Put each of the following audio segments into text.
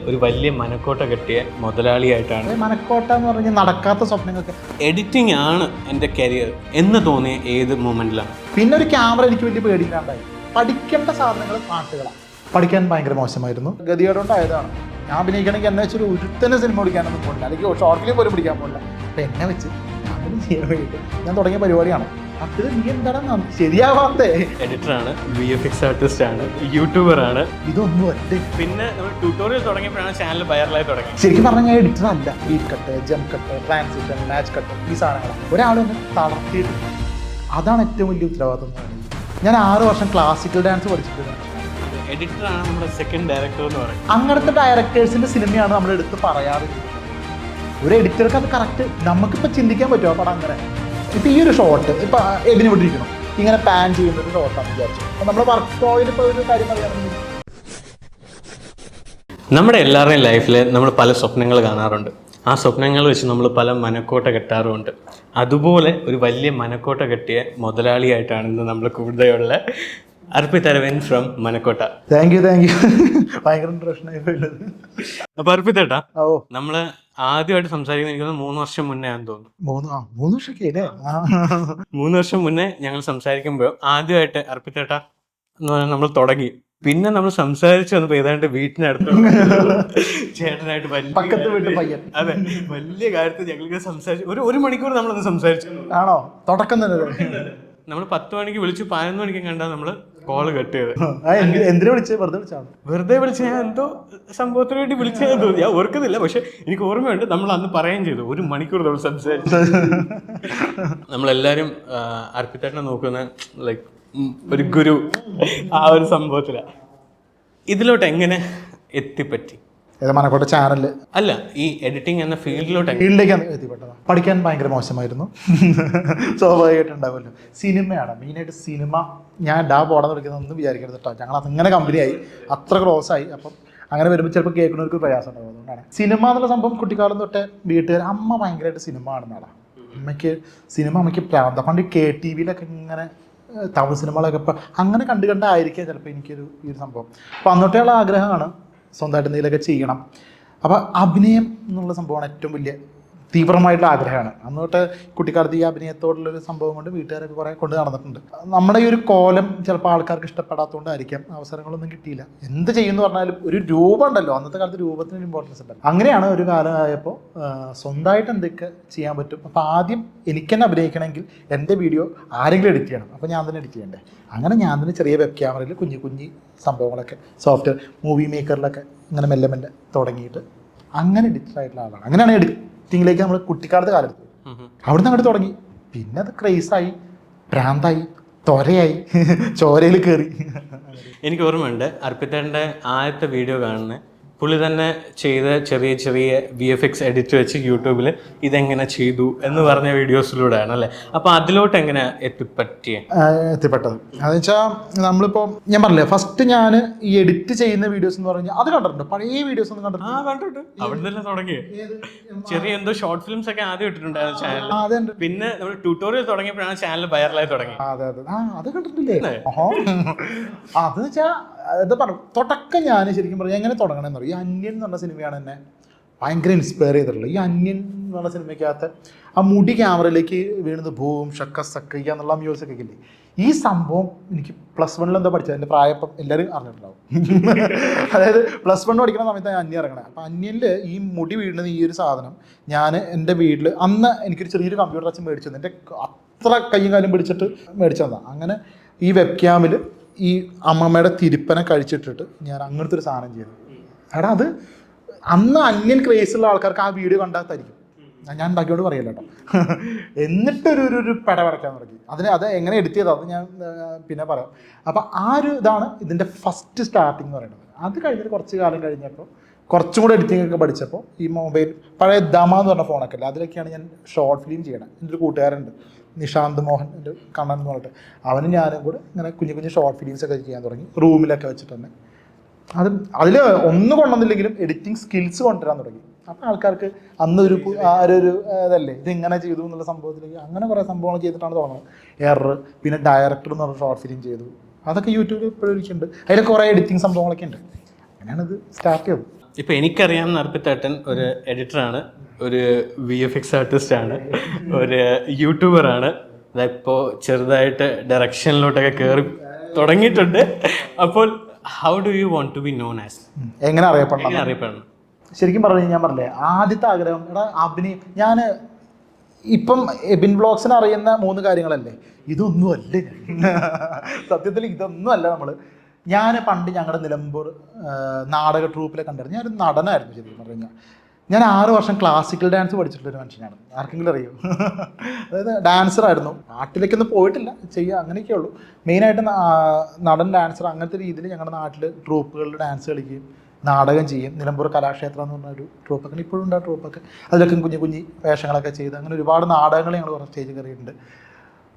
ഒരു വലിയ മനക്കോട്ട കെട്ടിയ മുതലാളിയായിട്ടാണ്. മനക്കോട്ട എന്ന് പറഞ്ഞാൽ നടക്കാത്ത സ്വപ്നങ്ങൾക്ക് എഡിറ്റിംഗ് ആണ് എൻ്റെ കരിയർ എന്ന് തോന്നിയ ഏത് മൊമെന്റിലാണ്? പിന്നെ ഒരു ക്യാമറ എനിക്ക് വലിയ പേടിയില്ലാണ്ടായി. പഠിക്കേണ്ട സാധനങ്ങൾ പാട്ടുകളാണ്. പഠിക്കാൻ ഭയങ്കര മോശമായിരുന്നു. ഗതികേടുകൊണ്ടായതാണ്. ഞാൻ അഭിനയിക്കണമെങ്കിൽ എന്നെ വെച്ചൊരു ഒരുത്തന്നെ സിനിമ പിടിക്കാനൊന്നും പോകില്ല, അല്ലെങ്കിൽ ഷോർട്ട് ഫിലിം പോലും പിടിക്കാൻ പോകില്ല. അപ്പം എന്നെ വെച്ച് ഞാൻ ചെയ്യാൻ വേണ്ടിയിട്ട് ഞാൻ തുടങ്ങിയ പരിപാടിയാണ്. അത് നീ എന്താണ് ശരിയാവാത്തേ? എഡിറ്ററാണ്, VFX ആർട്ടിസ്റ്റ്, യൂട്യൂബറാണ്. ഇതൊന്നും ഒറ്റ പിന്നെ നമ്മൾ ട്യൂട്ടോറിയൽ തുടങ്ങിയപ്പോഴാണ് ചാനൽ വൈറലായി തുടങ്ങി. ശരിക്കും പറഞ്ഞാൽ ഞാൻ എഡിറ്റർ അല്ല. Beat cut, jump cut, transition, match cut, ഈ സാധനങ്ങളാണ്. ഒരാളൊന്ന് തളർത്തിയിട്ട് അതാണ് ഏറ്റവും വലിയ ഉത്തരവാദിത്വം എന്ന് പറയുന്നത്. ഞാൻ 6 വർഷം ക്ലാസിക്കൽ ഡാൻസ് പഠിച്ചിട്ടുണ്ട്. എഡിറ്ററാണ് നമ്മുടെ സെക്കൻഡ് ഡയറക്ടർ എന്ന് പറയുന്നത്. അങ്ങനത്തെ ഡയറക്ടേഴ്സിൻ്റെ സിനിമയാണ് നമ്മൾ എടുത്ത് പറയാറില്ല. ഒരു എഡിറ്റർക്ക് അത് കറക്റ്റ് നമുക്കിപ്പോൾ ചിന്തിക്കാൻ പറ്റുമോ ആ പടം അങ്ങനെ. ഇപ്പം ഈ ഒരു ഷോട്ട് ഇപ്പം എബിന് വിട്ടിരിക്കണം, ഇങ്ങനെ പാൻ ചെയ്യുന്ന ഒരു ഷോട്ടാണെന്ന് വിചാരിച്ചു. അപ്പം നമ്മൾ വർക്ക് ഫ്ലോയിൽ ഇപ്പോൾ ഒരു കാര്യം പറയുകയാണെങ്കിൽ നമ്മുടെ എല്ലാവരുടെയും ലൈഫിൽ നമ്മൾ പല സ്വപ്നങ്ങൾ കാണാറുണ്ട്. ആ സ്വപ്നങ്ങൾ വെച്ച് നമ്മൾ പല മനക്കോട്ട കെട്ടാറുമുണ്ട്. അതുപോലെ ഒരു വലിയ മനക്കോട്ട കെട്ടിയ മുതലാളിയായിട്ടാണ് ഇന്ന് നമ്മൾ കൂടുതലുള്ള Arpit Aravind from Manakkotta. Thank you ഭയങ്കര ഇൻട്രസ്റ്റായി പോയത്. അപ്പൊ അർപ്പിത് ഏട്ടാ, നമ്മള് ആദ്യമായിട്ട് സംസാരിക്കുന്നത് എനിക്ക് 3 വർഷം മുന്നേ ആണെന്ന് തോന്നുന്നു. 3 വർഷമൊക്കെ 3 വർഷം മുന്നേ ഞങ്ങൾ സംസാരിക്കുമ്പോൾ ആദ്യമായിട്ട് അർപ്പിത് ഏട്ടാ എന്ന് പറഞ്ഞാൽ നമ്മൾ തുടങ്ങി. പിന്നെ നമ്മൾ സംസാരിച്ചു വന്നപ്പോൾ ഏതാണ്ട് വീട്ടിനടുത്ത് ചേട്ടനായിട്ട് പക്കത്ത് വീട്ട് പയ്യൻ. അതെ, വലിയ കാര്യത്തിൽ ഞങ്ങൾക്ക് സംസാരിച്ചു. ഒരു മണിക്കൂർ നമ്മളൊന്ന് സംസാരിച്ചു. ആണോ? തുടക്കം തന്നെ നമ്മൾ 10 മണിക്ക് വിളിച്ചു, 11 മണിക്ക് കണ്ടാൽ നമ്മള് കോള് കട്ട് ചെയ്ത്. എന്തിനാ വിളിച്ചത്? വെറുതെ വിളിച്ച് ഞാൻ എന്തോ സംഭവത്തിന് വേണ്ടി വിളിച്ചതെന്ന് തോന്നി. ഞാൻ ഓർക്കുന്നില്ല, പക്ഷെ എനിക്ക് ഓർമ്മയുണ്ട് നമ്മൾ അന്ന് പറയുകയും ചെയ്തു. 1 മണിക്കൂർ നമ്മൾ സംസാരിച്ചു. നമ്മളെല്ലാരും അർപ്പിതേട്ടനെ നോക്കുന്ന ലൈക്ക് ഒരു ഗുരു, ആ ഒരു സംഭവത്തിലാണ്. ഇതിലോട്ട് എങ്ങനെ എത്തിപ്പറ്റി? മനക്കോട്ട ചാനലിൽ അല്ല, ഈ എഡിറ്റിംഗ് എന്ന ഫീൽഡിലേക്കാണ് എത്തിപ്പെട്ടത്. പഠിക്കാൻ ഭയങ്കര മോശമായിരുന്നു. സ്വാഭാവികമായിട്ട് ഉണ്ടാവുമല്ലോ. സിനിമയാണ് മെയിനായിട്ട്. സിനിമ ഞാൻ പോടാന്ന് വിളിക്കുന്നതൊന്നും വിചാരിക്കരുത് കേട്ടോ. ഞങ്ങൾ അങ്ങനെ കമ്പനിയായി, അത്ര ക്ലോസ് ആയി. അപ്പം അങ്ങനെ വരുമ്പോൾ ചിലപ്പോൾ കേൾക്കുന്നവർക്ക് പ്രയാസം ഉണ്ടാവും. അതുകൊണ്ടാണ് സിനിമ എന്നുള്ള സംഭവം കുട്ടിക്കാലം തൊട്ടേ വീട്ടുകാർ, അമ്മ ഭയങ്കരമായിട്ട് സിനിമ കാണുന്നതാണ്. അമ്മയ്ക്ക് പ്രാന്ത. പണ്ട് KTVയിലൊക്കെ ഇങ്ങനെ തമിഴ് സിനിമകളൊക്കെ ഇപ്പം അങ്ങനെ കണ്ടായിരിക്കാം ചിലപ്പോൾ എനിക്കൊരു ഈ ഒരു സംഭവം. അപ്പം അന്നോട്ടുള്ള ആഗ്രഹമാണ് സ്വന്തമായിട്ട് എന്തെങ്കിലുമൊക്കെ ചെയ്യണം. അപ്പോൾ അഭിനയം എന്നുള്ള സംഭവമാണ് ഏറ്റവും വലിയ തീവ്രമായിട്ടുള്ള ആഗ്രഹമാണ്. അന്നോട്ട് കുട്ടിക്കാലത്ത് ഈ അഭിനയത്തോടുള്ളൊരു സംഭവം കൊണ്ട് വീട്ടുകാരൊക്കെ കുറേ കൊണ്ട് നടന്നിട്ടുണ്ട്. നമ്മുടെ ഈ ഒരു കോലം ചിലപ്പോൾ ആൾക്കാർക്ക് ഇഷ്ടപ്പെടാത്തതുകൊണ്ടായിരിക്കാം അവസരങ്ങളൊന്നും കിട്ടിയില്ല. എന്ത് ചെയ്യുമെന്ന് പറഞ്ഞാലും ഒരു രൂപം ഉണ്ടല്ലോ, അന്നത്തെ കാലത്ത് രൂപത്തിന് ഇമ്പോർട്ടൻസ് ഉണ്ടല്ലോ. അങ്ങനെയാണ് ഒരു കാലമായപ്പോൾ സ്വന്തമായിട്ട് എന്തൊക്കെ ചെയ്യാൻ പറ്റും. അപ്പോൾ ആദ്യം എനിക്ക് തന്നെ അഭിനയിക്കണമെങ്കിൽ എൻ്റെ വീഡിയോ ആരെങ്കിലും എഡിറ്റ് ചെയ്യണം. അപ്പോൾ ഞാൻ തന്നെ എഡിറ്റ് ചെയ്യണ്ടേ. അങ്ങനെ ഞാൻ തന്നെ ചെറിയ വെബ് ക്യാമറയിൽ കുഞ്ഞു സംഭവങ്ങളൊക്കെ സോഫ്റ്റ്വെയർ മൂവി മേക്കറിലൊക്കെ ഇങ്ങനെ മെല്ലെ തുടങ്ങിയിട്ട് അങ്ങനെ എഡിറ്റർ ആയിട്ടുള്ള ആളാണ്. അങ്ങനെയാണ് എഡിറ്റിങ്ങിലേക്ക് നമ്മൾ കുട്ടിക്കാലത്ത് കാലെടുത്തത്. അവിടുന്ന് അങ്ങോട്ട് തുടങ്ങി. പിന്നെ അത് ക്രേസായി, ഭ്രാന്തായി, ത്വരയായി, ചോരയിൽ കയറി. എനിക്ക് ഓർമ്മയുണ്ട് അർപ്പിതേട്ടൻ്റെ ആദ്യത്തെ വീഡിയോ കാണുന്നത് പുള്ളി തന്നെ ചെയ്ത ചെറിയ VFX എഡിറ്റ് വെച്ച് യൂട്യൂബിൽ ഇതെങ്ങനെ ചെയ്തു എന്ന് പറഞ്ഞ വീഡിയോസിലൂടെയാണ് അല്ലേ? അപ്പോൾ അതിലോട്ട് എങ്ങനെ എത്തിപ്പെട്ടത്? അതെന്ന് വെച്ചാൽ നമ്മളിപ്പോൾ ഞാൻ പറഞ്ഞില്ലേ, ഫസ്റ്റ് ഞാൻ ഈ എഡിറ്റ് ചെയ്യുന്ന വീഡിയോസ് എന്ന് പറഞ്ഞാൽ അത് കണ്ടിട്ടുണ്ട്. പഴയ വീഡിയോസ് ഒന്നും കണ്ടിട്ടുണ്ട്. അവിടെ തന്നെ തുടങ്ങി ചെറിയ എന്തോ ഷോർട്ട് ഫിലിംസ് ഒക്കെ ആദ്യം ഇട്ടിട്ടുണ്ടായിരുന്നു ചാനൽ. പിന്നെ നമ്മൾ ട്യൂട്ടോറിയൽ തുടങ്ങിയപ്പോഴാണ് ചാനൽ വൈറലായി തുടങ്ങി. അത് കണ്ടിട്ടില്ലേ? അത് വെച്ചാൽ അത് പറഞ്ഞു തുടക്കം. ഞാൻ ശരിക്കും പറഞ്ഞാൽ എങ്ങനെ തുടങ്ങണമെന്ന് പറയും. ഈ അന്യൻ എന്ന് പറഞ്ഞ സിനിമയാണ് എന്നെ ഭയങ്കര ഇൻസ്പയർ ചെയ്തിട്ടുള്ളത്. ഈ അന്യൻ എന്ന് പറഞ്ഞ സിനിമയ്ക്കകത്ത് ആ മുടി ക്യാമറയിലേക്ക് വീണത് ഭൂം ഷക്ക സക്ക എന്നുള്ള മ്യൂസിക് ഒക്കെ ഇല്ലേ, ഈ സംഭവം എനിക്ക് +1 എന്തോ പഠിച്ചത്. എൻ്റെ പ്രായം എല്ലാവരും അറിഞ്ഞിട്ടുണ്ടാവും. അതായത് +1 പഠിക്കുന്ന സമയത്ത് അന്യൻ ഇറങ്ങണേ. അപ്പം അന്യനിൽ ഈ മുടി വീഴുന്നത് ഈ ഒരു സാധനം ഞാൻ എൻ്റെ വീട്ടിൽ അന്ന് എനിക്കൊരു ചെറിയൊരു കമ്പ്യൂട്ടർ അച്ഛൻ മേടിച്ചത്. എൻ്റെ അത്ര കയ്യും കാലും പിടിച്ചിട്ട് മേടിച്ചതാണ്. അങ്ങനെ ഈ വെബ് ക്യാമിൽ ഈ അമ്മമ്മയുടെ തിരുപ്പനെ കഴിച്ചിട്ടിട്ട് ഞാൻ അങ്ങനത്തെ ഒരു സാധനം ചെയ്തു. എടാ അത് അന്ന് അന്യൻ ക്രേസുള്ള ആൾക്കാർക്ക് ആ വീഡിയോ കണ്ടാത്തായിരിക്കും. ഞാൻ ഉണ്ടാക്കിയോണ്ട് പറയല്ല കേട്ടോ. എന്നിട്ടൊരു പടപടക്കാൻ തുടങ്ങി. അത് എങ്ങനെ എഡിറ്റ് ചെയ്തോ അത് ഞാൻ പിന്നെ പറയാം. അപ്പം ആ ഒരു ഇതാണ് ഇതിൻ്റെ ഫസ്റ്റ് സ്റ്റാർട്ടിങ് എന്ന് പറയുന്നത്. അത് കഴിഞ്ഞിട്ട് കുറച്ച് കാലം കഴിഞ്ഞപ്പോൾ കുറച്ചും കൂടെ എഡിറ്റിംഗ് ഒക്കെ പഠിച്ചപ്പോൾ ഈ മൊബൈൽ പഴയ ദമ എന്ന് പറഞ്ഞ ഫോണൊക്കെ അല്ലേ, അതിലൊക്കെയാണ് ഞാൻ ഷോർട്ട് ഫിലിം ചെയ്യണം. എൻ്റെ ഒരു കൂട്ടുകാരുണ്ട് നിഷാന്ത് മോഹൻ, എൻ്റെ കണ്ണൻ എന്ന് പറഞ്ഞിട്ട്, അവനും ഞാനും കൂടെ ഇങ്ങനെ കുഞ്ഞു ഷോർട്ട് ഫിലിംസൊക്കെ ചെയ്യാൻ തുടങ്ങി. റൂമിലൊക്കെ വെച്ചിട്ട് തന്നെ അതിൽ ഒന്നും കൊണ്ടുവന്നില്ലെങ്കിലും എഡിറ്റിംഗ് സ്കിൽസ് കൊണ്ടുവരാൻ തുടങ്ങി. അപ്പം ആൾക്കാർക്ക് അന്നൊരു ഇതല്ലേ ഇതെങ്ങനെ ചെയ്തു എന്നുള്ള സംഭവത്തിലേക്ക് അങ്ങനെ കുറേ സംഭവങ്ങൾ ചെയ്തിട്ടാണ് തുടങ്ങുന്നത്. എറർ, പിന്നെ ഡയറക്ടർ എന്ന് പറഞ്ഞ ഷോർട്ട് ഫിലിം ചെയ്തു. അതൊക്കെ യൂട്യൂബിൽ ഇപ്പോഴും ഇരിക്കുന്നുണ്ട്. അതിൽ കുറേ എഡിറ്റിംഗ് സംഭവങ്ങളൊക്കെ ഉണ്ട്. അങ്ങനെയാണ് ഇത് സ്റ്റാർട്ട് ചെയ്തത്. ഇപ്പം എനിക്കറിയാവുന്ന അർപ്പിത്തേട്ടൻ ഒരു എഡിറ്ററാണ്, ഒരു VFX ആർട്ടിസ്റ്റാണ്, ഒരു യൂട്യൂബറാണ്. ഇപ്പോൾ ചെറുതായിട്ട് ഡയറക്ഷനിലോട്ടൊക്കെ കയറി തുടങ്ങിയിട്ടുണ്ട്. അപ്പോൾ how do you want to be known as? എങ്ങനെ അറിയപ്പെടണം? അറിയപ്പെടണം ശരിക്കും പറഞ്ഞു ഞാൻ പറഞ്ഞില്ലേ, ആദ്യത്തെ ആഗ്രഹം എടാ അഭിനയം. ഞാൻ ഇപ്പം എബിൻ വ്ളോഗ്സിന് അറിയുന്ന 3 കാര്യങ്ങളല്ലേ, ഇതൊന്നും അല്ലേ സത്യത്തിൽ ഇതൊന്നും അല്ല. ഞാൻ പണ്ട് ഞങ്ങളുടെ നിലമ്പൂർ നാടക ട്രൂപ്പിലെ കണ്ടായിരുന്നു. ഞാനൊരു നടനായിരുന്നു ശരിക്കും പറഞ്ഞു കഴിഞ്ഞാൽ. ഞാൻ 6 വർഷം ക്ലാസിക്കൽ ഡാൻസ് പഠിച്ചിട്ടുള്ളൊരു മനുഷ്യനാണ്. ആർക്കെങ്കിലും അറിയോ? അതായത് ഡാൻസറായിരുന്നു. നാട്ടിലേക്കൊന്നും പോയിട്ടില്ല, ചെയ്യുക അങ്ങനെയൊക്കെ ഉള്ളൂ. മെയിനായിട്ട് നടൻ, ഡാൻസർ, അങ്ങനത്തെ രീതിയിൽ ഞങ്ങളുടെ നാട്ടിൽ ട്രൂപ്പുകളിൽ ഡാൻസ് കളിക്കുകയും നാടകം ചെയ്യും. നിലമ്പൂർ കലാക്ഷേത്രം എന്ന് പറഞ്ഞൊരു ട്രൂപ്പൊക്കെ ഇപ്പോഴും ഉണ്ട്. ആ ട്രൂപ്പൊക്കെ അതിലൊക്കെ കുഞ്ഞു കുഞ്ഞി വേഷങ്ങളൊക്കെ ചെയ്ത് അങ്ങനെ ഒരുപാട് നാടകങ്ങൾ ഞങ്ങൾ കുറേ സ്റ്റേജ് കയറിയിട്ടുണ്ട്.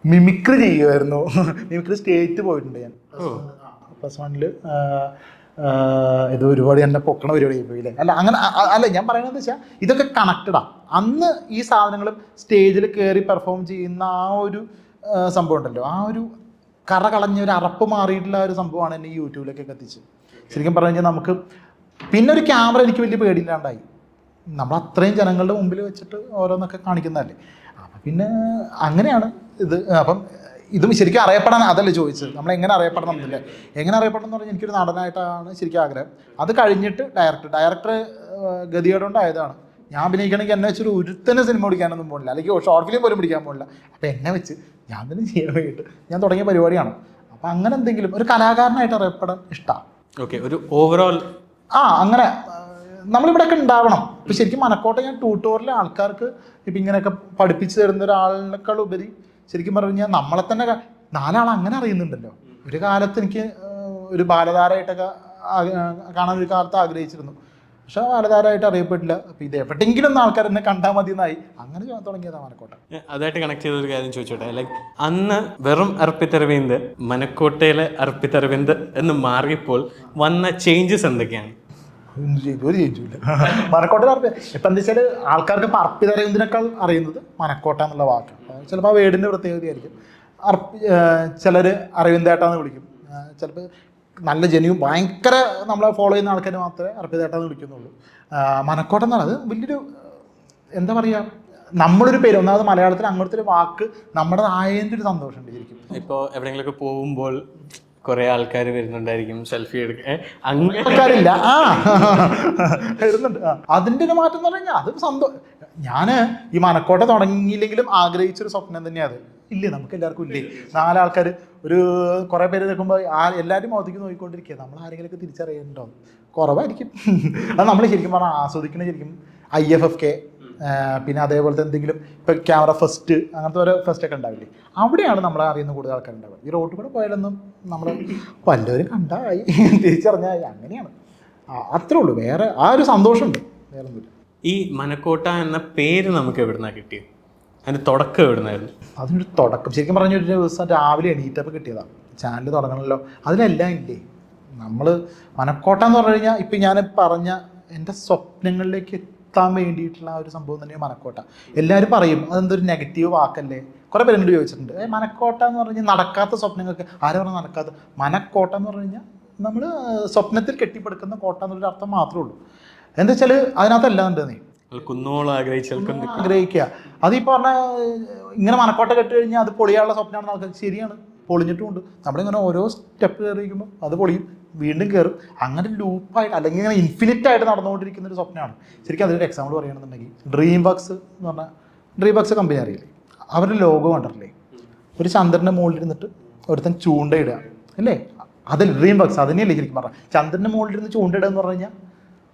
മിമിക്രി ചെയ്യുമായിരുന്നു. മിമിക്രി സ്റ്റേറ്റ് പോയിട്ടുണ്ട് ഞാൻ +1 ഇത് ഒരുപാട് എന്നെ പൊക്കണ പരിപാടി പോയില്ലേ. അല്ല അങ്ങനെ അല്ല ഞാൻ പറയുന്നത് വെച്ചാൽ ഇതൊക്കെ കണക്റ്റഡാണ്. അന്ന് ഈ സാധനങ്ങളും സ്റ്റേജിൽ കയറി പെർഫോം ചെയ്യുന്ന ആ ഒരു സംഭവം ഉണ്ടല്ലോ, ആ ഒരു കറ കളഞ്ഞ ഒരു അറപ്പ് മാറിയിട്ടുള്ള ഒരു സംഭവമാണ് എന്നെ ഈ യൂട്യൂബിലേക്കൊക്കെ എത്തിച്ച്. ശരിക്കും പറഞ്ഞു കഴിഞ്ഞാൽ നമുക്ക് പിന്നെ ഒരു ക്യാമറ എനിക്ക് വലിയ പേടിയില്ലാണ്ടായി. നമ്മൾ അത്രയും ജനങ്ങളുടെ മുമ്പിൽ വെച്ചിട്ട് ഓരോന്നൊക്കെ കാണിക്കുന്നതല്ലേ. അപ്പം പിന്നെ അങ്ങനെയാണ് ഇത്. അപ്പം ഇതും ശരിക്കും അറിയപ്പെടാൻ അതല്ലേ ചോദിച്ചത്, നമ്മൾ എങ്ങനെ അറിയപ്പെടണം എന്നില്ലേ. എങ്ങനെ അറിയപ്പെടണം എന്ന് പറഞ്ഞാൽ എനിക്കൊരു നടനായിട്ടാണ് ശരിക്കും ആഗ്രഹം. അത് കഴിഞ്ഞിട്ട് ഡയറക്ടർ ഗതികേടുകൊണ്ടായതാണ്. ഞാൻ അഭിനയിക്കണമെങ്കിൽ എന്നെ വെച്ചൊരു ഒരുത്തന്നെ സിനിമ പിടിക്കാനൊന്നും പോകില്ല, അല്ലെങ്കിൽ ഷോർട്ട് ഫിലിം പോലും പിടിക്കാൻ പോകില്ല. അപ്പോൾ എന്നെ വെച്ച് ഞാൻ തന്നെ ചെയ്യാൻ വേണ്ടിയിട്ട് ഞാൻ തുടങ്ങിയ പരിപാടിയാണ്. അപ്പോൾ അങ്ങനെ എന്തെങ്കിലും ഒരു കലാകാരനായിട്ട് അറിയപ്പെടാൻ ഇഷ്ടമാണ്. ഓക്കെ, ഒരു ഓവറോൾ അങ്ങനെ നമ്മളിവിടെയൊക്കെ ഉണ്ടാവണം. ഇപ്പം ശരിക്കും മനക്കോട്ടെ ഞാൻ ട്യൂട്ടോറിയൽ ആൾക്കാർക്ക് ഇപ്പം ഇങ്ങനെയൊക്കെ പഠിപ്പിച്ചു തരുന്ന ഒരാളിനേക്കാൾ ഉപരി ശരിക്കും പറഞ്ഞു കഴിഞ്ഞാൽ നമ്മളെ തന്നെ 4 ആൾ അങ്ങനെ അറിയുന്നുണ്ടല്ലോ. ഒരു കാലത്ത് എനിക്ക് ഒരു ബാലതാരമായിട്ടൊക്കെ കാണാൻ ഒരു കാലത്ത് ആഗ്രഹിച്ചിരുന്നു, പക്ഷെ ബാലതാരമായിട്ട് അറിയപ്പെട്ടില്ല. അപ്പം ഇത് എവിടെയെങ്കിലും ഒന്ന് ആൾക്കാർ എന്നെ കണ്ടാൽ മതി എന്നായി. അങ്ങനെ തുടങ്ങിയതാണ് മനക്കോട്ടെ. അതായിട്ട് കണക്ട് ചെയ്തൊരു കാര്യം ചോദിച്ചോട്ടെ, ലൈക്ക് അന്ന് വെറും അർപ്പിത്തരവിന്ദ് മനക്കോട്ടയിലെ അർപ്പിത്തരവിന്ദ് എന്ന് മാറിയപ്പോൾ വന്ന ചേഞ്ചസ് എന്തൊക്കെയാണ്? ഒരു ചേഞ്ചുമില്ല. മനക്കോട്ടയിൽ ഇപ്പം എന്താ വെച്ചാൽ ആൾക്കാർക്ക് ഇപ്പം അർപ്പിതരവിന്ദിനേക്കാൾ അറിയുന്നത് മനക്കോട്ട എന്നുള്ള വാക്ക്. ചിലപ്പോൾ ആ വേടിൻ്റെ പ്രത്യേകതയായിരിക്കും. ചിലർ അരവിന്ദേട്ടാന്ന് വിളിക്കും. ചിലപ്പോൾ നല്ല ജനുവും ഭയങ്കര നമ്മളെ ഫോളോ ചെയ്യുന്ന ആൾക്കാർ മാത്രമേ അർപ്പിതേട്ടാന്ന് വിളിക്കുന്നുള്ളൂ. മനക്കോട്ട എന്ന് പറയുന്നത് വലിയൊരു എന്താ പറയുക, നമ്മളൊരു പേര്. ഒന്നാമത് മലയാളത്തിൽ അങ്ങനത്തെ ഒരു വാക്ക് നമ്മുടെ ആയതിൻ്റെ ഒരു സന്തോഷമുണ്ട് ശരിക്കും. ഇപ്പോൾ എവിടെയെങ്കിലുമൊക്കെ പോകുമ്പോൾ കുറേ ആൾക്കാർ വരുന്നുണ്ടായിരിക്കും, സെൽഫി എടുക്കാൻ. അങ്ങനെ ആൾക്കാരില്ല, വരുന്നുണ്ട്. അതിൻ്റെ ഒരു മാറ്റം എന്ന് പറഞ്ഞാൽ അത് സന്തോഷം. ഞാൻ ഈ മനക്കോട്ട തുടങ്ങിയില്ലെങ്കിലും ആഗ്രഹിച്ചൊരു സ്വപ്നം തന്നെയാണ് അത്. ഇല്ലേ, നമുക്ക് എല്ലാവർക്കും ഇല്ലേ 4 ആൾക്കാർ ഒരു കുറേ പേര് നിൽക്കുമ്പോൾ എല്ലാവരും മുഖത്തേക്ക് നോക്കിക്കൊണ്ടിരിക്കുക. നമ്മൾ ആരെങ്കിലുമൊക്കെ തിരിച്ചറിയുന്നുണ്ടോ? കുറവായിരിക്കും. അത് നമ്മൾ ശരിക്കും പറഞ്ഞാൽ ആസ്വദിക്കണ ശരിക്കും IFFK, പിന്നെ അതേപോലത്തെ എന്തെങ്കിലും ഇപ്പം ക്യാമറ ഫസ്റ്റ്, അങ്ങനത്തെ ഓരോ ഫസ്റ്റൊക്കെ ഉണ്ടാവില്ലേ, അവിടെയാണ് നമ്മളെ അറിയുന്ന കൂടുതൽ ആൾക്കാരുണ്ടാവുക. ഈ റോഡിൽ കൂടെ പോയാലൊന്നും നമ്മൾ വല്ലവരും കണ്ടായി തിരിച്ചറിഞ്ഞായി, അങ്ങനെയാണ്. അത്രേ ഉള്ളൂ. വേറെ ആ ഒരു സന്തോഷമുണ്ട്, വേറെ ഒന്നുമില്ല. ഈ മനക്കോട്ട എന്ന പേര് നമുക്ക് എവിടുന്നാണ് കിട്ടിയത്? അതിൻ്റെ തുടക്കം എവിടുന്നായിരുന്നു? അതിനൊരു തുടക്കം ശരിക്കും പറഞ്ഞ ഒരു ദിവസം രാവിലെ എണീറ്റപ്പോൾ കിട്ടിയതാണ്. ചാനൽ തുടങ്ങണമല്ലോ, അതിലെല്ലാം ഇല്ലേ. നമ്മൾ മനക്കോട്ട എന്ന് പറഞ്ഞു കഴിഞ്ഞാൽ ഇപ്പം ഞാൻ പറഞ്ഞ എൻ്റെ സ്വപ്നങ്ങളിലേക്ക് എത്താൻ വേണ്ടിയിട്ടുള്ള ആ ഒരു സംഭവം തന്നെയാണ് മനക്കോട്ട. എല്ലാവരും പറയും അതെന്തൊരു നെഗറ്റീവ് വാക്കല്ലേ. കുറേ പേര് എന്നോട് ചോദിച്ചിട്ടുണ്ട്, മനക്കോട്ട എന്ന് പറഞ്ഞു കഴിഞ്ഞാൽ നടക്കാത്ത സ്വപ്നങ്ങൾക്ക്. ആരും പറഞ്ഞാൽ നടക്കാത്ത, മനക്കോട്ട എന്ന് പറഞ്ഞു കഴിഞ്ഞാൽ നമ്മൾ സ്വപ്നത്തിൽ കെട്ടിപ്പടുക്കുന്ന കോട്ട എന്നുള്ളൊരു അർത്ഥം മാത്രമേ ഉള്ളൂ. എന്താ വെച്ചാൽ അതിനകത്തെല്ലാം ഉണ്ടെന്നേ. കുന്നോളം ആഗ്രഹിക്കുക. അതീ പറഞ്ഞ ഇങ്ങനെ മനക്കോട്ട കെട്ടി കഴിഞ്ഞാൽ അത് പൊളിയാനുള്ള സ്വപ്നമാണെന്ന് ആൾക്കാർക്ക്. ശരിയാണ്, പൊളിഞ്ഞിട്ടുമുണ്ട്. നമ്മളിങ്ങനെ ഓരോ സ്റ്റെപ്പ് കയറിയിരിക്കുമ്പോൾ അത് പൊളിയും, വീണ്ടും കയറും. അങ്ങനെ ലൂപ്പായിട്ട് അല്ലെങ്കിൽ ഇങ്ങനെ ഇൻഫിനിറ്റായിട്ട് നടന്നുകൊണ്ടിരിക്കുന്ന ഒരു സ്വപ്നമാണ്. ശരിക്കും അതിൻ്റെ എക്സാമ്പിൾ പറയുകയാണെന്നുണ്ടെങ്കിൽ ഡ്രീം വർക്ക്സ് എന്ന് പറഞ്ഞാൽ ഡ്രീം വർക്ക്സ് കമ്പനി അറിയില്ലേ, അവരുടെ ലോഗോ കണ്ടിട്ടില്ലേ? ഒരു ചന്ദ്രൻ്റെ മുകളിലിരുന്നിട്ട് ഒരുത്തൻ ചൂണ്ടയിടുക അല്ലേ, അതിൽ ഡ്രീം വർക്ക്സ് അതിനെയല്ലേ ശരിക്കും പറഞ്ഞാൽ. ചന്ദ്രൻ്റെ മുകളിലിരുന്ന് ചൂണ്ടയിടുക എന്ന് പറഞ്ഞു കഴിഞ്ഞാൽ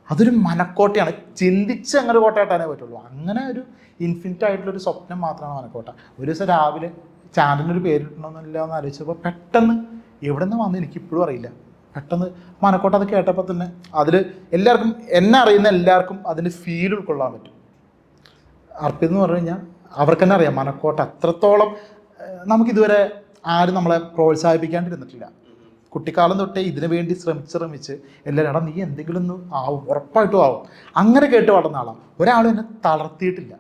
അതൊരു മനക്കോട്ടയാണ്. ചിന്തിച്ച് അങ്ങനെ കോട്ടയിട്ടാനേ പറ്റുള്ളൂ. അങ്ങനെ ഒരു ഇൻഫിനിറ്റ് ആയിട്ടുള്ളൊരു സ്വപ്നം മാത്രമാണ് മനക്കോട്ട. ഒരു ദിവസം രാവിലെ ചാനലിനൊരു പേരിട്ടണമെന്നില്ല എന്ന് ആലോചിച്ചപ്പോൾ പെട്ടെന്ന് എവിടെ നിന്ന് വന്ന് എനിക്കിപ്പോഴും അറിയില്ല. പെട്ടെന്ന് മനക്കോട്ട അത് കേട്ടപ്പോൾ തന്നെ അതിൽ എല്ലാവർക്കും, എന്നെ അറിയുന്ന എല്ലാവർക്കും അതിൻ്റെ ഫീൽ ഉൾക്കൊള്ളാൻ പറ്റും. അർപ്പിതെന്ന് പറഞ്ഞു കഴിഞ്ഞാൽ അവർക്ക് തന്നെ അറിയാം മനക്കോട്ട അത്രത്തോളം നമുക്കിതുവരെ ആരും നമ്മളെ പ്രോത്സാഹിപ്പിക്കാണ്ടിരുന്നിട്ടില്ല. കുട്ടിക്കാലം തൊട്ടേ ഇതിനു വേണ്ടി ശ്രമിച്ച് എല്ലാവരും നീ എന്തെങ്കിലും ഒന്ന് ആവും, ഉറപ്പായിട്ടും ആവും, അങ്ങനെ കേട്ട് വളർന്ന ആളാണ്. ഒരാളും എന്നെ തളർത്തിയിട്ടില്ല.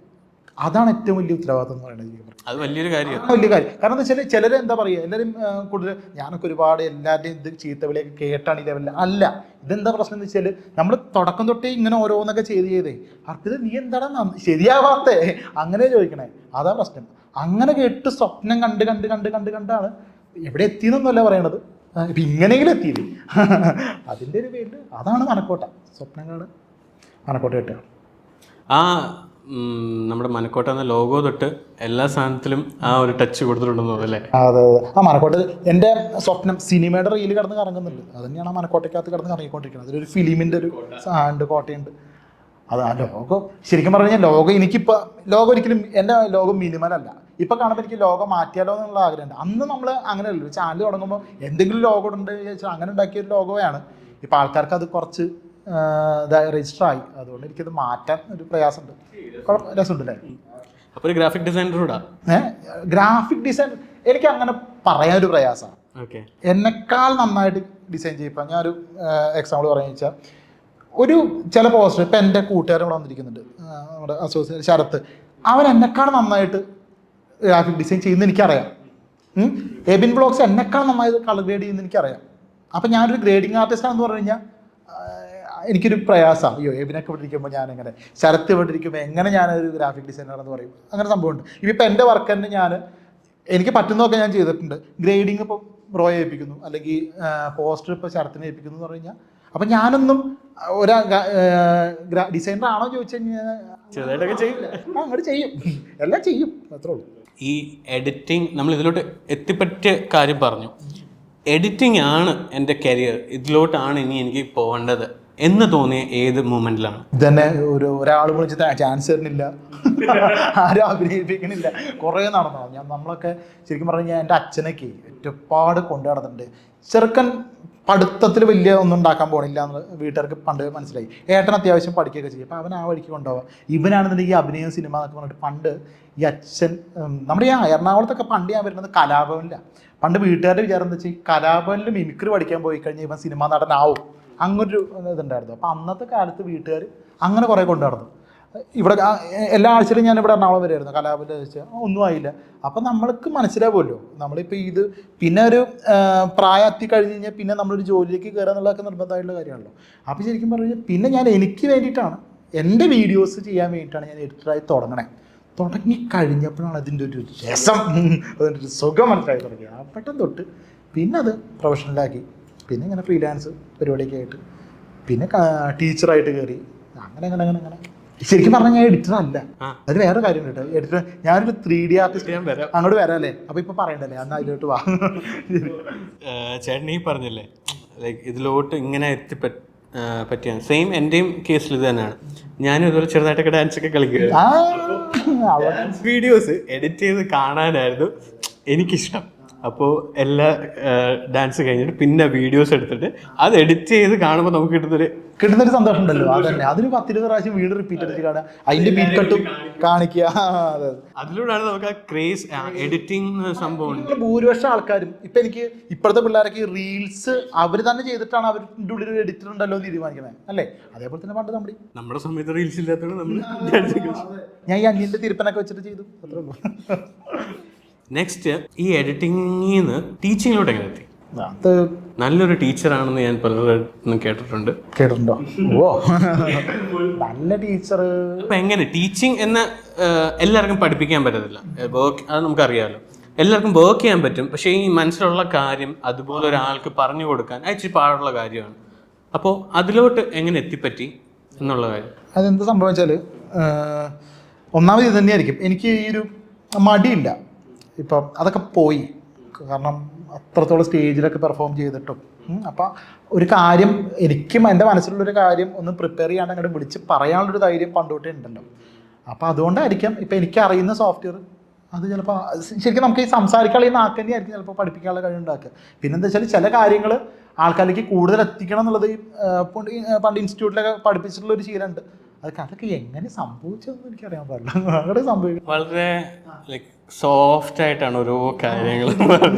അതാണ് ഏറ്റവും വലിയ ഉത്തരവാദിത്വം എന്ന് പറയുന്നത്. അത് വലിയൊരു കാര്യമാണ്, വലിയ കാര്യം. കാരണം എന്താ വെച്ചാൽ ചിലർ എന്താ പറയുക, എല്ലാവരും കൂടുതൽ ഞാനൊക്കെ ഒരുപാട് എല്ലാവരുടെയും ഇത് ചീത്തവിളിയൊക്കെ കേട്ടാണ് ഈ ലെവലിൽ അല്ല. ഇതെന്താ പ്രശ്നം എന്ന് വെച്ചാൽ നമ്മൾ തുടക്കം തൊട്ടേ ഇങ്ങനെ ഓരോന്നൊക്കെ ചെയ്തേ അർപ്പിത നീ എന്താണ് ശരിയാവാത്തേ അങ്ങനെ ചോദിക്കണേ, അതാ പ്രശ്നം. അങ്ങനെ കേട്ട് സ്വപ്നം കണ്ടാണ് എവിടെ എത്തിയെന്നൊന്നുമല്ല പറയണത്, ഇപ്പം ഇങ്ങനെയെങ്കിലും എത്തിയില്ലേ അതിൻ്റെ ഒരു പേരിൽ അതാണ് മനക്കോട്ട. സ്വപ്നങ്ങൾ മനക്കോട്ട കിട്ടുക. ആ നമ്മുടെ മനക്കോട്ട എന്ന ലോഗോ തൊട്ട് എല്ലാ സാധനത്തിലും ആ ഒരു ടച്ച് കൊടുത്തിട്ടുണ്ടെന്ന് അല്ലേ? അതെ. ആ മനക്കോട്ട എൻ്റെ സ്വപ്നം സിനിമയുടെ റീല് കിടന്ന് കറങ്ങുന്നുണ്ട്. അത് തന്നെയാണ് ആ മനക്കോട്ടയ്ക്കകത്ത് കിടന്ന് കറങ്ങിക്കൊണ്ടിരിക്കുന്നത്. അതിലൊരു ഫിലിമിൻ്റെ ഒരു സാധനമുണ്ട്, കോട്ടയുണ്ട്. അത് ആ ലോഗോ ശരിക്കും പറഞ്ഞു കഴിഞ്ഞാൽ ലോഗോ എനിക്കിപ്പോൾ ലോഗോ ഒരിക്കലും എൻ്റെ ലോഗോ മിനിമലല്ല. ഇപ്പം കാണുമ്പോൾ എനിക്ക് ലോഗോ മാറ്റിയാലോ എന്നുള്ള ആഗ്രഹമുണ്ട്. അന്ന് നമ്മൾ അങ്ങനെയല്ലോ, ഒരു ചാനൽ തുടങ്ങുമ്പോൾ എന്തെങ്കിലും ലോഗോ ഉണ്ട് ചോദിച്ചാൽ അങ്ങനെ ഉണ്ടാക്കിയൊരു ലോഗോയാണ്. ഇപ്പം ആൾക്കാർക്ക് അത് കുറച്ച് രജിസ്റ്റർ ആയി, അതുകൊണ്ട് എനിക്കത് മാറ്റാൻ ഒരു പ്രയാസമുണ്ട്. രസമുണ്ടല്ലേ? അപ്പോൾ ഒരു ഗ്രാഫിക് ഡിസൈനറൂടാ. ഗ്രാഫിക് ഡിസൈൻ എനിക്ക് അങ്ങനെ പറയാനൊരു പ്രയാസമാണ്. ഓക്കെ, എന്നെക്കാൾ നന്നായിട്ട് ഡിസൈൻ ചെയ്യിപ്പോൾ ഞാനൊരു എക്സാമ്പിൾ പറയുക വെച്ചാൽ ഒരു ചില പോസ്റ്റർ ഇപ്പം എൻ്റെ കൂട്ടുകാരൻ ഇവിടെ വന്നിരിക്കുന്നുണ്ട്, നമ്മുടെ അസോസിയേറ്റ് ശരത്ത്, അവൻ എന്നെക്കാൾ നന്നായിട്ട് ഗ്രാഫിക് ഡിസൈൻ ചെയ്യുന്നത് എനിക്കറിയാം. എബിൻ ബ്ലോഗ്സ് എന്നെക്കാൾ നന്നായിട്ട് കളർ ഗ്രേഡ് ചെയ്യുന്നത് എനിക്കറിയാം. അപ്പം ഞാനൊരു ഗ്രേഡിങ് ആർട്ടിസ്റ്റാണെന്ന് പറഞ്ഞു കഴിഞ്ഞാൽ എനിക്കൊരു പ്രയാസമാണ്. അയ്യോ എബിനൊക്കെ വിട്ടിരിക്കുമ്പോൾ ഞാനെങ്ങനെ, ശരത്ത് വിട്ടിരിക്കുമ്പോൾ എങ്ങനെ ഞാനൊരു ഗ്രാഫിക് ഡിസൈനറാണെന്ന് പറയും. അങ്ങനെ സംഭവമുണ്ട്. ഇപ്പം എൻ്റെ വർക്ക് തന്നെ എനിക്ക് പറ്റുന്നതൊക്കെ ഞാൻ ചെയ്തിട്ടുണ്ട്. ഗ്രേഡിങ് ഇപ്പോൾ ബ്രോയെ ഏൽപ്പിക്കുന്നു, അല്ലെങ്കിൽ പോസ്റ്റർ ഇപ്പോൾ ശരത്തിനെ ഏൽപ്പിക്കുന്നു എന്ന് പറഞ്ഞു കഴിഞ്ഞാൽ അപ്പം ഞാനൊന്നും ഒരു ഡിസൈനർ ആണോ ചോദിച്ചു കഴിഞ്ഞാൽ ചെറുതായിട്ടൊക്കെ ചെയ്യും, അങ്ങോട്ട് ചെയ്യും, എല്ലാം ചെയ്യും, അത്രേ ഉള്ളൂ. ഈ എഡിറ്റിംഗ് നമ്മൾ ഇതിലോട്ട് എത്തിപ്പറ്റിയ കാര്യം പറഞ്ഞു. എഡിറ്റിംഗ് ആണ് എൻ്റെ കരിയർ, ഇതിലോട്ടാണ് ഇനി എനിക്ക് പോകേണ്ടത് എന്ന് തോന്നിയ ഏത് മൂമെന്റിലാണ്? ഇതന്നെ ഒരാൾ വിളിച്ചിട്ട് ചാൻസ് തരുന്നില്ല, ആരും അഭിനയിപ്പിക്കണില്ല, കുറേ നടന്നു. നമ്മളൊക്കെ ശരിക്കും പറഞ്ഞു കഴിഞ്ഞാൽ എൻ്റെ അച്ഛനൊക്കെ ഒരുപാട് കൊണ്ടു നടന്നിട്ടുണ്ട്. ചെറുക്കൻ പഠിത്തത്തിൽ വലിയ ഒന്നും ഉണ്ടാക്കാൻ പോകണില്ല എന്ന് വീട്ടുകാർക്ക് പണ്ട് മനസ്സിലായി. ഏട്ടൻ അത്യാവശ്യം പഠിക്കുകയൊക്കെ ചെയ്യും. അപ്പോൾ അവൻ ആ വഴിക്ക് കൊണ്ടുപോകാം. ഇവനാണെന്നുണ്ടെങ്കിൽ ഈ അഭിനയം സിനിമ എന്നൊക്കെ പറഞ്ഞിട്ട് പണ്ട് ഈ അച്ഛൻ നമ്മുടെ ഈ എറണാകുളത്തൊക്കെ പണ്ട് ഞാൻ വരുന്നത് കലാഭവനിലാണ്. പണ്ട് വീട്ടുകാരുടെ വിചാരം എന്താ വെച്ചാൽ കലാഭവനിൽ മിമിക്രി പഠിക്കാൻ പോയി കഴിഞ്ഞാൽ ഇവൻ സിനിമാ നടനാവും, അങ്ങനൊരു ഇതുണ്ടായിരുന്നു. അപ്പോൾ അന്നത്തെ കാലത്ത് വീട്ടുകാർ അങ്ങനെ കുറേ കൊണ്ടു നടന്നു. ഇവിടെ എല്ലാ ആഴ്ചയിലും ഞാൻ ഇവിടെ എറണാകുളം വരുമായിരുന്നു കലാഭവനിൽ വെച്ചാൽ ഒന്നും ആയില്ല. അപ്പം നമ്മൾക്ക് മനസ്സിലാവുമല്ലോ നമ്മളിപ്പോൾ ഇത് പിന്നെ ഒരു പ്രായം എത്തി കഴിഞ്ഞ് കഴിഞ്ഞാൽ പിന്നെ നമ്മളൊരു ജോലിയിലേക്ക് കയറുക എന്നുള്ളതൊക്കെ നിർബന്ധമായിട്ടുള്ള കാര്യമാണല്ലോ. അപ്പോൾ ശരിക്കും പറഞ്ഞു കഴിഞ്ഞാൽ പിന്നെ ഞാൻ എനിക്ക് വേണ്ടിയിട്ടാണ് എൻ്റെ വീഡിയോസ് ചെയ്യാൻ വേണ്ടിയിട്ടാണ് ഞാൻ എഡിറ്ററായി തുടങ്ങിക്കഴിഞ്ഞപ്പോഴാണ് അതിൻ്റെ ഒരു രസം, അതിൻ്റെ ഒരു സുഖം മനസ്സിലാക്കി തുടങ്ങിയത്. ആ പെട്ടെന്ന് തൊട്ട് പിന്നെ അത് പ്രൊഫഷണലാക്കി, പിന്നെ ഇങ്ങനെ ഫ്രീലാൻസ് പരിപാടിയൊക്കെ ആയിട്ട്, പിന്നെ ടീച്ചറായിട്ട് കയറി, അങ്ങനെ ശരിക്കും പറഞ്ഞാൽ ഞാൻ എഡിറ്റർ അല്ല. അത് വേറെ കാര്യം കേട്ടോ. എഡിറ്റർ ഞാനൊരു 3D ആർട്ടിസ്റ്റ്. അങ്ങോട്ട് വരാല്ലേ? അപ്പൊ ഇപ്പൊ പറയണ്ടല്ലേ, അന്ന് അതിലോട്ട് വാ. ചേട്ടൻ ഈ പറഞ്ഞല്ലേ ലൈക്ക് ഇതിലോട്ട് ഇങ്ങനെ പറ്റിയാണ്. സെയിം എൻ്റെയും കേസിൽ ഇത് തന്നെയാണ്. ഞാനും ഇതുപോലെ ചെറുതായിട്ടൊക്കെ ഡാൻസ് ഒക്കെ കളിക്കുക. വീഡിയോസ് എഡിറ്റ് ചെയ്ത് കാണാനായിരുന്നു എനിക്കിഷ്ടം. അപ്പോൾ എല്ലാ ഡാൻസ് കഴിഞ്ഞിട്ട് പിന്നെ വീഡിയോസ് എടുത്തിട്ട് അത് എഡിറ്റ് ചെയ്ത് കാണുമ്പോൾ നമുക്ക് കിട്ടുന്നൊരു സന്തോഷം ഉണ്ടല്ലോ. അതന്നെ, അതൊരു 10-20 പ്രാവശ്യം വീഡിയോ റിപ്പീറ്റ് എടുത്ത് കാണുക, അതിന്റെ ബീറ്റ് കട്ടും കാണിക്കുക. അതിലൂടെയാണ് നമുക്ക് ആ ക്രേസ് എഡിറ്റിംഗ് സംഭവം. ഭൂരിപക്ഷം ആൾക്കാരും ഇപ്പൊ എനിക്ക് ഇപ്പോഴത്തെ പിള്ളേരൊക്കെ റീൽസ് അവർ തന്നെ ചെയ്തിട്ടാണ് അവരുടെ ഉള്ളിൽ ഒരു എഡിറ്റർ ഉണ്ടല്ലോ എന്ന് തീരുമാനിക്കുന്നത് അല്ലേ? അതേപോലെ തന്നെ പണ്ട് നമ്മുടെ സമയത്ത് റീൽസ് ഇല്ലാത്തതുകൊണ്ട് നമ്മൾ ഞാൻ ഈ അന്യന്റെ തിരുപ്പനൊക്കെ വെച്ചിട്ട് ചെയ്തു, അത്രേ ഉള്ളൂ. നെക്സ്റ്റ്, ഈ എഡിറ്റിംഗിൽ നിന്ന് ടീച്ചിങ്ങിലോട്ട് എങ്ങനെ എത്തി? നല്ലൊരു ടീച്ചറാണെന്ന് ഞാൻ പലരും കേട്ടിട്ടുണ്ടോ? ഓ നല്ല ടീച്ചർ. അപ്പൊ എങ്ങനെ ടീച്ചിങ് എന്ന എല്ലാവർക്കും പഠിപ്പിക്കാൻ പറ്റത്തില്ല, വർക്ക് അത് നമുക്കറിയാമല്ലോ. എല്ലാവർക്കും വർക്ക് ചെയ്യാൻ പറ്റും, പക്ഷേ ഈ മനസ്സിലുള്ള കാര്യം അതുപോലെ ഒരാൾക്ക് പറഞ്ഞു കൊടുക്കാൻ ഇച്ചിരി പാടുള്ള കാര്യമാണ്. അപ്പോൾ അതിലോട്ട് എങ്ങനെ എത്തിപ്പറ്റി എന്നുള്ള കാര്യം അതെന്ത് സംഭവിച്ചാൽ ഒന്നാമത് ഇത് തന്നെയായിരിക്കും. എനിക്ക് ഈ ഒരു മടിയില്ല. ഇപ്പം അതൊക്കെ പോയി, കാരണം അത്രത്തോളം സ്റ്റേജിലൊക്കെ പെർഫോം ചെയ്തിട്ടും. അപ്പം ഒരു കാര്യം എനിക്കും എൻ്റെ മനസ്സിലുള്ളൊരു കാര്യം ഒന്ന് പ്രിപ്പയർ ചെയ്യാണ്ട് അങ്ങോട്ട് വിളിച്ച് പറയാനുള്ളൊരു ധൈര്യം പണ്ടോട്ടേ ഉണ്ടല്ലോ. അപ്പോൾ അതുകൊണ്ടായിരിക്കാം ഇപ്പം എനിക്കറിയുന്ന സോഫ്റ്റ്വെയർ അത് ചിലപ്പോൾ ശരിക്കും നമുക്ക് ഈ സംസാരിക്കാനുള്ള നാക്ക് തന്നെയായിരിക്കും ചിലപ്പോൾ പഠിപ്പിക്കാനുള്ള കഴിവ് ഉണ്ടാക്കുക. പിന്നെന്താ വെച്ചാൽ ചില കാര്യങ്ങൾ ആൾക്കാരിലേക്ക് കൂടുതൽ എത്തിക്കണം എന്നുള്ളത് പണ്ട് ഇൻസ്റ്റിറ്റ്യൂട്ടിലൊക്കെ പഠിപ്പിച്ചിട്ടുള്ള ഒരു ശീലമുണ്ട്. അതൊക്കെ എങ്ങനെ സംഭവിച്ചതെന്ന് എനിക്കറിയാൻ പാടില്ല. അങ്ങനെ സംഭവിക്കും. വളരെ ലൈക്ക് സോഫ്റ്റ് ആയിട്ടാണ് ഓരോ കാര്യങ്ങൾ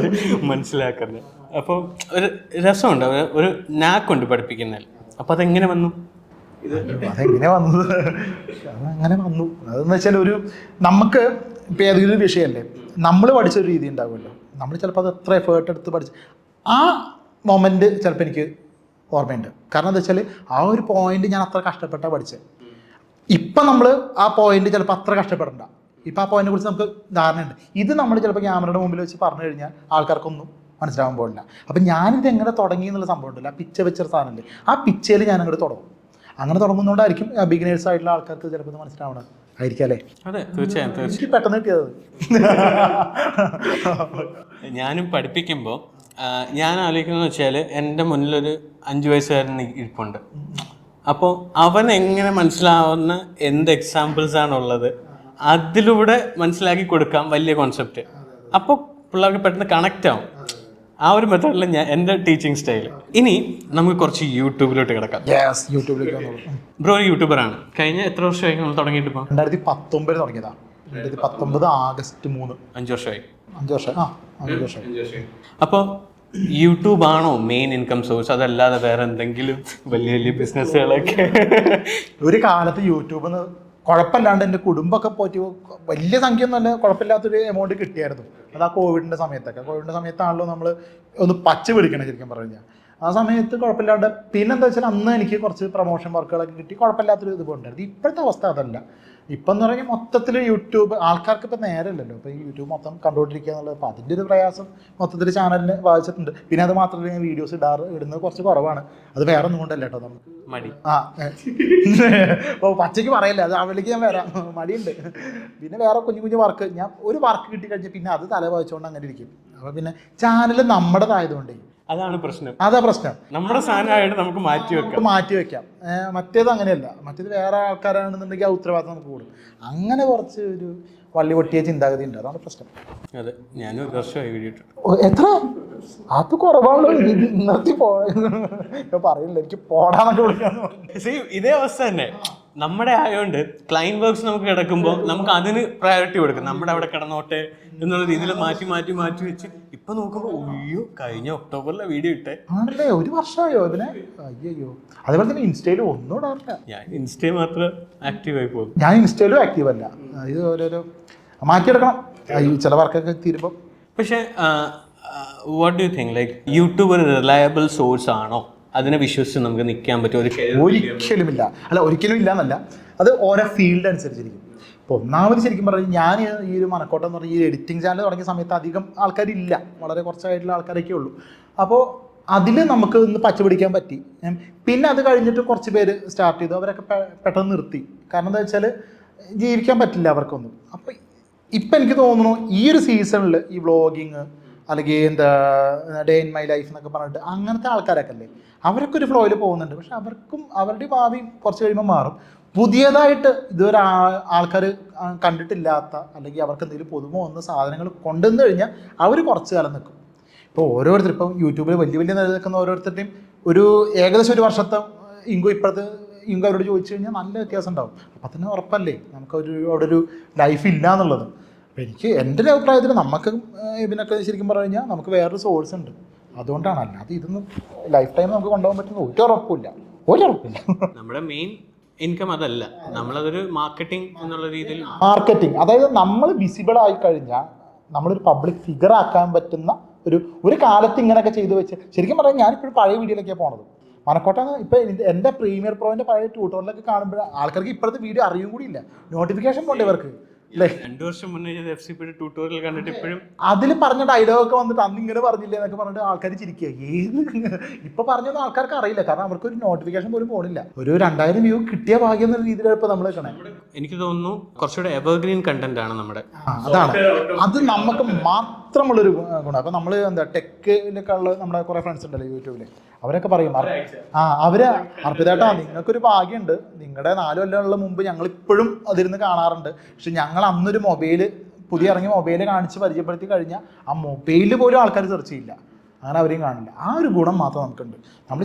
മനസ്സിലാക്കുന്നത്. അപ്പോൾ ഒരു രസമുണ്ട്, ഒരു നാക്കുണ്ട് പഠിപ്പിക്കുന്നതിൽ. അപ്പോൾ അതെങ്ങനെ വന്നു? അതെങ്ങനെ വന്നത്? അതങ്ങനെ വന്നു. അതെന്ന് വെച്ചാൽ നമുക്ക് ഇപ്പം ഏതെങ്കിലും വിഷയമല്ലേ, നമ്മൾ പഠിച്ചൊരു രീതി ഉണ്ടാവുമല്ലോ, നമ്മൾ ചിലപ്പോൾ അത് എത്ര എഫേർട്ട് എടുത്ത് പഠിച്ച് ആ മൊമെൻറ്റ് ചിലപ്പോൾ എനിക്ക് ഓർമ്മയുണ്ട്. കാരണം എന്താ വെച്ചാൽ ആ ഒരു പോയിന്റ് ഞാൻ അത്ര കഷ്ടപ്പെട്ടാണ് പഠിച്ചത്. ഇപ്പം നമ്മൾ ആ പോയിന്റ് ചിലപ്പോൾ അത്ര കഷ്ടപ്പെടണ്ട, ഇപ്പം ആ പോയിന്റിനെ കുറിച്ച് നമുക്ക് ധാരണയുണ്ട്. ഇത് നമ്മൾ ചിലപ്പോൾ ക്യാമറയുടെ മുമ്പിൽ വെച്ച് പറഞ്ഞു കഴിഞ്ഞാൽ ആൾക്കാർക്കൊന്നും മനസ്സിലാവാൻ പോകില്ല. അപ്പം ഞാനിത് എങ്ങനെ തുടങ്ങി എന്നുള്ള സംഭവം ഉണ്ടല്ലോ, ആ പിച്ച വെച്ചൊരു സാധനമുണ്ട്, ആ പിച്ചയിൽ ഞാൻ അങ്ങോട്ട് തുടങ്ങും. അങ്ങനെ തുടങ്ങുന്നതുകൊണ്ടായിരിക്കും ബിഗിനേഴ്സ് ആയിട്ടുള്ള ആൾക്കാർക്ക് ചിലപ്പോൾ ഇത് മനസ്സിലാവണം ആയിരിക്കും അല്ലേ? അതെ, തീർച്ചയായും. എനിക്ക് പെട്ടെന്ന് കിട്ടിയത്. ഞാനും പഠിപ്പിക്കുമ്പോൾ ഞാൻ ആലോചിക്കുന്നത് വെച്ചാൽ എൻ്റെ മുന്നിലൊരു 5 വയസ്സുകാരൻ ഇരിപ്പുണ്ട്. അപ്പോൾ അവൻ എങ്ങനെ മനസ്സിലാവുന്ന എന്ത് എക്സാമ്പിൾസ് ആണുള്ളത് അതിലൂടെ മനസ്സിലാക്കി കൊടുക്കാം വലിയ കോൺസെപ്റ്റ്. അപ്പോൾ പിള്ളേർക്ക് പെട്ടെന്ന് കണക്റ്റ് ആവും. ആ ഒരു മെത്തേഡിൽ എൻ്റെ ടീച്ചിങ് സ്റ്റൈൽ. ഇനി നമുക്ക് കുറച്ച് യൂട്യൂബിലോട്ട് കിടക്കാം. ബ്രോ ഒരു യൂട്യൂബറാണ്. കഴിഞ്ഞ എത്ര വർഷമായി നമ്മൾ തുടങ്ങിയിട്ട്? ഇപ്പോൾ 2019 തുടങ്ങിയതാണ്. 2019 ആഗസ്റ്റ് 3. 5 വർഷമായി. 5 വർഷമായി. അപ്പോൾ യൂട്യൂബാണോ മെയിൻ ഇൻകം സോഴ്സ്, അതല്ലാതെ വേറെ എന്തെങ്കിലും വലിയ വലിയ ബിസിനസ്സുകളൊക്കെ? ഒരു കാലത്ത് യൂട്യൂബിൽ കുഴപ്പമില്ലാണ്ട് എൻ്റെ കുടുംബമൊക്കെ പോറ്റി വലിയ സംഖ്യ ഒന്നുമല്ല, കുഴപ്പമില്ലാത്തൊരു എമൗണ്ട് കിട്ടിയായിരുന്നു. അത് ആ കോവിഡിൻ്റെ സമയത്താണല്ലോ നമ്മൾ ഒന്ന് പച്ച പിടിക്കണം ശരിക്കും പറഞ്ഞു കഴിഞ്ഞാൽ. ആ സമയത്ത് കുഴപ്പമില്ലാണ്ട്, പിന്നെന്താ വെച്ചാൽ അന്ന് എനിക്ക് കുറച്ച് പ്രൊമോഷൻ വർക്കുകളൊക്കെ കിട്ടി, കുഴപ്പമില്ലാത്തൊരു ഇത് ഉണ്ടായിരുന്നു. ഇപ്പോഴത്തെ അവസ്ഥ അതല്ല. ഇപ്പം എന്ന് പറഞ്ഞാൽ മൊത്തത്തിൽ യൂട്യൂബ് ആൾക്കാർക്ക് ഇപ്പം നേരമല്ലല്ലോ, ഇപ്പോൾ ഈ യൂട്യൂബ് മൊത്തം കണ്ടുകൊണ്ടിരിക്കുക എന്നുള്ളത്. അപ്പോൾ അതിൻ്റെ ഒരു പ്രയാസം മൊത്തത്തിൽ ചാനലിന് ബാധിച്ചിട്ടുണ്ട്. പിന്നെ അത് മാത്രമല്ല, ഞാൻ വീഡിയോസ് ഇടുന്നത് കുറച്ച് കുറവാണ്. അത് വേറെ ഒന്നും കൊണ്ടല്ല കേട്ടോ, നമുക്ക് മടി. അപ്പോൾ പച്ചയ്ക്ക് പറയല്ലേ, അത് അവളിലേക്ക് ഞാൻ വരാം, മടിയുണ്ട്. പിന്നെ വേറെ കുഞ്ഞു വർക്ക്, ഞാൻ ഒരു വർക്ക് കിട്ടിക്കഴിഞ്ഞാൽ പിന്നെ അത് തല വായിച്ചുകൊണ്ട് അങ്ങനെ ഇരിക്കും. അപ്പോൾ പിന്നെ ചാനൽ നമ്മുടേതായതുകൊണ്ടേ അതാണ് പ്രശ്നം. അതാ പ്രശ്നം. നമ്മുടെ സാധനമായിട്ട് നമുക്ക് മാറ്റി വെക്കാം. മറ്റേത് അങ്ങനെയല്ല. മറ്റേത് വേറെ ആൾക്കാരാണെന്നുണ്ടെങ്കിൽ ആ ഉത്തരവാദിത്തം നമുക്ക് കൂടും. അങ്ങനെ കുറച്ച് ഒരു വള്ളി പൊട്ടിയ ചിന്താഗതി ഉണ്ട്. അതാണ് പ്രശ്നം. അതെ, ഞാനും 1 വർഷമായി വീഡിയോ ഇട്ടു. എത്ര? അത് കുറവാണല്ലോ. നിർത്തി പറയില്ല, എനിക്ക് പോടാന്നൊക്കെ വിളിക്കാന്ന്. ഇതേ അവസ്ഥ തന്നെ നമ്മുടെ ആയതുകൊണ്ട് ക്ലൈന്റ് വർക്ക്സ് നമുക്ക് കിടക്കുമ്പോൾ നമുക്ക് അതിന് പ്രയോറിറ്റി കൊടുക്കും. നമ്മുടെ അവിടെ കിടന്നോട്ടെ എന്നുള്ള രീതിയിൽ മാറ്റി വെച്ച് ഇപ്പൊ നോക്കുമ്പോൾ അയ്യോ കഴിഞ്ഞ ഒക്ടോബറിലെ വീഡിയോ ഇട്ടേ ആണല്ലേ, 1 വർഷമായോ അതിനെ? അയ്യോ. അതേപോലെ തന്നെ ഇൻസ്റ്റയിൽ ഒന്നും ഇടാറില്ല. ഞാൻ ഇൻസ്റ്റയിൽ മാത്രം ആക്റ്റീവായി പോകും. ഞാൻ ഇൻസ്റ്റയിലും ആക്റ്റീവ് അല്ല. ഇത് ഓരോരോ മാറ്റിയെടുക്കണം ചില വർക്കൊക്കെ തീരുമ്പോൾ. പക്ഷേ what do you think, like YouTube ഒരു റിലയബിൾ സോഴ്സ് ആണോ? അതിനെ വിശ്വസിച്ച് നമുക്ക് നിൽക്കാൻ പറ്റും? ഒരിക്കലുമില്ല. അല്ല, ഒരിക്കലും ഇല്ല എന്നല്ല, അത് ഓരോ ഫീൽഡ് അനുസരിച്ചിരിക്കും. ഇപ്പോൾ ഒന്നാമത് ശരിക്കും പറഞ്ഞാൽ ഞാൻ ഈ ഒരു മനക്കോട്ടം എന്ന് പറഞ്ഞാൽ ഈ എഡിറ്റിംഗ് ചാനൽ തുടങ്ങിയ സമയത്ത് അധികം ആൾക്കാരില്ല, വളരെ കുറച്ചായിട്ടുള്ള ആൾക്കാരൊക്കെ ഉള്ളൂ. അപ്പോൾ അതിൽ നമുക്ക് ഒന്ന് പച്ച പിടിക്കാൻ പറ്റി. പിന്നെ അത് കഴിഞ്ഞിട്ട് കുറച്ച് പേര് സ്റ്റാർട്ട് ചെയ്തു, അവരൊക്കെ പെട്ടെന്ന് നിർത്തി. കാരണം എന്താ വെച്ചാൽ ജീവിക്കാൻ പറ്റില്ല അവർക്കൊന്നും. അപ്പോൾ ഇപ്പം എനിക്ക് തോന്നുന്നു ഈ ഒരു സീസണിൽ ഈ വ്ളോഗിങ് അല്ലെങ്കിൽ എന്താ ഡേ ഇൻ മൈ ലൈഫ് എന്നൊക്കെ പറഞ്ഞിട്ട് അങ്ങനത്തെ ആൾക്കാരൊക്കെ അല്ലേ, അവരൊക്കെ ഒരു ഫ്ലോയിൽ പോകുന്നുണ്ട്. പക്ഷെ അവർക്കും അവരുടെ ഭാവി കുറച്ച് കഴിയുമ്പോൾ മാറും. പുതിയതായിട്ട് ഇതുവരെ ആൾക്കാർ കണ്ടിട്ടില്ലാത്ത അല്ലെങ്കിൽ അവർക്ക് എന്തെങ്കിലും പുതുമ വന്ന സാധനങ്ങൾ കൊണ്ടുവന്നു കഴിഞ്ഞാൽ അവർ കുറച്ച് കാലം നിൽക്കും. ഇപ്പോൾ ഓരോരുത്തർ ഇപ്പം യൂട്യൂബിൽ വലിയ നിലനിൽക്കുന്ന ഓരോരുത്തരുടെയും ഒരു ഏകദേശം 1 വർഷത്തെ ഇൻകം ഇപ്പോഴത്തെ ഇൻകം അവരോട് ചോദിച്ചു കഴിഞ്ഞാൽ നല്ല വ്യത്യാസം ഉണ്ടാവും. അപ്പം തന്നെ ഉറപ്പല്ലേ നമുക്കൊരു അവിടെ ഒരു ലൈഫ് ഇല്ല എന്നുള്ളത്. അപ്പോൾ എനിക്ക് എൻ്റെ ഒരു അഭിപ്രായത്തിൽ നമുക്ക് ഇതിനൊക്കെ ശരിക്കും പറഞ്ഞു കഴിഞ്ഞാൽ നമുക്ക് വേറൊരു സോഴ്സ് ഉണ്ട്. അതുകൊണ്ടാണ്. അല്ലാതെ ഇതൊന്നും ലൈഫ് ടൈം നമുക്ക് കൊണ്ടുപോകാൻ പറ്റുന്ന ഒരു ഉറപ്പില്ല. നമ്മുടെ മെയിൻ ഇൻകം അതല്ല, നമ്മളതൊരു മാർക്കറ്റിംഗ് എന്നുള്ള രീതിയിൽ മാർക്കറ്റിംഗ്, അതായത് നമ്മൾ വിസിബിൾ ആയി കഴിഞ്ഞാൽ നമ്മളൊരു പബ്ലിക് ഫിഗർ ആക്കാൻ പറ്റുന്ന ഒരു കാലത്ത് ഇങ്ങനെയൊക്കെ ചെയ്തു വെച്ച് ശരിക്കും പറഞ്ഞാൽ ഞാനിപ്പോഴും പഴയ വീഡിയോയിലൊക്കെയാണ് പോണത്. മനക്കോട്ടാണ് ഇപ്പം എൻ്റെ പ്രീമിയർ പ്രോൻ്റെ പഴയ ട്യൂട്ടോറിയലൊക്കെ കാണുമ്പോൾ ആൾക്കാർക്ക് ഇപ്പോഴത്തെ വീഡിയോ അറിയും കൂടിയില്ല. നോട്ടിഫിക്കേഷൻ പോണ്ടേ ഇവർക്ക്. 2 വർഷം മുന്നേ FCP ട്യൂട്ടോറിയൽ കണ്ടിട്ട് ഇപ്പോഴും അതിൽ പറഞ്ഞ ഡയലോഗൊക്കെ വന്നിട്ട് അന്ന് ഇങ്ങനെ പറഞ്ഞില്ലേ എന്നൊക്കെ പറഞ്ഞിട്ട് ആൾക്കാർ ചിരിക്കുക. ഏത് ഇപ്പൊ പറഞ്ഞൊന്നും ആൾക്കാർക്ക് അറിയില്ല, കാരണം അവർക്ക് ഒരു നോട്ടിഫിക്കേഷൻ പോലും പോണില്ല. ഒരു 2000 വ്യൂ കിട്ടിയ ഭാഗ്യം എന്ന രീതിയിലാണ് ഇപ്പൊ നമ്മൾ കാണാൻ. എനിക്ക് തോന്നുന്നു കുറച്ചുകൂടെ എവർഗ്രീൻ കണ്ടന്റ് ആണ് നമ്മുടെ. അതാണ് അത് നമുക്ക് മാത്രമുള്ളൊരു ഗുണം. അപ്പൊ നമ്മള് എന്താ ടെക്കിലൊക്കെ ഉള്ള നമ്മുടെ കുറെ ഫ്രണ്ട്സ് ഉണ്ടല്ലോ യൂട്യൂബില്, അവരൊക്കെ പറയും അവര് അർപ്പിതേട്ടാ നിങ്ങൾക്കൊരു ഭാഗ്യമുണ്ട്, നിങ്ങളുടെ 4 കൊല്ലമുള്ള മുമ്പ് ഞങ്ങൾ ഇപ്പോഴും അതിരുന്ന് കാണാറുണ്ട്. പക്ഷെ ഞങ്ങൾ അന്നൊരു പുതിയ ഇറങ്ങിയ മൊബൈല് കാണിച്ച് പരിചയപ്പെടുത്തി കഴിഞ്ഞാൽ ആ മൊബൈലിൽ പോലും ആൾക്കാർ സെർച്ച് ചെയ്യില്ല. അങ്ങനെ അവരെയും കാണില്ല. ആ ഒരു ഗുണം മാത്രം നമുക്കുണ്ട്. നമ്മൾ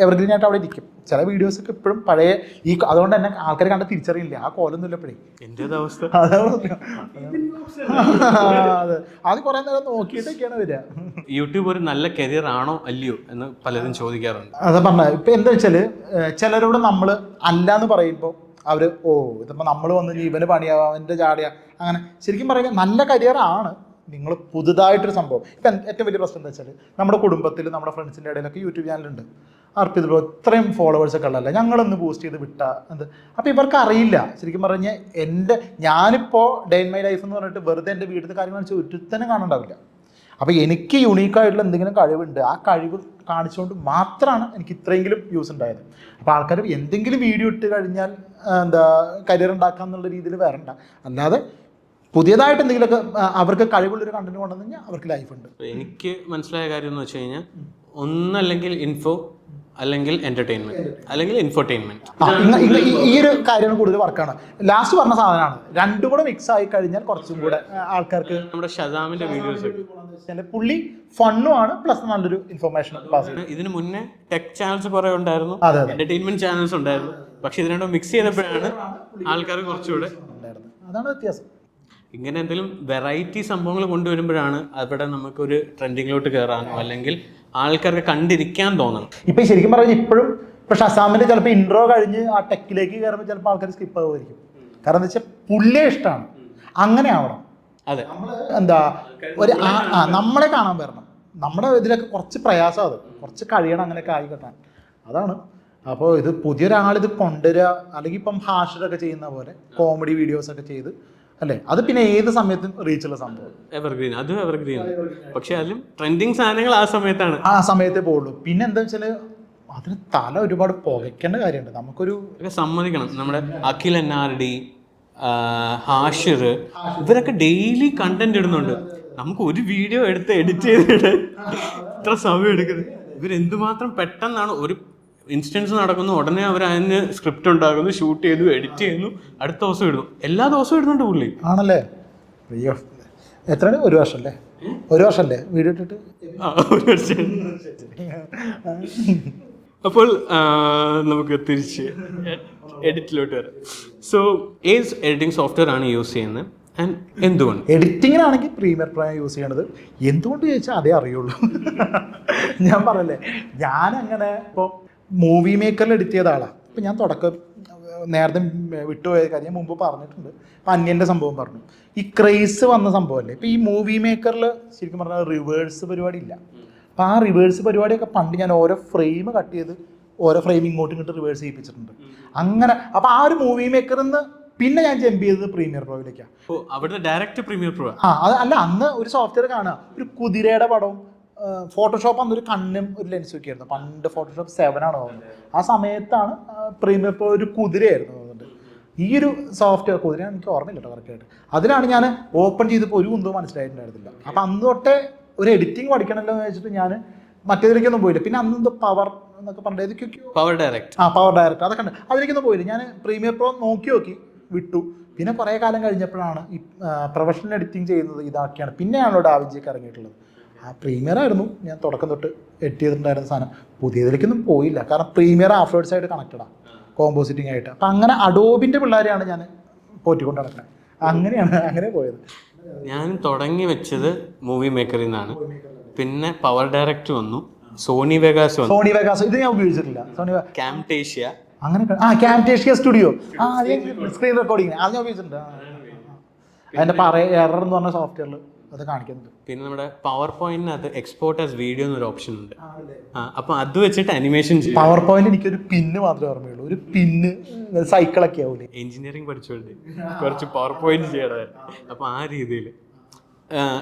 എവർഗ്രീൻ ആയിട്ട് അവിടെ ഇരിക്കും. ചില വീഡിയോസൊക്കെ ഇപ്പോഴും പഴയ അതുകൊണ്ട് തന്നെ ആൾക്കാർ കണ്ട് തിരിച്ചറിയില്ല, ആ കോലൊന്നുമില്ല ഇപ്പോഴേ. എൻ്റെ അവസ്ഥ അതെ, അത് കുറെ നേരം നോക്കിയിട്ടൊക്കെയാണ് വരിക. യൂട്യൂബ് ഒരു നല്ല കരിയർ ആണോ അല്ലയോ എന്ന് പലരും ചോദിക്കാറുണ്ട്. അതാ പറഞ്ഞത്. ഇപ്പം എന്താ വെച്ചാൽ ചിലരോട് നമ്മൾ അല്ല എന്ന് പറയുമ്പോൾ അവർ ഇതിപ്പോൾ നമ്മൾ വന്ന് ഇവന് പണിയാവാം, അവൻ്റെ ചാടിയ അങ്ങനെ. ശരിക്കും പറയുക നല്ല കരിയർ ആണ്. നിങ്ങൾ പുതുതായിട്ടൊരു സംഭവം ഇപ്പം ഏറ്റവും വലിയ പ്രശ്നം എന്താ വെച്ചാൽ നമ്മുടെ കുടുംബത്തിൽ നമ്മുടെ ഫ്രണ്ട്സിൻ്റെ ഇടയിലൊക്കെ യൂട്യൂബ് ചാനലുണ്ട്. അർപ്പിത് ബ്രോ ഇത്രയും ഫോളോവേഴ്സൊക്കെ ഉള്ളതല്ല, ഞങ്ങളൊന്ന് ബൂസ്റ്റ് ചെയ്ത് വിട്ടാൽ എന്ത്. അപ്പോൾ ഇവർക്ക് അറിയില്ല ശരിക്കും പറഞ്ഞാൽ ഞാനിപ്പോൾ ഡേ ഇൻ മൈ ലൈഫ് എന്ന് പറഞ്ഞിട്ട് വെറുതെ എൻ്റെ വീട്ടിലത്തെ കാര്യങ്ങൾ വെച്ചാൽ ഒരുത്തന്നെ കാണണ്ടാവില്ല. അപ്പോൾ എനിക്ക് യുണീക്കായിട്ടുള്ള എന്തെങ്കിലും കഴിവുണ്ട്, ആ കഴിവ് കാണിച്ചുകൊണ്ട് മാത്രമാണ് എനിക്ക് ഇത്രയെങ്കിലും വ്യൂസ് ഉണ്ടായത്. അപ്പോൾ ആൾക്കാർ എന്തെങ്കിലും വീഡിയോ ഇട്ട് കഴിഞ്ഞാൽ കരിയർ ഉണ്ടാക്കാം എന്നുള്ള രീതിയിൽ വരണ്ട. അല്ലാതെ പുതിയതായിട്ട് എന്തെങ്കിലുമൊക്കെ അവർക്ക് കഴിവുള്ളൊരു കണ്ടന്റ് കൊണ്ടുവന്നു കഴിഞ്ഞാൽ അവർക്ക് ലൈഫുണ്ട്. എനിക്ക് മനസ്സിലായ കാര്യം എന്ന് വെച്ച് കഴിഞ്ഞാൽ ഒന്നല്ലെങ്കിൽ ഇൻഫോ, അല്ലെങ്കിൽ എന്റർടൈൻമെന്റ്, അല്ലെങ്കിൽ ഇൻഫോർടൈൻമെന്റ്. ഈ ഒരു കാര്യമാണ് കൂടുതൽ വർക്കാണ്. ലാസ്റ്റ് പറഞ്ഞ സാധനമാണ്. രണ്ടും കൂടെ മിക്സ് ആയി കഴിഞ്ഞാൽ കുറച്ചും കൂടെ ആൾക്കാർക്ക്. നമ്മുടെ ഷസാമിന്റെ വീഡിയോസ് പുള്ളി ഫണ്ണും ആണ്, പ്ലസ് നല്ലൊരു ഇൻഫർമേഷൻ പാസ് ചെയ്യും. ഇതിന് മുന്നേ ടെക് ചാനൽസ് കുറെ ഉണ്ടായിരുന്നു, എന്റർടൈൻമെന്റ് ചാനൽസ് ഉണ്ടായിരുന്നു. പക്ഷെ ഇത് രണ്ടും മിക്സ് ചെയ്തപ്പോഴാണ് ആൾക്കാർ കുറച്ചുകൂടെ. അതാണ് വ്യത്യാസം. ഇങ്ങനെ എന്തെങ്കിലും വെറൈറ്റി സംഭവങ്ങൾ കൊണ്ടുവരുമ്പോഴാണ് അവിടെ നമുക്കൊരു ട്രെൻഡിങ്ങിലോട്ട് കയറാനോ അല്ലെങ്കിൽ ആൾക്കാർക്ക് കണ്ടിരിക്കാൻ തോന്നണം. ഇപ്പം ശരിക്കും പറഞ്ഞാൽ ഇപ്പോഴും ഇപ്പം ഷസാമിൻ്റെ ചിലപ്പോൾ ഇൻട്രോ കഴിഞ്ഞ് ആ ടെക്കിലേക്ക് കയറുമ്പോൾ ചിലപ്പോൾ ആൾക്കാർ സ്കിപ്പ് ആവുമായിരിക്കും. കാരണം എന്താ വെച്ചാൽ പുള്ളിയെ ഇഷ്ടമാണ്, അങ്ങനെ ആവണം. അതെ, എന്താ ഒരു നമ്മളെ കാണാൻ വരണം. നമ്മുടെ ഇതിലൊക്കെ കുറച്ച് പ്രയാസം, അത് കുറച്ച് കഴിയണം അങ്ങനെയൊക്കെ ആയി കിട്ടാൻ. അതാണ്. അപ്പോൾ ഇത് പുതിയൊരാളിത് കൊണ്ടുവരിക, അല്ലെങ്കിൽ ഇപ്പം ഹാഷിറൊക്കെ ചെയ്യുന്ന പോലെ കോമഡി വീഡിയോസൊക്കെ ചെയ്ത് അല്ലേ, അത് പിന്നെ ഏത് സമയത്തും റീച്ചുള്ള സംഭവം. എവർഗ്രീൻ, അതും എവർഗ്രീൻ. പക്ഷെ അതിലും ട്രെൻഡിങ് സാധനങ്ങൾ ആ സമയത്തേ പോകുള്ളൂ. പിന്നെ എന്താ വെച്ചാൽ അതിന് തല ഒരുപാട് പുകയ്ക്കേണ്ട കാര്യമുണ്ട്. നമുക്കൊരു സമ്മതിക്കണം, നമ്മുടെ അഖിൽ NRD, ഹാഷിർ, ഇവരൊക്കെ ഡെയിലി കണ്ടന്റ് ഇടുന്നുണ്ട്. നമുക്ക് ഒരു വീഡിയോ എടുത്ത് എഡിറ്റ് ചെയ്തിട്ട് ഇത്ര സമയം എടുക്കുന്നത്. ഇവരെന്തുമാത്രം പെട്ടെന്നാണ് ഒരു ഇൻസ്റ്റൻസ് നടക്കുന്നു, ഉടനെ അവർ അതിന് സ്ക്രിപ്റ്റ് ഉണ്ടാക്കുന്നു, ഷൂട്ട് ചെയ്തു, എഡിറ്റ് ചെയ്യുന്നു, അടുത്ത ദിവസം ഇടുന്നു. എല്ലാ ദിവസവും ഇടുന്നുണ്ട് പുള്ളി. ആണല്ലേ? അയ്യോ, എത്രയാണ്? ഒരു വർഷമല്ലേ വീഡിയോ ഇട്ടിട്ട്? അപ്പോൾ നമുക്ക് തിരിച്ച് എഡിറ്റിലോട്ട് വരാം. സോ ഏത് എഡിറ്റിംഗ് സോഫ്റ്റ്വെയർ ആണ് യൂസ് ചെയ്യുന്നത് ആൻഡ് എന്തുകൊണ്ട്? എഡിറ്റിങ്ങിനാണെങ്കിൽ പ്രീമിയർ പ്രോ യൂസ് ചെയ്യണത്. എന്തുകൊണ്ട് ചോദിച്ചാൽ അതേ അറിയുള്ളൂ. ഞാൻ പറയല്ലേ, ഞാനങ്ങനെ ഇപ്പോൾ മൂവി മേക്കറിൽ എഡിറ്റ് ചെയ്ത ആളാണ്. ഇപ്പം ഞാൻ നേരത്തെ വിട്ടുപോയ കാര്യം മുമ്പ് പറഞ്ഞിട്ടുണ്ട്. ഇപ്പം അന്യൻ്റെ സംഭവം പറഞ്ഞു. ഈ ക്രേസ് വന്ന സംഭവമല്ലേ. ഇപ്പം ഈ മൂവി മേക്കറിൽ ശരിക്കും പറഞ്ഞാൽ റിവേഴ്സ് പരിപാടി ഇല്ല. അപ്പം ആ റിവേഴ്സ് പരിപാടിയൊക്കെ പണ്ട് ഞാൻ ഓരോ ഫ്രെയിം കട്ട് ചെയ്ത് ഓരോ ഫ്രെയിം ഇങ്ങോട്ടും ഇങ്ങോട്ട് റിവേഴ്സ് ചെയ്യിപ്പിച്ചിട്ടുണ്ട്. അങ്ങനെ അപ്പോൾ ആ ഒരു മൂവി മേക്കറിൽ നിന്ന് പിന്നെ ഞാൻ ജമ്പ് ചെയ്തത് പ്രീമിയർ പ്രോയിലേക്കാണ്. അവിടെ ഡയറക്റ്റ് പ്രീമിയർ പ്രോ. അത് അല്ല, അന്ന് ഒരു സോഫ്റ്റ്വെയർ കാണുക, ഒരു കുതിരയുടെ പടവും ഫോട്ടോഷോപ്പ് അന്നൊരു കണ്ണും ഒരു ലെൻസും ഒക്കെ ആയിരുന്നു. പണ്ട് ഫോട്ടോഷോപ്പ് 7 ആണ് തോന്നുന്നത്. ആ സമയത്താണ് പ്രീമിയർ പ്രോ ഒരു കുതിരയായിരുന്നു തോന്നുന്നുണ്ട്. ഈ ഒരു സോഫ്റ്റ്വെയർ കുതിരയാണ്, എനിക്ക് ഓർമ്മയില്ല കേട്ടോ കറക്റ്റായിട്ട്. അതിലാണ് ഞാൻ ഓപ്പൺ ചെയ്തപ്പോൾ ഒരു കുന്തവും മനസ്സിലായിട്ടുണ്ടായിരുന്നില്ല. അപ്പം അന്ന് തൊട്ടേ ഒരു എഡിറ്റിംഗ് പഠിക്കണമല്ലോ എന്ന് വെച്ചിട്ട് ഞാൻ മറ്റേതിലേക്കൊന്നും പോയില്ല. പിന്നെ അന്ന് പവർ എന്നൊക്കെ പറഞ്ഞത് ഏതൊക്കെയോ പവർ ഡയറക്റ്റ് അതൊക്കെ ഉണ്ട്. അതിലേക്കൊന്നും പോയില്ല. ഞാൻ പ്രീമിയർ പ്രോ നോക്കി വിട്ടു. പിന്നെ കുറേ കാലം കഴിഞ്ഞപ്പോഴാണ് ഈ പ്രൊഫഷണൽ എഡിറ്റിംഗ് ചെയ്യുന്നത് ഇതാക്കിയാണ് പിന്നെയാണല്ലോ ഡാവിഞ്ചിയൊക്കെ ഇറങ്ങിയിട്ടുള്ളത്. ആ പ്രീമിയർ ആയിരുന്നു ഞാൻ തുടക്കം തൊട്ട് എഡിറ്റ് ചെയ്തിട്ടുണ്ടായിരുന്ന സാധനം. പുതിയതിലേക്കൊന്നും പോയില്ല, കാരണം പ്രീമിയർ ആഫ്റ്റേർഡ്സ് ആയിട്ട് കണക്റ്റഡാണ്, കോമ്പോസിറ്റിംഗ് ആയിട്ട്. അപ്പം അങ്ങനെ അഡോബിൻ്റെ പിള്ളേരെയാണ് ഞാൻ പോറ്റിക്കൊണ്ട് നടക്കുന്നത്. അങ്ങനെ പോയത്. ഞാൻ തുടങ്ങി വെച്ചത് മൂവി മേക്കറിൽ നിന്നാണ്. പിന്നെ പവർ ഡയറക്റ്റ് വന്നു, സോണി വെഗാസ് ഇത് ഞാൻ ഉപയോഗിച്ചിട്ടില്ല. ക്യാംടേഷ്യ, അങ്ങനെ ക്യാംടേഷ്യ സ്റ്റുഡിയോ, സ്ക്രീൻ റെക്കോർഡിങ് അത് ഞാൻ ഉപയോഗിച്ചിട്ടുണ്ട്. അതിൻ്റെ എറർ എന്ന് പറഞ്ഞ സോഫ്റ്റ്വെയറിൽ അത് കാണിക്കുന്നുണ്ട്. പിന്നെ നമ്മുടെ പവർ പോയിന്റിനകത്ത് എക്സ്പോർട്ട് ആസ് വീഡിയോ എന്നൊരു ഓപ്ഷൻ ഉണ്ട്. അപ്പൊ അത് വെച്ചിട്ട് അനിമേഷൻ ചെയ്യും. പവർ പോയിന്റ് എനിക്കൊരു പിന്ന് മാത്രമേ ഓർമ്മയുള്ളൂ. ഒരു പിന്ന് സൈക്കിളൊക്കെ ആവൂലേ. എഞ്ചിനീയറിംഗ് പഠിച്ചോണ്ട് കുറച്ച് പവർ പോയിന്റ് ചെയ്യണമായിരുന്നു. അപ്പൊ ആ രീതിയിൽ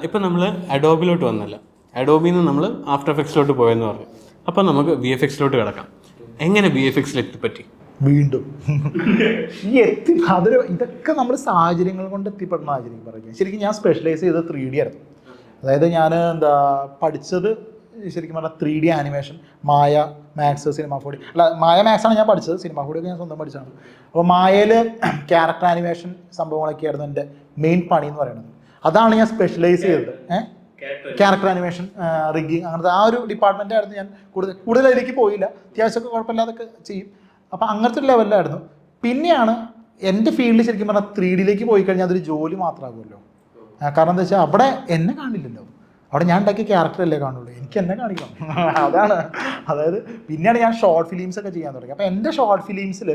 ഇപ്പൊ നമ്മൾ അഡോബിലോട്ട് വന്നല്ല, അഡോബിന്ന് നമ്മൾ ആഫ്റ്റർ എഫക്ട്സിലോട്ട് പോയെന്ന് പറഞ്ഞു. അപ്പൊ നമുക്ക് VFXലോട്ട് കിടക്കാം. എങ്ങനെ VFXൽ എത്തിപ്പറ്റി? വീണ്ടും ഇതൊക്കെ നമ്മൾ സാഹചര്യങ്ങൾ കൊണ്ട് എത്തിപ്പെടുന്ന സാഹചര്യം പറയുക. ശരിക്കും ഞാൻ സ്പെഷ്യലൈസ് ചെയ്തത് 3D ആയിരുന്നു. അതായത് ഞാൻ പഠിച്ചത് ശരിക്കും പറഞ്ഞാൽ 3D ആനിമേഷൻ, മായ മാക്സ്, സിനിമ 4D. അല്ല, മായ മാക്സാണ് ഞാൻ പഠിച്ചത്, സിനിമ 4D ഒക്കെ ഞാൻ സ്വന്തം പഠിച്ചതാണ്. അപ്പോൾ മായയിൽ ക്യാരക്ടർ ആനിമേഷൻ സംഭവങ്ങളൊക്കെ ആയിരുന്നു എൻ്റെ മെയിൻ പണി എന്ന് പറയുന്നത്. അതാണ് ഞാൻ സ്പെഷ്യലൈസ് ചെയ്തത്. ക്യാരക്ടർ ആനിമേഷൻ, റിഗ്ഗിങ്, അങ്ങനത്തെ ആ ഒരു ഡിപ്പാർട്ട്മെൻറ്റായിരുന്നു ഞാൻ കൂടുതൽ അതിലേക്ക് പോയില്ല. അത്യാവശ്യമൊക്കെ കുഴപ്പമില്ലാതൊക്കെ ചെയ്യും. അപ്പോൾ അങ്ങനത്തെ ഒരു ലെവലിലായിരുന്നു. പിന്നെയാണ് എൻ്റെ ഫീൽഡിൽ ശരിക്കും പറഞ്ഞാൽ 3D പോയി കഴിഞ്ഞാൽ അതൊരു ജോലി മാത്രമാകുമല്ലോ. കാരണം എന്താ വെച്ചാൽ അവിടെ എന്നെ കാണില്ലല്ലോ, അവിടെ ഞാൻ ഉണ്ടാക്കിയ ക്യാരക്ടറല്ലേ കാണുള്ളൂ, എനിക്ക് എന്നെ കാണിക്കണം. അതാണ്. അതായത് പിന്നെയാണ് ഞാൻ ഷോർട്ട് ഫിലിംസ് ഒക്കെ ചെയ്യാൻ തുടങ്ങി. അപ്പോൾ എൻ്റെ ഷോർട്ട് ഫിലിംസിൽ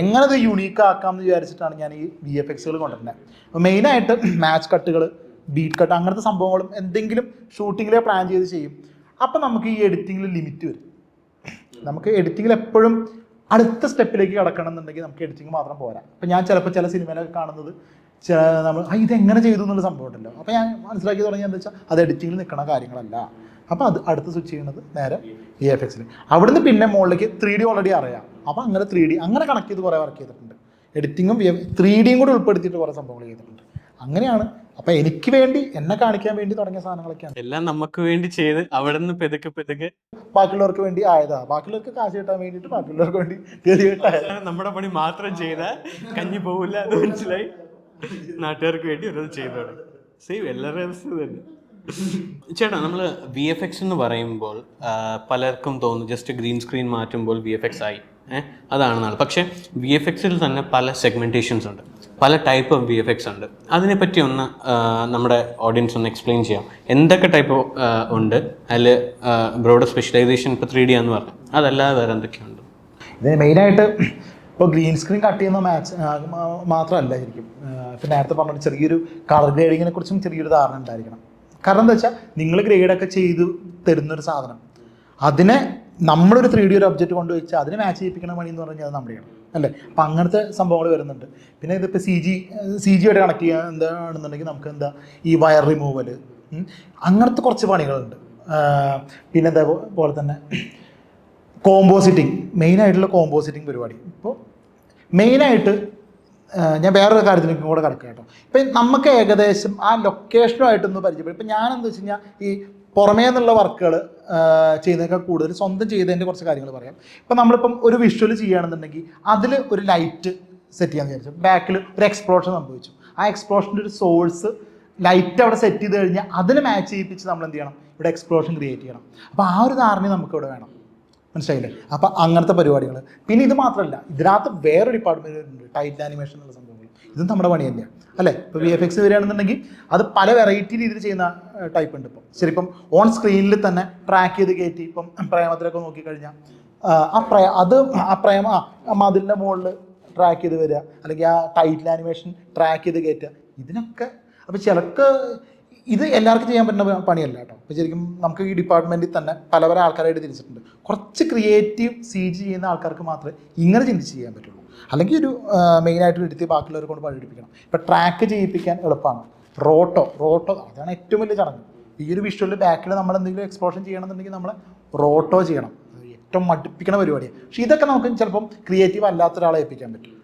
എങ്ങനെ ഇത് യുണീക്ക് ആക്കാം എന്ന് വിചാരിച്ചിട്ടാണ് ഞാൻ ഈ VFXകൾ കൊണ്ടുവരുന്നത്. അപ്പോൾ മെയിനായിട്ട് മാച്ച് കട്ടുകൾ, ബീറ്റ് കട്ട്, അങ്ങനത്തെ സംഭവങ്ങളും എന്തെങ്കിലും ഷൂട്ടിങ്ങിലെ പ്ലാൻ ചെയ്ത് ചെയ്യും. അപ്പം നമുക്ക് ഈ എഡിറ്റിങ്ങിൽ ലിമിറ്റ് വരും. നമുക്ക് എഡിറ്റിങ്ങിൽ എപ്പോഴും അടുത്ത സ്റ്റെപ്പിലേക്ക് കിടക്കണം എന്നുണ്ടെങ്കിൽ നമുക്ക് എഡിറ്റിംഗ് മാത്രം പോരാ. അപ്പം ഞാൻ ചിലപ്പോൾ ചില സിനിമയിലൊക്കെ കാണുന്നത് നമ്മൾ ഇതെങ്ങനെ ചെയ്തു എന്നുള്ള സംഭവം ഉണ്ടല്ലോ. അപ്പോൾ ഞാൻ മനസ്സിലാക്കി തുടങ്ങിയത് എന്താ വെച്ചാൽ അത് എഡിറ്റിങ്ങിൽ നിൽക്കുന്ന കാര്യങ്ങളല്ല. അപ്പോൾ അത് അടുത്ത് സ്വിച്ച് ചെയ്യുന്നത് നേരെ VFXൽ. അവിടുന്ന് പിന്നെ മുകളിലേക്ക് 3D ഓൾറെഡി അറിയാം. അപ്പോൾ അങ്ങനെ 3D അങ്ങനെ കണക്ട് ചെയ്ത് കുറേ വർക്ക് ചെയ്തിട്ടുണ്ട്. എഡിറ്റിങ്ങും 3Dയും കൂടി ഉൾപ്പെടുത്തിയിട്ട് കുറേ സംഭവങ്ങൾ ചെയ്തിട്ടുണ്ട്. അങ്ങനെയാണ്. അപ്പോൾ എനിക്ക് വേണ്ടി എന്നെ കാണിക്കാൻ വേണ്ടി തുടങ്ങിയ സാധനങ്ങളൊക്കെയാണ് എല്ലാം നമുക്ക് വേണ്ടി ചെയ്ത് അവിടെ നിന്ന് പെതുക്കെ ബാക്കിയുള്ളവർക്ക് വേണ്ടി ആയതാ. ബാക്കിയുള്ളവർക്ക് കാശ് കിട്ടാൻ വേണ്ടിയിട്ട് ബാക്കിയുള്ളവർക്ക് വേണ്ടി കേട്ടായത്. നമ്മുടെ പണി മാത്രം ചെയ്താൽ കഞ്ഞി പോവില്ല, അത് മനസ്സിലായി. നാട്ടുകാർക്ക് വേണ്ടി ഓരോന്ന് ചെയ്തോടെ സെയിം എല്ലാവരുടെ അവസ്ഥ തന്നെ. ചേട്ടാ, നമ്മൾ VFX എന്ന് പറയുമ്പോൾ പലർക്കും തോന്നും ജസ്റ്റ് ഗ്രീൻ സ്ക്രീൻ മാറ്റുമ്പോൾ VFX ആയി, അതാണെന്നാണ്. പക്ഷേ VFXൽ തന്നെ പല സെഗ്മെൻറ്റേഷൻസ് ഉണ്ട്, പല ടൈപ്പ് ഓഫ് VFX ഉണ്ട്. അതിനെപ്പറ്റി ഒന്ന് നമ്മുടെ ഓഡിയൻസ് ഒന്ന് എക്സ്പ്ലെയിൻ ചെയ്യാം. എന്തൊക്കെ ടൈപ്പ് ഉണ്ട് അതിൽ? ബ്രോഡ് സ്പെഷ്യലൈസേഷൻ ഇപ്പോൾ 3D ആണെന്ന് പറഞ്ഞു, അതല്ലാതെ വേറെ എന്തൊക്കെയുണ്ട്? ഇത് മെയിനായിട്ട് ഇപ്പോൾ ഗ്രീൻ സ്ക്രീൻ കട്ട് ചെയ്യുന്ന മാത്രമല്ല ശരിക്കും. ഇപ്പം നേരത്തെ പറഞ്ഞ ചെറിയൊരു കളർ ഗ്രേഡിങ്ങിനെ കുറിച്ചും ചെറിയൊരു ധാരണ ഉണ്ടായിരിക്കണം. കാരണം എന്താ വെച്ചാൽ നിങ്ങൾ ഗ്രേഡൊക്കെ ചെയ്ത് തരുന്നൊരു സാധനം അതിനെ നമ്മളൊരു 3D ഒരു ഒബ്ജക്റ്റ് കൊണ്ടുവച്ചാൽ അതിനെ മാച്ച് ചെയ്യിപ്പിക്കണ പണി എന്ന് പറഞ്ഞാൽ അത് നമ്മുടെ ചെയ്യണം അല്ലേ. അപ്പം അങ്ങനത്തെ സംഭവങ്ങൾ വരുന്നുണ്ട്. പിന്നെ ഇതിപ്പോൾ CG ആയിട്ട് കണക്ട് ചെയ്യാൻ എന്താണെന്നുണ്ടെങ്കിൽ നമുക്ക് എന്താ ഈ വയർ റിമൂവൽ, അങ്ങനത്തെ കുറച്ച് പണികളുണ്ട്. പിന്നെ അതേപോലെ തന്നെ കോമ്പോസിറ്റിങ്, മെയിനായിട്ടുള്ള കോമ്പോസിറ്റിംഗ് പരിപാടി. ഇപ്പോൾ മെയിനായിട്ട് ഞാൻ വേറൊരു കാര്യത്തിലേക്ക് കൂടെ കിടക്കുക കേട്ടോ. ഇപ്പം നമുക്ക് ഏകദേശം ആ ലൊക്കേഷനുമായിട്ടൊന്ന് പരിചയപ്പെടും. ഇപ്പം ഞാനെന്താ വെച്ച് കഴിഞ്ഞാൽ ഈ പുറമേ നിന്നുള്ള വർക്കുകൾ ചെയ്യുന്നതിനേക്കാൾ കൂടുതൽ സ്വന്തം ചെയ്തതിൻ്റെ കുറച്ച് കാര്യങ്ങൾ പറയാം. ഇപ്പം നമ്മളിപ്പം ഒരു വിഷ്വൽ ചെയ്യുകയാണെന്നുണ്ടെങ്കിൽ അതിൽ ഒരു ലൈറ്റ് സെറ്റ് ചെയ്യാമെന്ന് വിചാരിച്ചു. ബാക്കിൽ ഒരു എക്സ്പ്ലോഷൻ സംഭവിച്ചു. ആ എക്സ്പ്ലോഷൻ്റെ ഒരു സോഴ്സ് ലൈറ്റ് അവിടെ സെറ്റ് ചെയ്ത് കഴിഞ്ഞാൽ അതിന് മാച്ച് ചെയ്യിപ്പിച്ച് നമ്മൾ എന്ത് ചെയ്യണം, ഇവിടെ എക്സ്പ്ലോഷൻ ക്രിയേറ്റ് ചെയ്യണം. അപ്പോൾ ആ ഒരു ധാരണ നമുക്കിവിടെ വേണം. മനസ്സിലായില്ലേ? അപ്പം അങ്ങനത്തെ പരിപാടികൾ. പിന്നെ ഇത് മാത്രമല്ല, ഇതിനകത്ത് വേറെ ഡിപ്പാർട്ട്മെൻറ്റ് ഉണ്ട്, ടൈറ്റിൽ ആനിമേഷൻ എന്നുള്ള സംഭവങ്ങൾ. ഇതും നമ്മുടെ പണി തന്നെയാണ് അല്ലേ. ഇപ്പോൾ VFX വരികയാണെന്നുണ്ടെങ്കിൽ അത് പല വെറൈറ്റി രീതിയിൽ ചെയ്യുന്ന ടൈപ്പ് ഉണ്ട്. ഇപ്പം ശരിക്കും ഓൺ സ്ക്രീനിൽ തന്നെ ട്രാക്ക് ചെയ്ത് കയറ്റി, ഇപ്പം പ്രേമത്തിലൊക്കെ നോക്കിക്കഴിഞ്ഞാൽ ആ പ്രേമ മതിലിൻ്റെ മുകളിൽ ട്രാക്ക് ചെയ്ത് വരിക, അല്ലെങ്കിൽ ആ ടൈറ്റിൽ ആനിമേഷൻ ട്രാക്ക് ചെയ്ത് കയറ്റുക. ഇതിനൊക്കെ അപ്പോൾ ചിലർക്ക് ഇത് എല്ലാവർക്കും ചെയ്യാൻ പറ്റുന്ന പണിയല്ല കേട്ടോ. അപ്പോൾ ശരിക്കും നമുക്ക് ഈ ഡിപ്പാർട്ട്മെൻറ്റിൽ തന്നെ പല പല ആൾക്കാരായിട്ട് തിരിച്ചിട്ടുണ്ട്. കുറച്ച് ക്രിയേറ്റീവ് CG ചെയ്യുന്ന ആൾക്കാർക്ക് മാത്രമേ ഇങ്ങനെ ചിന്തിച്ച് ചെയ്യാൻ പറ്റുള്ളൂ. അല്ലെങ്കിൽ ഒരു മെയിനായിട്ട് എടുത്ത് ബാക്കിയുള്ളവരെ കൊണ്ട് പഠിപ്പിക്കണം. ഇപ്പോൾ ട്രാക്ക് ചെയ്യിപ്പിക്കാൻ എളുപ്പമാണ്. റോട്ടോ അതാണ് ഏറ്റവും വലിയ ചടങ്ങ്. ഈ ഒരു വിഷ്വലിൽ ബാക്കിൽ നമ്മൾ എന്തെങ്കിലും എക്സ്പ്ലോഷൻ ചെയ്യണമെന്നുണ്ടെങ്കിൽ നമ്മൾ റോട്ടോ ചെയ്യണം. ഏറ്റവും മടുപ്പിക്കണ പരിപാടിയാണ്. പക്ഷേ ഇതൊക്കെ നമുക്ക് ചിലപ്പം ക്രിയേറ്റീവ് അല്ലാത്ത ഒരാളെ ഏൽപ്പിക്കാൻ പറ്റും.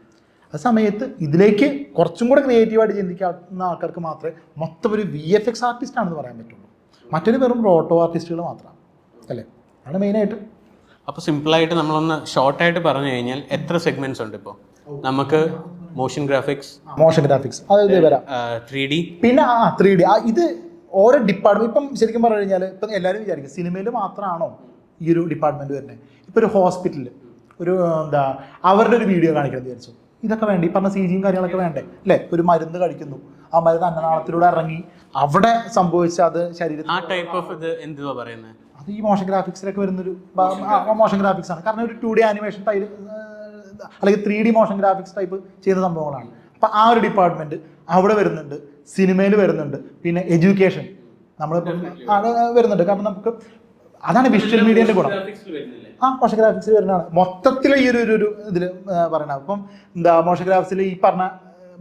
ആ സമയത്ത് ഇതിലേക്ക് കുറച്ചും കൂടെ ക്രിയേറ്റീവായിട്ട് ചിന്തിക്കുന്ന ആൾക്കാർക്ക് മാത്രമേ മൊത്തം ഒരു VFX ആർട്ടിസ്റ്റ് ആണെന്ന് പറയാൻ പറ്റുള്ളൂ. മറ്റൊരു വെറും റോട്ടോ ആർട്ടിസ്റ്റുകൾ മാത്രമാണ് അല്ലേ. അതാണ് മെയിനായിട്ട്. അപ്പോൾ സിമ്പിളായിട്ട് നമ്മളൊന്ന് ഷോർട്ടായിട്ട് പറഞ്ഞു കഴിഞ്ഞാൽ എത്ര സെഗ്മെന്റ്സ് ഉണ്ട് ഇപ്പോൾ നമുക്ക്? മോഷൻ ഗ്രാഫിക്സ് അതായത് വരാം, 3D, പിന്നെ 3D. ഇത് ഓരോ ഡിപ്പാർട്ട്മെന്റ്. ഇപ്പം ശരിക്കും പറഞ്ഞു കഴിഞ്ഞാൽ ഇപ്പം എല്ലാവരും വിചാരിക്കും സിനിമയിൽ മാത്രമാണോ ഈ ഒരു ഡിപ്പാർട്ട്മെന്റ് വരുന്നത്. ഇപ്പോൾ ഒരു ഹോസ്പിറ്റലിൽ ഒരു അവരുടെ ഒരു വീഡിയോ കാണിക്കണം വിചാരിച്ചു. ഇതൊക്കെ വേണ്ട, ഈ പറഞ്ഞ CGയും കാര്യങ്ങളൊക്കെ വേണ്ടേ അല്ലേ. ഒരു മരുന്ന് കഴിക്കുന്നു, ആ മരുന്ന് അന്നനാളത്തിലൂടെ ഇറങ്ങി അവിടെ സംഭവിച്ച അത് ശരീരത്തിൽ ആ ടൈപ്പ് ഓഫ് ഇത് എന്തുവാ പറയുന്നത്, അത് ഈ മോഷൻ ഗ്രാഫിക്സിലൊക്കെ വരുന്നൊരു മോഷൻ ഗ്രാഫിക്സ് ആണ്. കാരണം ഒരു 2D ആനിമേഷൻ ടൈപ്പ് അല്ലെങ്കിൽ 3D മോഷൻ ഗ്രാഫിക്സ് ടൈപ്പ് ചെയ്യുന്ന സംഭവങ്ങളാണ്. അപ്പം ആ ഒരു ഡിപ്പാർട്ട്മെൻറ്റ് അവിടെ വരുന്നുണ്ട്, സിനിമയിൽ വരുന്നുണ്ട്, പിന്നെ എഡ്യൂക്കേഷൻ നമ്മൾ വരുന്നുണ്ട്. കാരണം നമുക്ക് അതാണ് വിഷ്വൽ മീഡിയൻ്റെ ഗുണം. മോഷൻ ഗ്രാഫിക്സിൽ വരുന്നതാണ് മൊത്തത്തിൽ ഈ ഒരു ഇതിൽ പറയണത്. അപ്പം മോഷൻ ഗ്രാഫിക്സിൽ ഈ പറഞ്ഞ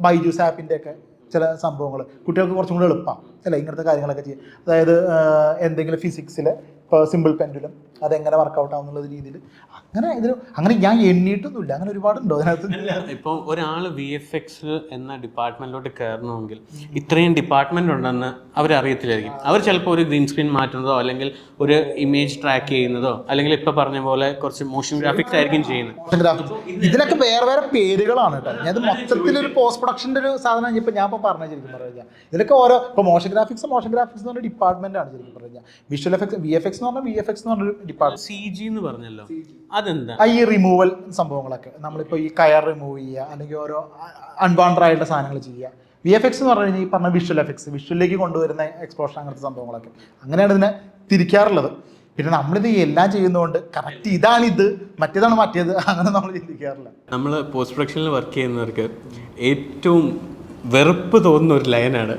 ബൈജൂസ് ആപ്പിൻ്റെ ഒക്കെ ചില സംഭവങ്ങൾ കുട്ടികൾക്ക് കുറച്ചും കൂടി എളുപ്പമാണ് അല്ലേ. ഇങ്ങനത്തെ കാര്യങ്ങളൊക്കെ ചെയ്യും. അതായത് എന്തെങ്കിലും ഫിസിക്സിൽ ഇപ്പോൾ സിമ്പിൾ പെൻഡുലം അതെങ്ങനെ വർക്കൗട്ട് ആവുന്നുള്ള രീതിയിൽ അങ്ങനെ ഞാൻ എണ്ണിയിട്ടൊന്നുമില്ല. അങ്ങനെ ഒരുപാടുണ്ടോ അതിനകത്ത്? ഇപ്പോൾ ഒരാൾ VFX എന്ന ഡിപ്പാർട്ട്മെന്റിലോട്ട് കയറണമെങ്കിൽ ഇത്രയും ഡിപ്പാർട്ട്മെന്റ് ഉണ്ടെന്ന് അവരറിയത്തില്ലായിരിക്കും. അവർ ചിലപ്പോൾ ഒരു ഗ്രീൻ സ്ക്രീൻ മാറ്റുന്നതോ അല്ലെങ്കിൽ ഒരു ഇമേജ് ട്രാക്ക് ചെയ്യുന്നതോ അല്ലെങ്കിൽ ഇപ്പൊ പറഞ്ഞ പോലെ കുറച്ച് മോഷൻ ഗ്രാഫിക്സ് ആയിരിക്കും ചെയ്യുന്നത്. ഇതിനൊക്കെ വേറെ വേറെ പേരുകളാണ് കേട്ടോ. ഞാൻ മൊത്തത്തിലൊരു പോസ്റ്റ് പ്രൊഡക്ഷൻ്റെ ഒരു സാധനം ഇപ്പം ഞാൻ ഇപ്പോൾ പറഞ്ഞു ശരിക്കും പറഞ്ഞാൽ ഇതിലൊക്കെ ഓരോ ഇപ്പോൾ മോഷൻ ഗ്രാഫിക്സ് എന്ന് പറഞ്ഞ ഡിപ്പാർട്ട്മെന്റ് ആണ് ശരിക്കും പറഞ്ഞാൽ. വിഷ്വൽ എഫക്ട്സ് VFX എന്ന് പറഞ്ഞാൽ VFX എന്ന് പറഞ്ഞൊരു ഡിപ്പാർട്ട്മെന്റ്. CG എന്ന് പറഞ്ഞല്ലോ, അതെന്താ? ഈ റിമൂവൽ സംഭവങ്ങളൊക്കെ നമ്മളിപ്പോൾ ഈ കയർ റിമൂവ് ചെയ്യുക അല്ലെങ്കിൽ ഓരോ അൺവാണ്ടഡ് ആയിട്ടുള്ള സാധനങ്ങൾ ചെയ്യുക. VFX എന്ന് പറഞ്ഞു കഴിഞ്ഞാൽ ഈ പറഞ്ഞ വിഷ്വൽ എഫക്ട്സ്, വിഷ്വലിലേക്ക് കൊണ്ടുവരുന്ന എക്സ്പ്ലോഷൻ, അങ്ങനത്തെ സംഭവങ്ങളൊക്കെ അങ്ങനെയാണ് ഇതിനെ തിരിക്കാറുള്ളത്. പിന്നെ നമ്മളിത് എല്ലാം ചെയ്യുന്നതുകൊണ്ട് കറക്റ്റ് ഇതാണിത് മറ്റേതാണ് മറ്റേത് അങ്ങനെ നമ്മൾ ചിന്തിക്കാറില്ല. നമ്മൾ പോസ്റ്റ് പ്രൊഡക്ഷനിൽ വർക്ക് ചെയ്യുന്നവർക്ക് ഏറ്റവും വെറുപ്പ് തോന്നുന്ന ഒരു ലൈനാണ്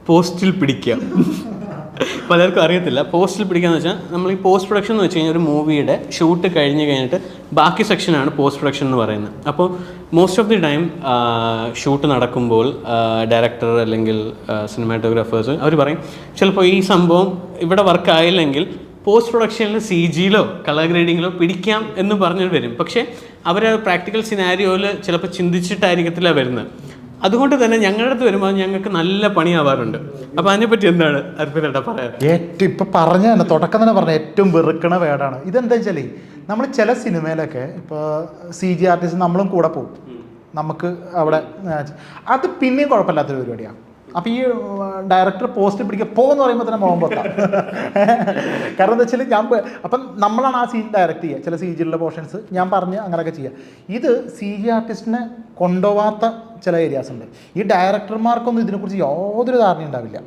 പോസ്റ്റിൽ പിടിക്കുക. പലർക്കും അറിയത്തില്ല പോസ്റ്റിൽ പിടിക്കുക എന്ന് വെച്ചാൽ നമ്മൾ ഈ പോസ്റ്റ് പ്രൊഡക്ഷൻ എന്ന് വെച്ച് കഴിഞ്ഞാൽ ഒരു മൂവിയുടെ ഷൂട്ട് കഴിഞ്ഞിട്ട് ബാക്കി സെക്ഷനാണ് പോസ്റ്റ് പ്രൊഡക്ഷൻ എന്ന് പറയുന്നത്. അപ്പോൾ most of the time shoot നടക്കുമ്പോൾ ഡയറക്ടർ അല്ലെങ്കിൽ സിനിമാറ്റോഗ്രാഫേഴ്സ് അവർ പറയും ചിലപ്പോൾ ഈ സംഭവം ഇവിടെ വർക്ക് ആയില്ലെങ്കിൽ പോസ്റ്റ് പ്രൊഡക്ഷനിൽ CGയിലോ കളർ ഗ്രേഡിങ്ങിലോ പിടിക്കാം എന്ന് പറഞ്ഞിട്ട് വരും. പക്ഷേ അവർ പ്രാക്ടിക്കൽ സിനാരിയോയിൽ ചിലപ്പോൾ ചിന്തിച്ചിട്ടായിരിക്കത്തില്ല വരുന്നത്. അതുകൊണ്ട് തന്നെ ഞങ്ങളുടെ അടുത്ത് വരുമ്പോൾ ഞങ്ങൾക്ക് നല്ല പണിയാവാറുണ്ട്. അപ്പോൾ അതിനെപ്പറ്റി എന്താണ് അർപ്പിതേട്ടാ പറയാൻ? ഏറ്റവും ഇപ്പം പറഞ്ഞ തന്നെ തുടക്കം തന്നെ പറഞ്ഞ ഏറ്റവും വെറുക്കണ വേർഡാണ് ഇതെന്താ വെച്ചാൽ നമ്മൾ ചില സിനിമയിലൊക്കെ ഇപ്പോൾ CG ആർട്ടിസ്റ്റ് നമ്മളും കൂടെ പോകും, നമുക്ക് അവിടെ അത് പിന്നെയും കുഴപ്പമില്ലാത്തൊരു പരിപാടിയാണ്. അപ്പോൾ ഈ ഡയറക്ടർ പോസ്റ്റ് പിടിക്കുക പോകുമെന്ന് പറയുമ്പോൾ തന്നെ മുഖം പൊത്താം. കാരണം എന്താ വെച്ചാൽ അപ്പം നമ്മളാണ് ആ സീൻ ഡയറക്റ്റ് ചെയ്യുക. ചില CGയിലുള്ള പോർഷൻസ് ഞാൻ പറഞ്ഞ് അങ്ങനെയൊക്കെ ചെയ്യുക. ഇത് CG ആർട്ടിസ്റ്റിനെ കൊണ്ടുപോകാത്ത ചില ഏരിയാസ് ഉണ്ട്. ഈ ഡയറക്ടർമാർക്കൊന്നും ഇതിനെക്കുറിച്ച് യാതൊരു ധാരണ ഉണ്ടാവില്ല.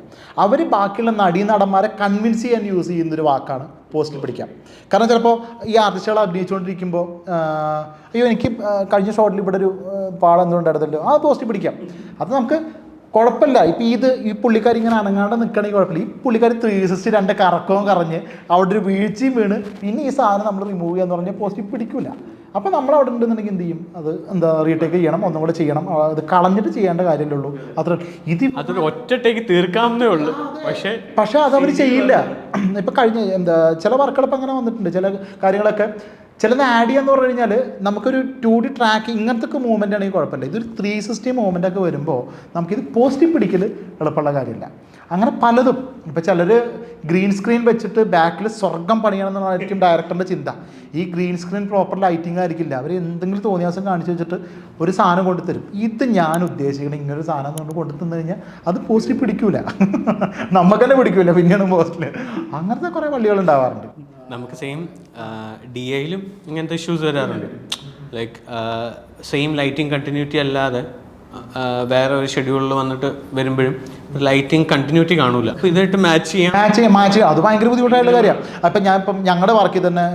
അവർ ബാക്കിയുള്ള നടന്മാരെ കൺവിൻസ് ചെയ്യാൻ യൂസ് ചെയ്യുന്നൊരു വാക്കാണ് പോസ്റ്റിൽ പിടിക്കാം. കാരണം ചിലപ്പോൾ ഈ ആർട്ടിസ്റ്റുകൾ അഭിനയിച്ചുകൊണ്ടിരിക്കുമ്പോൾ അയ്യോ എനിക്ക് കഴിഞ്ഞ ഷോട്ടിൽ ഇവിടെ ഒരു പാടം എന്തുകൊണ്ടായിരുന്നല്ലോ ആ പോസ്റ്റിൽ പിടിക്കാം. അത് നമുക്ക് കുഴപ്പമില്ല. ഇപ്പം ഈ പുള്ളിക്കാരി ഇങ്ങനെ അനങ്ങാണ്ട് നിൽക്കണമെങ്കിൽ കുഴപ്പമില്ല. ഈ പുള്ളിക്കാരി 360 2 കറക്കവും കറഞ്ഞ് അവിടെ ഒരു വീഴ്ചയും വീണ് പിന്നെ ഈ സാധനം നമ്മൾ റിമൂവ് ചെയ്യാന്ന് പറഞ്ഞാൽ പോസിറ്റീവ് പിടിക്കില്ല. അപ്പോൾ നമ്മൾ അവിടെ ഉണ്ടെന്നുണ്ടെങ്കിൽ എന്ത് ചെയ്യും, അത് എന്താ റീടേക്ക് ചെയ്യണം, ഒന്നും കൂടെ ചെയ്യണം. അത് കളഞ്ഞിട്ട് ചെയ്യേണ്ട കാര്യമല്ലേ ഉള്ളൂ. അതൊരു ഒറ്റ ടേക്ക് തീർക്കാവുന്നേ ഉള്ളൂ. പക്ഷേ അതവർ ചെയ്യില്ല. ഇപ്പം കഴിഞ്ഞ ചില വർക്കുകളൊക്കെ അങ്ങനെ വന്നിട്ടുണ്ട്. ചില കാര്യങ്ങളൊക്കെ ചിലത് ആഡ് ചെയ്യാന്ന് പറഞ്ഞു കഴിഞ്ഞാൽ നമുക്കൊരു 2D ട്രാക്ക് ഇങ്ങനത്തെ മൂവ്മെൻ്റ് ആണെങ്കിൽ കുഴപ്പമില്ല. ഇതൊരു 360 മൂവ്മെൻ്റ് ഒക്കെ വരുമ്പോൾ നമുക്കിത് പോസിറ്റീവ് പിടിക്കൽ എളുപ്പമുള്ള കാര്യമില്ല. അങ്ങനെ പലതും ഇപ്പോൾ ചിലർ ഗ്രീൻ സ്ക്രീൻ വെച്ചിട്ട് ബാക്കിൽ സ്വർഗം പണിയണമെന്നായിരിക്കും ഡയറക്ടറിൻ്റെ ചിന്ത. ഈ ഗ്രീൻ സ്ക്രീൻ പ്രോപ്പർ ലൈറ്റിംഗ് ആയിരിക്കില്ല. അവർ എന്തെങ്കിലും തോന്നിയാസം കാണിച്ചു വെച്ചിട്ട് ഒരു സാധനം കൊണ്ടു തരും. ഇത് ഞാൻ ഉദ്ദേശിക്കണം ഇങ്ങനൊരു സാധനം കൊണ്ട് കൊണ്ടു തന്നു കഴിഞ്ഞാൽ അത് പോസിറ്റീവ് പിടിക്കൂല, നമുക്ക് തന്നെ പിടിക്കൂല, പിന്നെയാണ് പോസ്റ്റിൽ. അങ്ങനത്തെ കുറേ വള്ളികളുണ്ടാവാറുണ്ട്. നമുക്ക് സെയിം DIയിലും ഇങ്ങനത്തെ ഇഷ്യൂസ് വരാറുണ്ട്. ലൈക്ക് സെയിം ലൈറ്റിംഗ് കണ്ടിന്യൂറ്റി അല്ലാതെ വേറെ ഒരു ഷെഡ്യൂളിൽ വന്നിട്ട് വരുമ്പോഴും ലൈറ്റിംഗ് കണ്ടിന്യൂറ്റി കാണൂല. അപ്പോൾ ഇതായിട്ട് മാച്ച് ചെയ്യാം അത് ഭയങ്കര ബുദ്ധിമുട്ടായിട്ടുള്ള കാര്യമാണ്. അപ്പം ഞങ്ങളുടെ വർക്കിൽ തന്നെ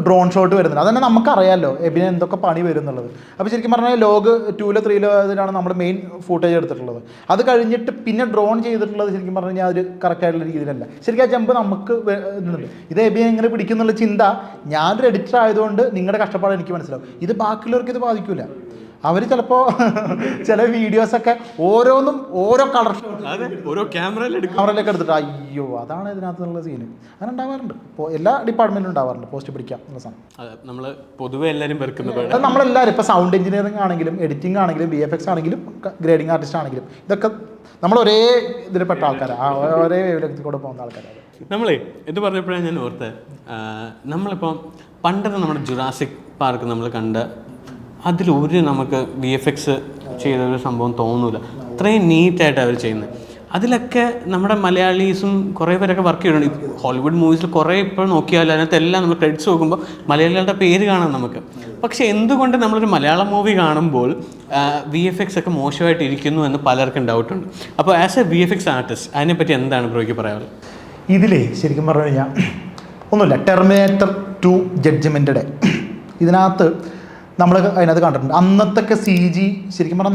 ഡ്രോൺ ഷോട്ട് വരുന്നുണ്ട്. അതന്നെ നമുക്കറിയാമല്ലോ എബിന് എന്തൊക്കെ പണി വരും എന്നുള്ളത്. അപ്പോൾ ശരിക്കും പറഞ്ഞാൽ ലോഗ് 2 3 ഇതിലാണ് നമ്മൾ മെയിൻ ഫൂട്ടേജ് എടുത്തിട്ടുള്ളത്. അത് കഴിഞ്ഞിട്ട് പിന്നെ ഡ്രോൺ ചെയ്തിട്ടുള്ളത് ശരിക്കും പറഞ്ഞു കഴിഞ്ഞാൽ ഒരു കറക്റ്റായിട്ടുള്ള രീതിയിലല്ല. ശരിക്കും ആ ജമ്പ് നമുക്ക് ഇതുണ്ട്. ഇത് എബിനെ എങ്ങനെ പിടിക്കുന്നുള്ള ചിന്ത ഞാനൊരു എഡിറ്റർ ആയതുകൊണ്ട് നിങ്ങളുടെ കഷ്ടപ്പാട് എനിക്ക് മനസ്സിലാവും. ഇത് ബാക്കിയുള്ളവർക്ക് ഇത് ബാധിക്കില്ല. അവർ ചിലപ്പോൾ ചില വീഡിയോസൊക്കെ ഓരോന്നും ഓരോ കളർ ഓരോ ക്യാമറയിലേക്ക് എടുത്തിട്ട് അയ്യോ അതാണ് ഇതിനകത്തുള്ള സീന്. അങ്ങനെ ഉണ്ടാവാറുണ്ട്. ഇപ്പോൾ എല്ലാ ഡിപ്പാർട്ട്മെൻറ്റിലും ഉണ്ടാവാറുണ്ട് പോസ്റ്റ് പിടിക്കാം എന്നുള്ള സാധനം. നമ്മൾ പൊതുവെ എല്ലാവരും അത് നമ്മളെല്ലാവരും ഇപ്പോൾ സൗണ്ട് എഞ്ചിനീയറിംഗ് ആണെങ്കിലും എഡിറ്റിംഗ് ആണെങ്കിലും VFX ആണെങ്കിലും ഗ്രേഡിംഗ് ആർട്ടിസ്റ്റ് ആണെങ്കിലും ഇതൊക്കെ നമ്മൾ ഒരേ ഇതിൽ പെട്ട ആൾക്കാരാണ്, ഒരേ വേവിലേക്ക് കൂടെ പോകുന്ന ആൾക്കാരാണ്. നമ്മളെ ഇത് പറഞ്ഞപ്പോഴാണ് ഞാൻ ഓർത്തത്, നമ്മളിപ്പോൾ പണ്ടത്തെ നമ്മുടെ ജുറാസിക് പാർക്ക് നമ്മൾ കണ്ട അതിലൊരു നമുക്ക് VFX ചെയ്തൊരു സംഭവം തോന്നൂല. അത്രയും നീറ്റായിട്ട് അവർ ചെയ്യുന്നത്. അതിലൊക്കെ നമ്മുടെ മലയാളീസും കുറേ പേരൊക്കെ വർക്ക് ചെയ്തിട്ടുണ്ട്. ഹോളിവുഡ് മൂവീസിൽ കുറേ ഇപ്പോൾ നോക്കിയാൽ അതിനകത്തെല്ലാം നമ്മൾ ക്രെഡിറ്റ്സ് നോക്കുമ്പോൾ മലയാളികളുടെ പേര് കാണാം നമുക്ക്. പക്ഷേ എന്തുകൊണ്ട് നമ്മളൊരു മലയാളം മൂവി കാണുമ്പോൾ VFX ഒക്കെ മോശമായിട്ട് ഇരിക്കുന്നു എന്ന് പലർക്കും ഡൗട്ടുണ്ട്. അപ്പോൾ ആസ് എ VFX ആർട്ടിസ്റ്റ് അതിനെപ്പറ്റി എന്താണ് ബ്രോയ്ക്ക് പറയാനുള്ളത്? ഇതിലേ ശരിക്കും പറഞ്ഞു കഴിഞ്ഞാൽ ഒന്നുമില്ല. ടെർമിനേറ്റർ 2 ജഡ്ജ്മെൻ്റ് ഡേ ഇതിനകത്ത് നമ്മൾ അതിനകത്ത് കണ്ടിട്ടുണ്ട്. അന്നത്തൊക്കെ CG ശരിക്കും പറഞ്ഞാൽ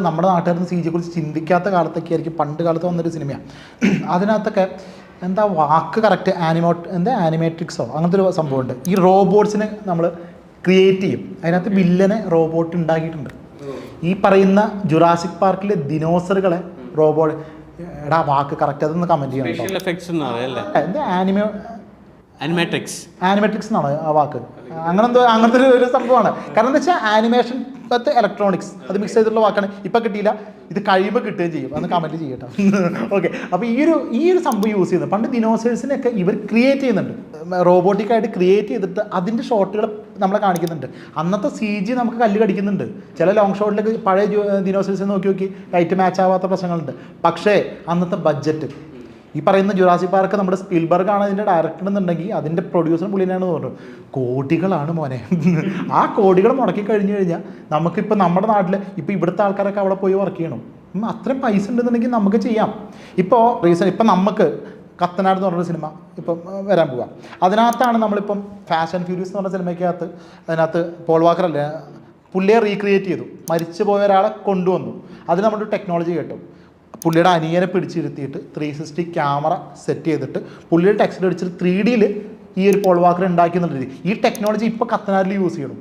നമ്മുടെ നാട്ടുകാർക്ക് CGയെ കുറിച്ച് ചിന്തിക്കാത്ത കാലത്തൊക്കെ ആയിരിക്കും പണ്ട് കാലത്ത് വന്നൊരു സിനിമയാണ്. അതിനകത്തൊക്കെ എന്താ വാക്ക് കറക്റ്റ് ആനിമേട്രിക്സോ അങ്ങനത്തെ ഒരു സംഭവമുണ്ട്. ഈ റോബോട്ട്സിനെ നമ്മൾ ക്രിയേറ്റ് ചെയ്യും. അതിനകത്ത് വില്ലനെ റോബോട്ട് ഉണ്ടാക്കിയിട്ടുണ്ട്. ഈ പറയുന്ന ജുറാസിക് പാർക്കിലെ ദിനോസറുകളെ റോബോട്ട് വാക്ക് കറക്റ്റ് അതൊന്ന് കമൻറ്റ് ചെയ്യണം. ആനിമാട്രിക്സ് എന്നാണ് ആ വാക്ക്. അങ്ങനത്തെ ഒരു സംഭവമാണ്. കാരണം എന്താ വെച്ചാൽ ആനിമേഷൻ ഇലക്ട്രോണിക്സ് അത് മിക്സ് ചെയ്തിട്ടുള്ള വാക്കാണ്. ഇപ്പം കിട്ടിയില്ല, ഇത് കഴിയുമ്പോൾ കിട്ടുകയും ചെയ്യും. അന്ന് കമൻറ്റ് ചെയ്യട്ടോ. ഓക്കെ, അപ്പോൾ ഈ ഒരു സംഭവം യൂസ് ചെയ്യുന്നത് പണ്ട് ദിനോസേഴ്സിനെയൊക്കെ ഇവർ ക്രിയേറ്റ് ചെയ്യുന്നുണ്ട്, റോബോട്ടിക്കായിട്ട് ക്രിയേറ്റ് ചെയ്തിട്ട് അതിൻ്റെ ഷോട്ടുകൾ നമ്മളെ കാണിക്കുന്നുണ്ട്. അന്നത്തെ CG നമുക്ക് കല്ല് കടിക്കുന്നുണ്ട്. ചില ലോങ് ഷോട്ടിലൊക്കെ പഴയ ദിനോസേഴ്സിനെ നോക്കി ലൈറ്റ് മാച്ച് ആവാത്ത പ്രശ്നങ്ങളുണ്ട്. പക്ഷേ അന്നത്തെ ബഡ്ജറ്റ്, ഈ പറയുന്ന ജുറാസിക് പാർക്ക് നമ്മുടെ സ്പിൽബർഗ് ആണ് അതിൻ്റെ ഡയറക്ടർ എന്നുണ്ടെങ്കിൽ അതിൻ്റെ പ്രൊഡ്യൂസർ പുള്ളിനാണ് തോന്നുന്നത്. കോടികളാണ് മോനെ. ആ കോടികൾ മുടക്കി കഴിഞ്ഞ് കഴിഞ്ഞാൽ നമുക്കിപ്പോൾ നമ്മുടെ നാട്ടിൽ ഇപ്പോൾ ഇവിടുത്തെ ആൾക്കാരൊക്കെ അവിടെ പോയി വർക്ക് ചെയ്യണം. അത്രയും പൈസ ഉണ്ടെന്നുണ്ടെങ്കിൽ നമുക്ക് ചെയ്യാം. ഇപ്പോൾ ഇപ്പം നമുക്ക് കത്തനാട് എന്ന് പറഞ്ഞൊരു സിനിമ ഇപ്പം വരാൻ പോവാം. അതിനകത്താണ് നമ്മളിപ്പം ഫാസ്റ്റ് ആൻഡ് ഫ്യൂരിയസ് എന്ന് പറഞ്ഞ സിനിമയ്ക്കകത്ത് അതിനകത്ത് പോൾ വാക്കർ അല്ലേ പുള്ളിയെ റീക്രിയേറ്റ് ചെയ്തു, മരിച്ചു പോയ ഒരാളെ കൊണ്ടുവന്നു. അതിന് നമ്മളൊരു ടെക്നോളജി കേട്ടു. പുള്ളിയുടെ അനിയനെ പിടിച്ചിരുത്തിയിട്ട് 360 ക്യാമറ സെറ്റ് ചെയ്തിട്ട് പുള്ളിയുടെ ടെക്സ്റ്റ് അടിച്ചിട്ട് 3D ഈ ഒരു പോൾ വാക്കർ ഉണ്ടാക്കുന്ന രീതി. ഈ ടെക്നോളജി ഇപ്പോൾ കത്തനാടിൽ യൂസ് ചെയ്യണം.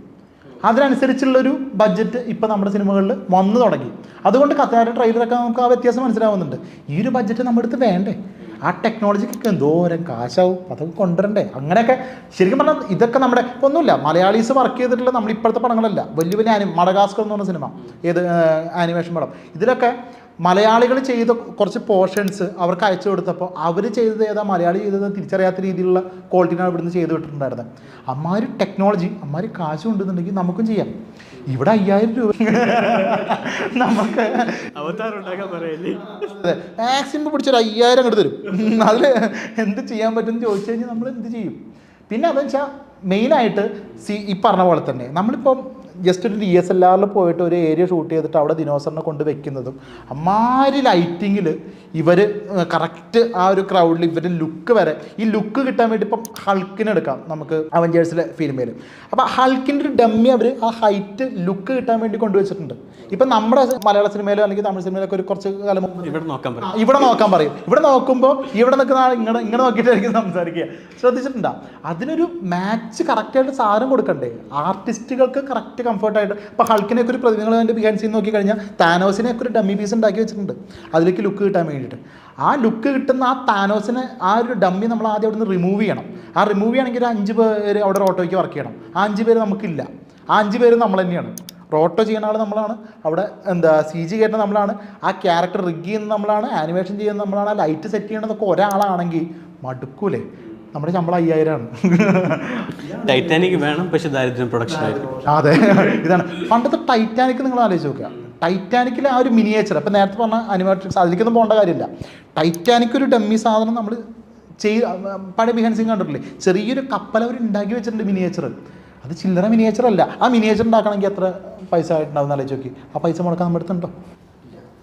അതിനനുസരിച്ചുള്ളൊരു ബഡ്ജറ്റ് ഇപ്പോൾ നമ്മുടെ സിനിമകളിൽ വന്നു തുടങ്ങി. അതുകൊണ്ട് കത്തനാട് ട്രെയിലറൊക്കെ നമുക്ക് ആ വ്യത്യാസം മനസ്സിലാവുന്നുണ്ട്. ഈ ഒരു ബഡ്ജറ്റ് നമ്മുടെ അടുത്ത് വേണ്ടേ? ആ ടെക്നോളജിക്കൊക്കെ എന്തോരം കാശാവും, അതൊക്കെ കൊണ്ടുവരണ്ടേ? അങ്ങനെയൊക്കെ ശരിക്കും പറഞ്ഞാൽ ഇതൊക്കെ നമ്മുടെ ഒന്നുമില്ല. മലയാളീസ് വർക്ക് ചെയ്തിട്ടുള്ള നമ്മളിപ്പോഴത്തെ പടങ്ങളല്ല, വലിയ വലിയ മഡഗാസ്കർ എന്ന് പറഞ്ഞ സിനിമ, ഏത് ആനിമേഷൻ പടം, ഇതിലൊക്കെ മലയാളികൾ ചെയ്ത കുറച്ച് പോർഷൻസ് അവർക്ക് അയച്ചു കൊടുത്തപ്പോൾ അവർ ചെയ്തത് ഏതാ മലയാളി ചെയ്തത് തിരിച്ചറിയാത്ത രീതിയിലുള്ള ക്വാളിറ്റിനാണ് ഇവിടുന്ന് ചെയ്ത് വിട്ടിട്ടുണ്ടായിരുന്നത്. അമ്മാതിരി ടെക്നോളജി അമ്മാതിരി കാശ് കൊണ്ടുവന്നുണ്ടെങ്കിൽ നമുക്കും ചെയ്യാം. ഇവിടെ 5000 രൂപ നമുക്ക് മാക്സിമം പിടിച്ചൊരു 5000 അങ്ങോട്ട് തരും. അതിൽ എന്ത് ചെയ്യാൻ പറ്റുമെന്ന് ചോദിച്ചു കഴിഞ്ഞാൽ നമ്മൾ എന്ത് ചെയ്യും? പിന്നെ അതെന്ന് വെച്ചാൽ മെയിനായിട്ട് ഈ പറഞ്ഞ പോലെ തന്നെ നമ്മളിപ്പം ജസ്റ്റ് ഒരു DSLR പോയിട്ട് ഒരു ഏരിയ ഷൂട്ട് ചെയ്തിട്ട് അവിടെ ദിനോസറിനെ കൊണ്ട് വെക്കുന്നതും അമ്മാതിരി ലൈറ്റിങ്ങിൽ ഇവർ കറക്റ്റ് ആ ഒരു ക്രൗഡിൽ ഇവരുടെ ലുക്ക് വരെ, ഈ ലുക്ക് കിട്ടാൻ വേണ്ടി ഇപ്പം ഹൾക്കിനെ എടുക്കാം നമുക്ക് അവഞ്ചേഴ്സിലെ ഫിലിമേൽ. അപ്പോൾ ഹൾക്കിൻ്റെ ഒരു ഡമ്മി അവർ ആ ഹൈറ്റ് ലുക്ക് കിട്ടാൻ വേണ്ടി കൊണ്ടുവച്ചിട്ടുണ്ട്. ഇപ്പം നമ്മുടെ മലയാള സിനിമയിലോ അല്ലെങ്കിൽ തമിഴ് സിനിമയിലൊക്കെ ഒരു കുറച്ച് കാലം ഇവിടെ നോക്കാൻ പറയും. ഇവിടെ നോക്കുമ്പോൾ ഇവിടെ നിൽക്കുന്ന ആൾ ഇങ്ങനെ നോക്കിയിട്ടായിരിക്കും സംസാരിക്കുക. ശ്രദ്ധിച്ചിട്ടുണ്ടോ? അതിനൊരു മാച്ച് കറക്റ്റായിട്ട് സാധനം കൊടുക്കണ്ടേ? ആർട്ടിസ്റ്റുകൾക്ക് കറക്റ്റ് കംഫർട്ടായിട്ട്. ഇപ്പോൾ ഹൾക്കിനെയൊക്കെ ഒരു പ്രതിനിധികൾ അതിൻ്റെ ബിഹൈൻഡ് സീൻ നോക്കി കഴിഞ്ഞാൽ താനോസിനെയൊക്കെ ഒരു ഡമ്മി പീസ് ഉണ്ടാക്കി വെച്ചിട്ടുണ്ട് അതിലേക്ക് ലുക്ക് കിട്ടാൻ വേണ്ടിയിട്ട്. ആ ലുക്ക് കിട്ടുന്ന ആ താനോസിനെ ആ ഒരു ഡമ്മി നമ്മൾ ആദ്യം അവിടെ നിന്ന് റിമൂവ് ചെയ്യണം. ആ റിമൂവ് ചെയ്യണമെങ്കിൽ ഒരു 5 പേര് അവിടെ റോട്ടോയ്ക്ക് വർക്ക് ചെയ്യണം. ആ 5 പേര് നമുക്കില്ല. ആ 5 പേര് നമ്മൾ തന്നെയാണ്. റോട്ടോ ചെയ്യുന്ന ആൾ നമ്മളാണ്, അവിടെ CG കയറ്റുന്ന നമ്മളാണ്, ആ ക്യാരക്ടർ റിഗ് ചെയ്യുന്നത് നമ്മളാണ്, ആനിമേഷൻ ചെയ്യുന്നത് നമ്മളാണ്, ആ ലൈറ്റ് സെറ്റ് ചെയ്യണതൊക്കെ ഒരാളാണെങ്കിൽ മടുക്കൂലേ? നമ്മുടെ ശമ്പളം 5000 ആണ്. ടൈറ്റാനിക് വേണം, പക്ഷേ ദാരിദ്ര്യം പ്രൊഡക്ഷൻ ആയിരിക്കും. അതെ, ഇതാണ് പണ്ടത്തെ ടൈറ്റാനിക്. നിങ്ങൾ ആലോചിച്ച് നോക്കുക, ടൈറ്റാനിക്കിലെ ആ ഒരു മിനിയേച്ചർ, അപ്പം നേരത്തെ പറഞ്ഞ അനിമാട്രിക്സ് അതിലേക്കൊന്നും പോകേണ്ട കാര്യമില്ല. ടൈറ്റാനിക് ഒരു ഡമ്മി സാധനം നമ്മൾ പഴയ ബിഹൈൻഡ് സീൻ കണ്ടിട്ടില്ലേ? ചെറിയൊരു കപ്പൽ അവർ ഉണ്ടാക്കി വെച്ചിട്ടുണ്ട് മിനിയേച്ചർ. അത് ചില്ലറ മിനിയേച്ചർ അല്ല. ആ മിനിയേച്ചർ ഉണ്ടാക്കണമെങ്കിൽ എത്ര പൈസ ആയിട്ടുണ്ടാവും ആലോചിച്ച് നോക്കി. ആ പൈസ മുടക്കാൻ നമ്മുടെ അടുത്തുണ്ടോ?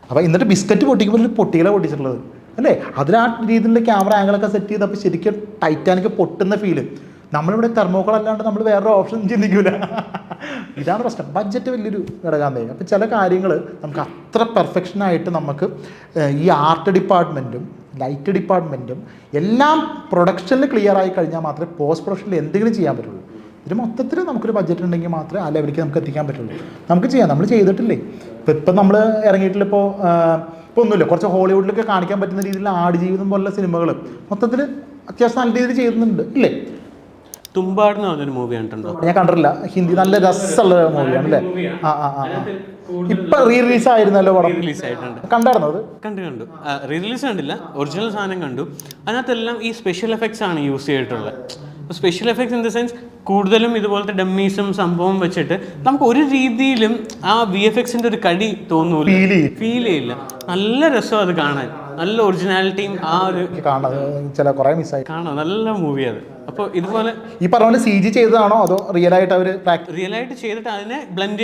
അപ്പോൾ എന്നിട്ട് ബിസ്ക്കറ്റ് പൊട്ടിക്കുമ്പോൾ ഒരു പൊട്ടികളെ പൊട്ടിച്ചിട്ടുള്ളത് അല്ലേ? അതിൽ ആ രീതിയിലുള്ള ക്യാമറ ആംഗിളൊക്കെ സെറ്റ് ചെയ്തപ്പോൾ ശരിക്കും ടൈറ്റാനിക് പൊട്ടുന്ന ഫീല്. നമ്മളിവിടെ തെർമോക്കോൾ അല്ലാണ്ട് നമ്മൾ വേറൊരു ഓപ്ഷൻ ചിന്തിക്കില്ല. ഇതാണ് പ്രശ്നം. ബഡ്ജറ്റ് വലിയൊരു ഘടകമാണ്. അപ്പോൾ ചില കാര്യങ്ങൾ നമുക്ക് അത്ര പെർഫെക്ഷനായിട്ട് നമുക്ക് ഈ ആർട്ട് ഡിപ്പാർട്ട്മെൻറ്റും ലൈറ്റ് ഡിപ്പാർട്ട്മെൻറ്റും എല്ലാം പ്രൊഡക്ഷനിൽ ക്ലിയർ ആയി കഴിഞ്ഞാൽ മാത്രമേ പോസ്റ്റ് പ്രൊഡക്ഷനിൽ എന്തെങ്കിലും ചെയ്യാൻ പറ്റുള്ളൂ. ഇത് മൊത്തത്തിൽ നമുക്കൊരു ബഡ്ജറ്റ് ഉണ്ടെങ്കിൽ മാത്രമേ ആ ലെവലിലേക്ക് നമുക്ക് എത്തിക്കാൻ പറ്റുള്ളൂ. നമുക്ക് ചെയ്യാം, നമ്മൾ ചെയ്തിട്ടില്ലേ? ഇപ്പം നമ്മൾ ഇറങ്ങിയിട്ടിപ്പോൾ ഒന്നുമില്ല, കുറച്ച് ഹോളിവുഡിലൊക്കെ കാണിക്കാൻ പറ്റുന്ന രീതിയിൽ ആടുജീവിതം പോലുള്ള സിനിമകൾ മൊത്തത്തിൽ അത്യാവശ്യം നല്ല രീതിയിൽ ചെയ്യുന്നുണ്ട് ഇല്ലേ? തുമ്പാട് എന്ന് പറഞ്ഞൊരു മൂവി കണ്ടിട്ടുണ്ടോ? ഞാൻ കണ്ടിട്ടില്ല. ഹിന്ദി നല്ല രസമുള്ള മൂവിയാണ് അല്ലേ? ഇപ്പൊ റീ റിലീസ് ആയിരുന്നല്ലോ പടം. റിലീസ് ആയിട്ടുണ്ട്. കണ്ടായിരുന്നു അത്? കണ്ടു. റീ റിലീസ് കണ്ടില്ല, ഒറിജിനൽ സാധനം കണ്ടു. അതിനകത്തെല്ലാം ഈ സ്പെഷ്യൽ എഫക്ട്സ് ആണ് യൂസ് ചെയ്തിട്ടുള്ളത്. അപ്പോൾ special effects in the sense കൂടുതലും ഇതുപോലത്തെ ഡമ്മീസും സംഭവം വെച്ചിട്ട് നമുക്ക് ഒരു രീതിയിലും ആ VFXന്റെ ഒരു കടി തോന്നൂല, ഫീൽ ചെയ്യില്ല. നല്ല രസം അത് കാണാൻ, നല്ല ഒറിജിനാലിറ്റിയും ആ ഒരു കാണാം. നല്ല മൂവി അത്. അപ്പോൾ ഇതുപോലെ ഈ പറഞ്ഞ CG ചെയ്തതാണോ അതോ റിയൽ ആയിട്ട് അവർ റിയൽ ആയിട്ട് ചെയ്തിട്ട് അതിനെ ബ്ലെൻഡ്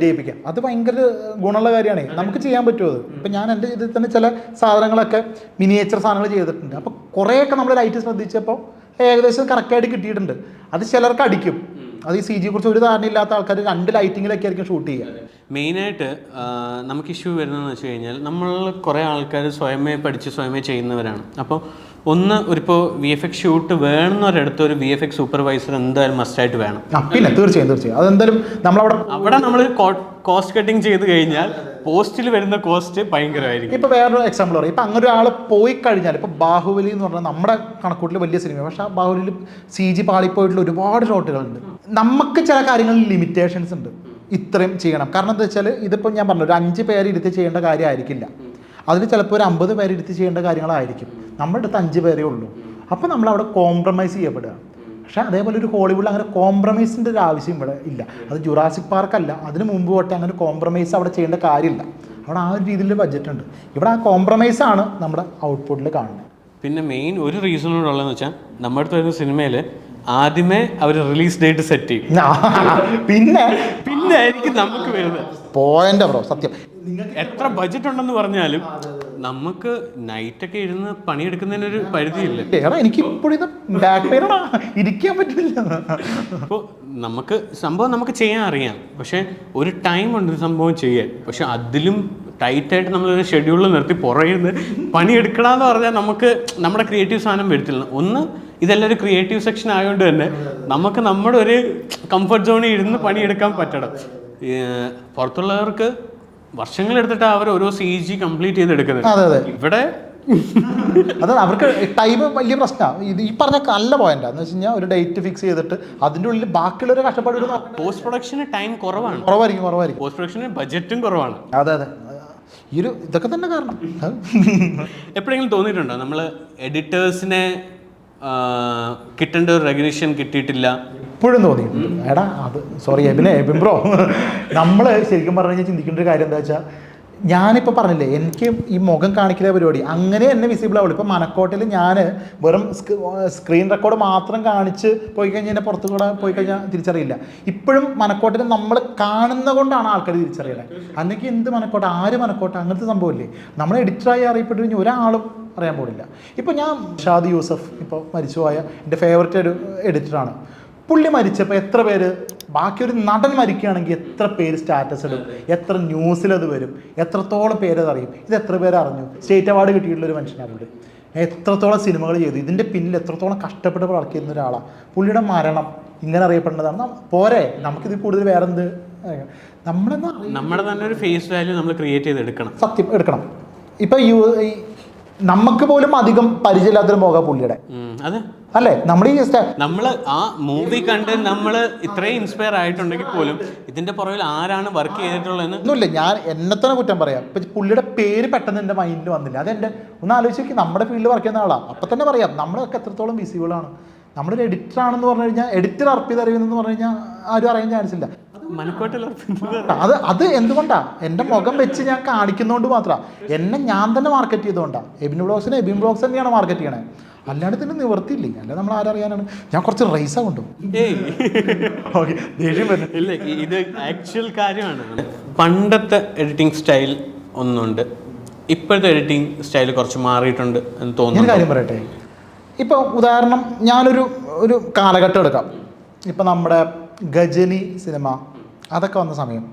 ചെയ്യിപ്പിക്കാം? അത് ഭയങ്കര ഗുണമുള്ള കാര്യമാണ്. നമുക്ക് ചെയ്യാൻ പറ്റുമോ അത്? ഇപ്പം ഞാൻ എൻ്റെ ഇതിൽ തന്നെ ചില സാധനങ്ങളൊക്കെ മിനിയേച്ചർ സാധനങ്ങൾ ചെയ്തിട്ടുണ്ട്. അപ്പോൾ കുറേയൊക്കെ നമ്മൾ ലൈറ്റ് ശ്രദ്ധിച്ചപ്പോൾ ഏകദേശം കറക്റ്റായിട്ട് കിട്ടിയിട്ടുണ്ട്. അത് ചിലർക്ക് അടിക്കും. അത് ഈ CG കുറിച്ച് ഒരു ധാരണയില്ലാത്ത ആൾക്കാർ 2 ലൈറ്റിങ്ങിലൊക്കെ ആയിരിക്കും ഷൂട്ട് ചെയ്യുക. മെയിനായിട്ട് നമുക്ക് ഇഷ്യൂ വരുന്നതെന്ന് വെച്ച് കഴിഞ്ഞാൽ നമ്മൾ കുറേ ആൾക്കാർ സ്വയമേ പഠിച്ച് സ്വയമേ ചെയ്യുന്നവരാണ്. അപ്പോൾ ഇപ്പോൾ VFX ഷൂട്ട് വേണമെന്നൊരിടത്ത് ഒരു VFX സൂപ്പർവൈസർ എന്തായാലും മസ്റ്റായിട്ട് വേണം. പിന്നെ തീർച്ചയായും അതെന്തായാലും അവിടെ നമ്മൾ കോസ്റ്റ് കട്ടിങ് ചെയ്ത് കഴിഞ്ഞാൽ പോസ്റ്റിൽ വരുന്ന കോസ്റ്റ് ഭയങ്കരമായിരിക്കും. ഇപ്പോൾ വേറൊരു എക്സാമ്പിൾ പറയും, ഇപ്പം അങ്ങനെ ഒരാൾ പോയി കഴിഞ്ഞാൽ, ഇപ്പോൾ ബാഹുബലി എന്ന് പറഞ്ഞാൽ നമ്മുടെ കണക്കൂട്ടിൽ വലിയ സിനിമ, പക്ഷേ ആ ബാഹുബലിയിൽ CG പാളിപ്പോയിട്ടുള്ള ഒരുപാട് ഷോട്ടുകളുണ്ട്. നമുക്ക് ചില കാര്യങ്ങളിൽ ലിമിറ്റേഷൻസ് ഉണ്ട്, ഇത്രയും ചെയ്യണം. കാരണം എന്താ വെച്ചാൽ ഇതിപ്പോൾ ഞാൻ പറഞ്ഞു, ഒരു 5 പേര് ഇരുത്തി ചെയ്യേണ്ട കാര്യമായിരിക്കില്ല, അതിൽ ചിലപ്പോൾ ഒരു 50 പേര് ഇരുത്തി ചെയ്യേണ്ട കാര്യങ്ങളായിരിക്കും. നമ്മുടെ അടുത്ത് 5 പേരേ ഉള്ളൂ. അപ്പോൾ നമ്മളവിടെ കോംപ്രമൈസ് ചെയ്യപ്പെടുക. പക്ഷേ അതേപോലെ ഒരു ഹോളിവുഡിൽ അങ്ങനെ കോംപ്രമൈസിൻ്റെ ഒരു ആവശ്യം ഇവിടെ ഇല്ല. അത് ജുറാസിക് പാർക്കല്ല, അതിന് മുമ്പ് തൊട്ടേ അങ്ങനെ കോംപ്രമൈസ് അവിടെ ചെയ്യേണ്ട കാര്യമില്ല. അവിടെ ആ ഒരു രീതിയിൽ ബഡ്ജറ്റ് ഉണ്ട്. ഇവിടെ ആ കോംപ്രമൈസാണ് നമ്മുടെ ഔട്ട്പുട്ടിൽ കാണുന്നത്. പിന്നെ മെയിൻ ഒരു റീസൺ കൂടെ ഉള്ളതെന്ന് വെച്ചാൽ നമ്മുടെ അടുത്ത് വരുന്ന സിനിമയിൽ ആദ്യമേ അവർ റിലീസ് ഡേറ്റ് സെറ്റ് ചെയ്യും, പിന്നെ ആയിരിക്കും നമുക്ക് വരുന്നത്. പോയിന്റ് ബ്രോ, സത്യം. എത്ര ബഡ്ജറ്റ് ഉണ്ടെന്ന് പറഞ്ഞാലും നമുക്ക് നൈറ്റൊക്കെ ഇരുന്ന് പണിയെടുക്കുന്നതിനൊരു പരിധിയില്ല. എനിക്ക് ഇപ്പോഴും ഇത് ബാക്ക് പെയിനാ, ഇരിക്കാൻ പറ്റില്ല. അപ്പോൾ നമുക്ക് ചെയ്യാൻ അറിയാം, പക്ഷേ ഒരു ടൈം ഉണ്ട് സംഭവം ചെയ്യാൻ. പക്ഷെ അതിലും ടൈറ്റായിട്ട് നമ്മളൊരു ഷെഡ്യൂളിൽ നിർത്തി പുറകിൽ നിന്ന് പണിയെടുക്കണമെന്ന് പറഞ്ഞാൽ നമുക്ക് നമ്മുടെ ക്രിയേറ്റീവ് സാധനം വരത്തില്ല. ഒന്ന്, ഇതെല്ലാം ഒരു ക്രിയേറ്റീവ് സെക്ഷൻ ആയതുകൊണ്ട് തന്നെ നമുക്ക് നമ്മുടെ ഒരു കംഫർട്ട് സോണിൽ ഇരുന്ന് പണിയെടുക്കാൻ പറ്റണം. പുറത്തുള്ളവർക്ക് വർഷങ്ങളെടുത്തിട്ട് അവർ ഓരോ CG കംപ്ലീറ്റ് ചെയ്തെടുക്കുന്നത്. ഇവിടെ അത് അവർക്ക് ടൈം വലിയ പ്രശ്നമാണ്. ഇത് ഈ പറഞ്ഞ നല്ല പോയിന്റ് എന്ന് വെച്ച് കഴിഞ്ഞാൽ ഒരു ഡേറ്റ് ഫിക്സ് ചെയ്തിട്ട് അതിൻ്റെ ഉള്ളിൽ ബാക്കിയുള്ളവരെ കഷ്ടപ്പാട്. പോസ്റ്റ് പ്രൊഡക്ഷന് ടൈം കുറവായിരിക്കും. പോസ്റ്റ് പ്രൊഡക്ഷന് ബഡ്ജറ്റും കുറവാണ്. അതെ ഈ ഒരു ഇതൊക്കെ തന്നെ കാരണം. എപ്പോഴെങ്കിലും തോന്നിയിട്ടുണ്ടോ നമ്മൾ എഡിറ്റേഴ്സിനെ കിട്ടേണ്ട ഒരു റെക്കഗ്നിഷൻ കിട്ടിയിട്ടില്ല? ഇപ്പോഴും തോന്നിയിട്ടുണ്ട്. എടാ അത് സോറി എബിൻ ബ്രോ, നമ്മൾ ശരിക്കും പറഞ്ഞു കഴിഞ്ഞാൽ ചിന്തിക്കേണ്ട ഒരു കാര്യം എന്താ വെച്ചാൽ, ഞാനിപ്പോൾ പറഞ്ഞില്ലേ, എനിക്ക് ഈ മുഖം കാണിക്കുന്ന പരിപാടി അങ്ങനെ എന്നെ വിസിബിൾ ആവുള്ളൂ. ഇപ്പോൾ മനക്കോട്ടിൽ ഞാൻ വെറും സ്ക്രീൻ റെക്കോർഡ് മാത്രം കാണിച്ച് പോയി കഴിഞ്ഞാൽ എൻ്റെ പുറത്തു കൂടെ പോയി കഴിഞ്ഞാൽ തിരിച്ചറിയില്ല. ഇപ്പോഴും മനക്കോട്ടിൽ നമ്മൾ കാണുന്ന കൊണ്ടാണ് ആൾക്കാർ തിരിച്ചറിയുന്നത്. അല്ലെങ്കിൽ എന്ത് മനക്കോട്ട, ആര് മനക്കോട്ട, അങ്ങനത്തെ സംഭവമില്ലേ. നമ്മൾ എഡിറ്ററായി അറിയപ്പെട്ടു കഴിഞ്ഞാൽ ഒരാളും അറിയാൻ പോടില്ല. ഇപ്പോൾ ഞാൻ ഷാദി യൂസഫ്, ഇപ്പോൾ മരിച്ചുപോയ എൻ്റെ ഫേവററ്റ് ഒരു എഡിറ്ററാണ്. പുള്ളി മരിച്ചപ്പോൾ എത്ര പേര്, ബാക്കി ഒരു നടൻ മരിക്കുകയാണെങ്കിൽ എത്ര പേര് സ്റ്റാറ്റസ് ഇടും, എത്ര ന്യൂസിലത് വരും, എത്രത്തോളം പേരത് അറിയും. ഇത് എത്ര പേര് അറിഞ്ഞു? സ്റ്റേറ്റ് അവാർഡ് കിട്ടിയിട്ടുള്ളൊരു മനുഷ്യനാണ്. എത്രത്തോളം സിനിമകൾ ചെയ്തു, ഇതിൻ്റെ പിന്നിൽ എത്രത്തോളം കഷ്ടപ്പെട്ട് പ്രവർത്തിക്കുന്ന ഒരാളാണ്. പുള്ളിയുടെ മരണം ഇങ്ങനെ അറിയപ്പെടുന്നതാണ്. പോരെ, നമുക്കിത് കൂടുതൽ വേറെന്ത്? നമ്മുടെ തന്നെ ഒരു ഫേസ് വാല്യൂ നമ്മൾ ക്രിയേറ്റ് ചെയ്തെടുക്കണം. സത്യം എടുക്കണം. ഇപ്പം നമുക്ക് പോലും അധികം പരിചയമില്ലാത്തൊരു മുഖം പുള്ളിയുടെ, അതെ അല്ലേ? നമ്മൾ ആ മൂവി കണ്ട് നമ്മൾ ഇത്രയും ഇൻസ്പയർ ആയിട്ടുണ്ടെങ്കിൽ പോലും ഇതിന്റെ പുറകിൽ ആരാണ് വർക്ക് ചെയ്തിട്ടുള്ളതെന്ന് ഒന്നുമില്ല. ഞാൻ എന്നെ തന്നെ കുറ്റം പറയാം. ഇപ്പം പുള്ളിയുടെ പേര് പെട്ടെന്ന് എൻ്റെ മൈൻഡിൽ വന്നില്ല. അതെൻ്റെ ഒന്ന് ആലോചിച്ച് നോക്കി, നമ്മുടെ ഫീൽഡിൽ വർക്ക് ചെയ്യുന്ന ആളാണ്. അപ്പം തന്നെ പറയാം നമ്മളൊക്കെ എത്രത്തോളം വിസിബിളാണ്. നമ്മളൊരു എഡിറ്ററാണെന്ന് പറഞ്ഞു കഴിഞ്ഞാൽ, എഡിറ്റർ അർപ്പിത് അറിയുന്നെന്ന് പറഞ്ഞു കഴിഞ്ഞാൽ ആരും അറിയാൻ ചാൻസ് ഇല്ല. അത് എന്തുകൊണ്ടാണ്? എൻ്റെ മുഖം വെച്ച് ഞാൻ കാണിക്കുന്നതുകൊണ്ട് മാത്രമാണ്. എന്നെ ഞാൻ തന്നെ മാർക്കറ്റ് ചെയ്തുകൊണ്ടാണ്. എബിൻ ബ്ലോഗ്സ് തന്നെയാണ് മാർക്കറ്റ് ചെയ്യണേ. അല്ലാണ്ട് തന്നെ നിവർത്തിയില്ലേ. അല്ല നമ്മൾ ആരറിയാനാണ്? ഞാൻ കുറച്ച് റൈസ കൊണ്ടു. ഇല്ല, ഇത് ആക്ച്വൽ കാര്യമാണ്. പണ്ടത്തെ എഡിറ്റിംഗ് സ്റ്റൈൽ ഒന്നുണ്ട്, ഇപ്പോഴത്തെ എഡിറ്റിംഗ് സ്റ്റൈൽ കുറച്ച് മാറിയിട്ടുണ്ട് എന്ന് തോന്നുന്നു. കാര്യം പറയട്ടെ, ഇപ്പോൾ ഉദാഹരണം ഞാനൊരു കാലഘട്ടം എടുക്കാം. ഇപ്പം നമ്മുടെ ഗജനി സിനിമ അതൊക്കെ വന്ന സമയം,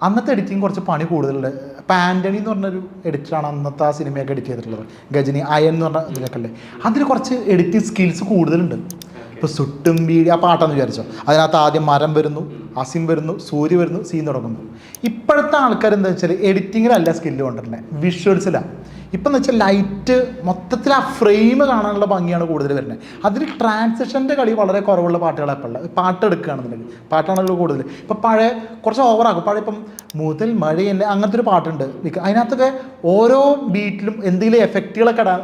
അന്നത്തെ എഡിറ്റിംഗ് കുറച്ച് പണി കൂടുതലുണ്ട്. ഇപ്പം ആൻ്റണി എന്ന് പറഞ്ഞൊരു എഡിറ്ററാണ് അന്നത്തെ ആ സിനിമയൊക്കെ എഡിറ്റ് ചെയ്തിട്ടുള്ളത്. ഗജനി, അയൻ എന്ന് പറഞ്ഞ ഇതിനൊക്കെ അല്ലേ, അതിന് കുറച്ച് എഡിറ്റിംഗ് സ്കിൽസ് കൂടുതലുണ്ട്. ഇപ്പോൾ സുട്ടും ബീഡി ആ പാട്ടാന്ന് വിചാരിച്ചോ, അതിനകത്ത് ആദ്യം മരം വരുന്നു, അസിം വരുന്നു, സൂര്യ വരുന്നു, സീൻ തുടങ്ങുന്നു. ഇപ്പോഴത്തെ ആൾക്കാർ എന്താ വെച്ചാൽ എഡിറ്റിങ്ങിലല്ല സ്കില്ല് കൊണ്ടിരുന്നത്, വിഷ്വൽസിലാണ്. ഇപ്പം എന്ന് വെച്ചാൽ ലൈറ്റ് മൊത്തത്തിൽ ആ ഫ്രെയിം കാണാനുള്ള ഭംഗിയാണ് കൂടുതൽ വരുന്നത്. അതിൽ ട്രാൻസിഷൻ്റെ കളി വളരെ കുറവുള്ള പാട്ടുകളെപ്പോൾ ഉള്ളത്. പാട്ട് എടുക്കുകയാണെന്നുണ്ടെങ്കിൽ പാട്ടാണല്ലോ കൂടുതൽ. ഇപ്പം പഴയ കുറച്ച് ഓവറാക്കും. പഴയ ഇപ്പം മുതൽ മഴയല്ലേ അങ്ങനത്തെ ഒരു പാട്ടുണ്ട്, അതിനകത്തൊക്കെ ഓരോ ബീറ്റിലും എന്തെങ്കിലും എഫക്റ്റുകളൊക്കെ ഇടാൻ